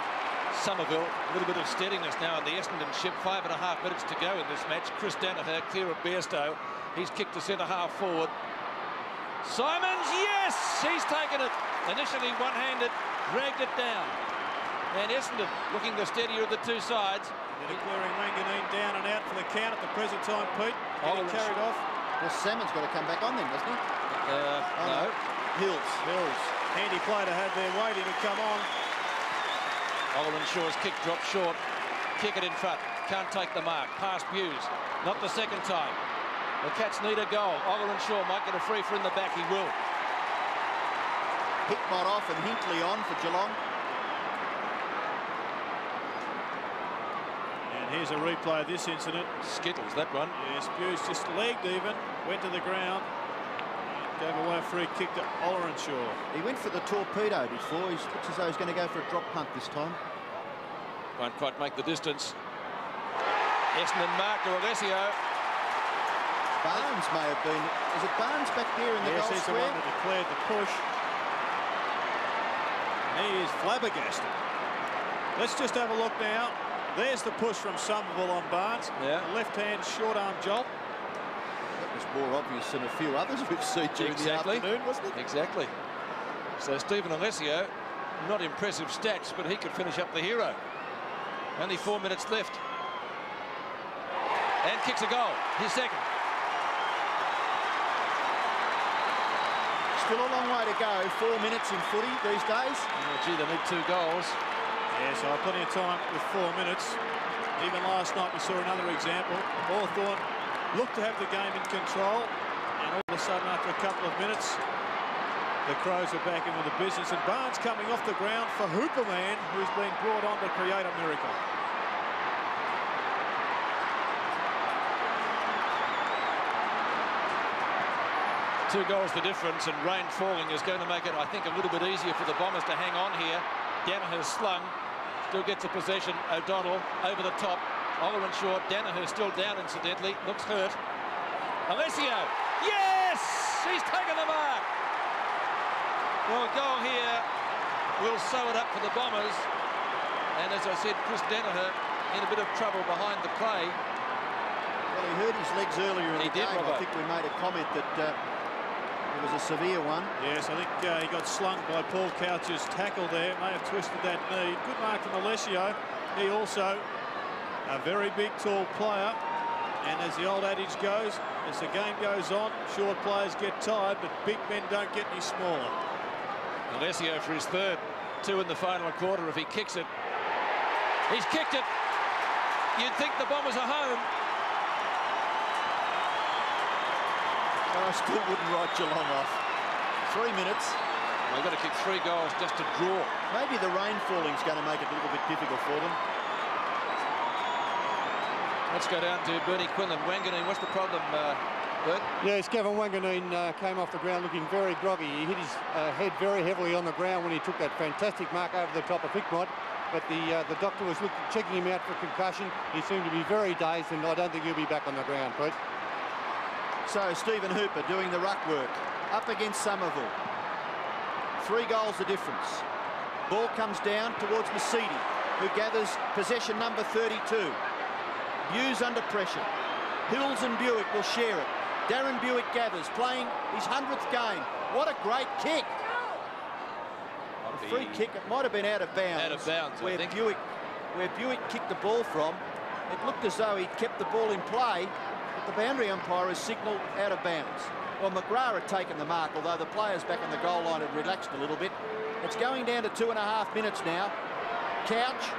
Somerville, a little bit of steadiness now in the Essendon ship. 5.5 minutes to go in this match. Chris Danaher clear of Bairstow. He's kicked to centre half forward. Simons, yes! He's taken it. Initially one-handed, dragged it down. And Essendon looking the steadier of the two sides. They're clearing Wanganeen down and out for the count at the present time, Pete. Getting carried off. Well, Salmon's got to come back on then, doesn't he? No. Hills. Handy play to have there waiting to come on. Oliver Shaw's kick dropped short. Kick it in front. Can't take the mark. Past Hughes. Not the second time. The Cats need a goal. Oliver Shaw might get a free for in the back. He will. Hickmott off and Hinkley on for Geelong. And here's a replay of this incident. Skittles, that one. Yes, Hughes just legged even. Went to the ground. Gave away a free kick to Ollerenshaw. He went for the torpedo before. He looks as though he's going to go for a drop punt this time. Won't quite make the distance. Essendon mark to Alessio. Barnes may have been. Is it Barnes back there in the goal he's square? the one that declared the push. He is flabbergasted. Let's just have a look now. There's the push from Somerville on Barnes. Yeah. A left-hand short-arm jolt. That was more obvious than a few others we've seen during the afternoon, wasn't it? Exactly. So Stephen Alessio, not impressive stats, but he could finish up the hero. Only 4 minutes left. And kicks a goal, his second. Still a long way to go. 4 minutes in footy these days. Oh, gee, they need 2 goals. Yeah, so plenty of time with 4 minutes. Even last night we saw another example. Hawthorn looked to have the game in control, and all of a sudden after a couple of minutes the Crows are back into the business, and Barnes coming off the ground for Hooperman, who's been brought on to create a miracle. Two goals the difference, and rain falling is going to make it, I think, a little bit easier for the Bombers to hang on here. Danaher's slung, still gets a possession. O'Donnell over the top. Oleran short. Danaher still down, incidentally. Looks hurt. Alessio. Yes! He's taken the mark. Well, a goal here will sew it up for the Bombers. And as I said, Chris Danaher in a bit of trouble behind the play. Well, he hurt his legs earlier in the game. Robert. I think we made a comment that it was a severe one. Yes, I think he got slung by Paul Couch's tackle there. May have twisted that knee. Good mark from Alessio. He also a very big, tall player. And as the old adage goes, as the game goes on, short players get tired, but big men don't get any smaller. Alessio for his third. 2 in the final quarter if he kicks it. He's kicked it. You'd think the Bombers are home. I still wouldn't write Geelong off. 3 minutes. They've got to kick 3 goals just to draw. Maybe the rain falling's going to make it a little bit difficult for them. Let's go down to Bernie Quinlan. Wanganeen, what's the problem, Bert? Yes, Gavin Wanganeen came off the ground looking very groggy. He hit his head very heavily on the ground when he took that fantastic mark over the top of Hickmott. But the doctor was checking him out for concussion. He seemed to be very dazed, and I don't think he'll be back on the ground, Pete. So Stephen Hooper doing the ruck work up against Somerville. 3 goals the difference. Ball comes down towards Mercedes, who gathers possession number 32. Hughes under pressure. Hills and Buick will share it. Darren Buick gathers, playing his 100th game. What a great kick. A free kick. It might have been out of bounds. Out of bounds, I think. Where Buick kicked the ball from, it looked as though he'd kept the ball in play, but the boundary umpire has signalled out of bounds. Well, McGrath had taken the mark, although the players back on the goal line had relaxed a little bit. It's going down to 2.5 minutes now. Couch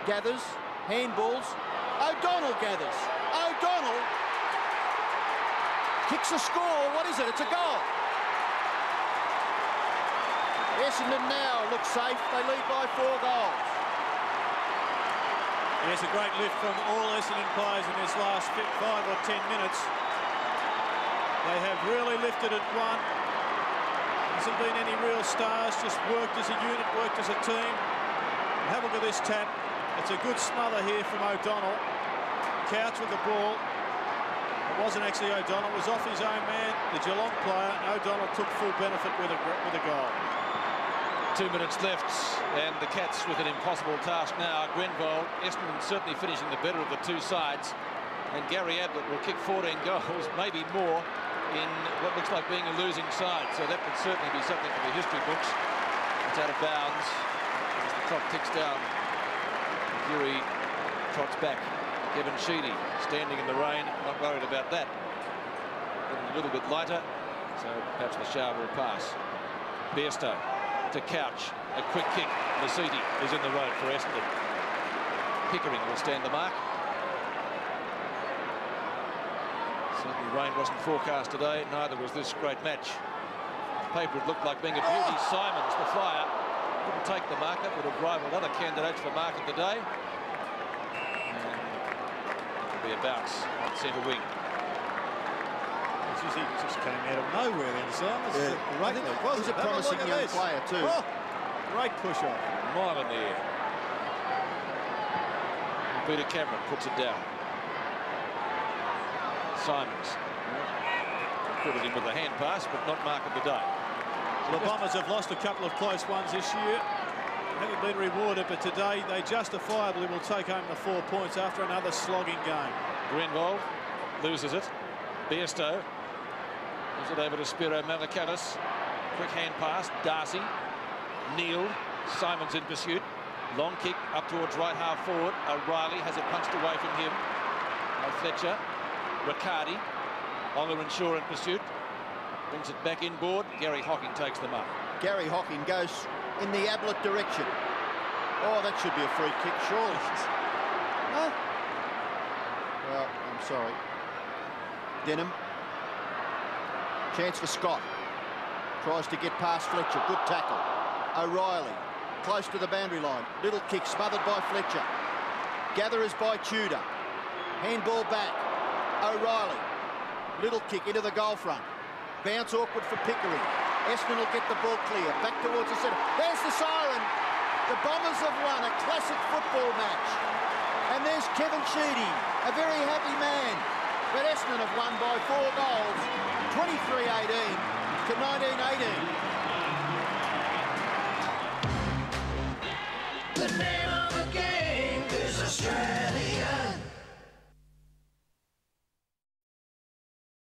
gathers, handballs. O'Donnell gathers. O'Donnell kicks a score. What is it? It's a goal. Essendon now look safe. They lead by 4 goals. Yes, a great lift from all Essendon players in this last 5 or 10 minutes. They have really lifted at one. Hasn't been any real stars, just worked as a unit, worked as a team. Have a look at this tap. It's a good smother here from O'Donnell. Couch with the ball. It wasn't actually O'Donnell, it was off his own man, the Geelong player. O'Donnell took full benefit with a goal. 2 minutes left, and the Cats with an impossible task now. Grenville, Essendon certainly finishing the better of the 2 sides. And Gary Ablett will kick 14 goals, maybe more, in what looks like being a losing side. So that would certainly be something for the history books. It's out of bounds as the clock ticks down. Geary trots back. Kevin Sheedy standing in the rain, not worried about that. Getting a little bit lighter, so perhaps the shower will pass. Bairstow to Couch, a quick kick. Mercedes is in the road for Essendon. Pickering will stand the mark. Certainly rain wasn't forecast today, neither was this great match. Paper it looked like being a beauty. Simons, the flyer, couldn't take the mark. That would have rivaled other candidates for mark of the day. Be a bounce on centre wing. He just came out of nowhere then, Sam. Yeah. He's a promising young player too. Oh, great push off. Mile in the air. Peter Cameron puts it down. Simons credited him with a hand pass, but not mark of the day. The Bombers have lost a couple of close ones this year. haven't been rewarded, but today they justifiably will take home the 4 points after another slogging game. Greenwald loses it. Bairstow gives it over to Spiro Malakalis. Quick hand pass. Darcy. Neal. Simon's in pursuit. Long kick up towards right half forward. O'Reilly has it punched away from him. Fletcher. Riccardi. Onger and Shaw in pursuit. Brings it back inboard. Gary Hocking takes the mark. Gary Hocking goes in the Ablett direction. Oh, that should be a free kick, surely. Huh? Well, I'm sorry. Denham. Chance for Scott. Tries to get past Fletcher. Good tackle. O'Reilly. Close to the boundary line. Little kick smothered by Fletcher. Gatherers by Tudor. Handball back. O'Reilly. Little kick into the goal front. Bounce awkward for Pickering. Essendon will get the ball clear. Back towards the centre. There's the siren. The Bombers have won a classic football match. And there's Kevin Sheedy, a very happy man. But Essendon have won by 4 goals, 23-18 to 19-18.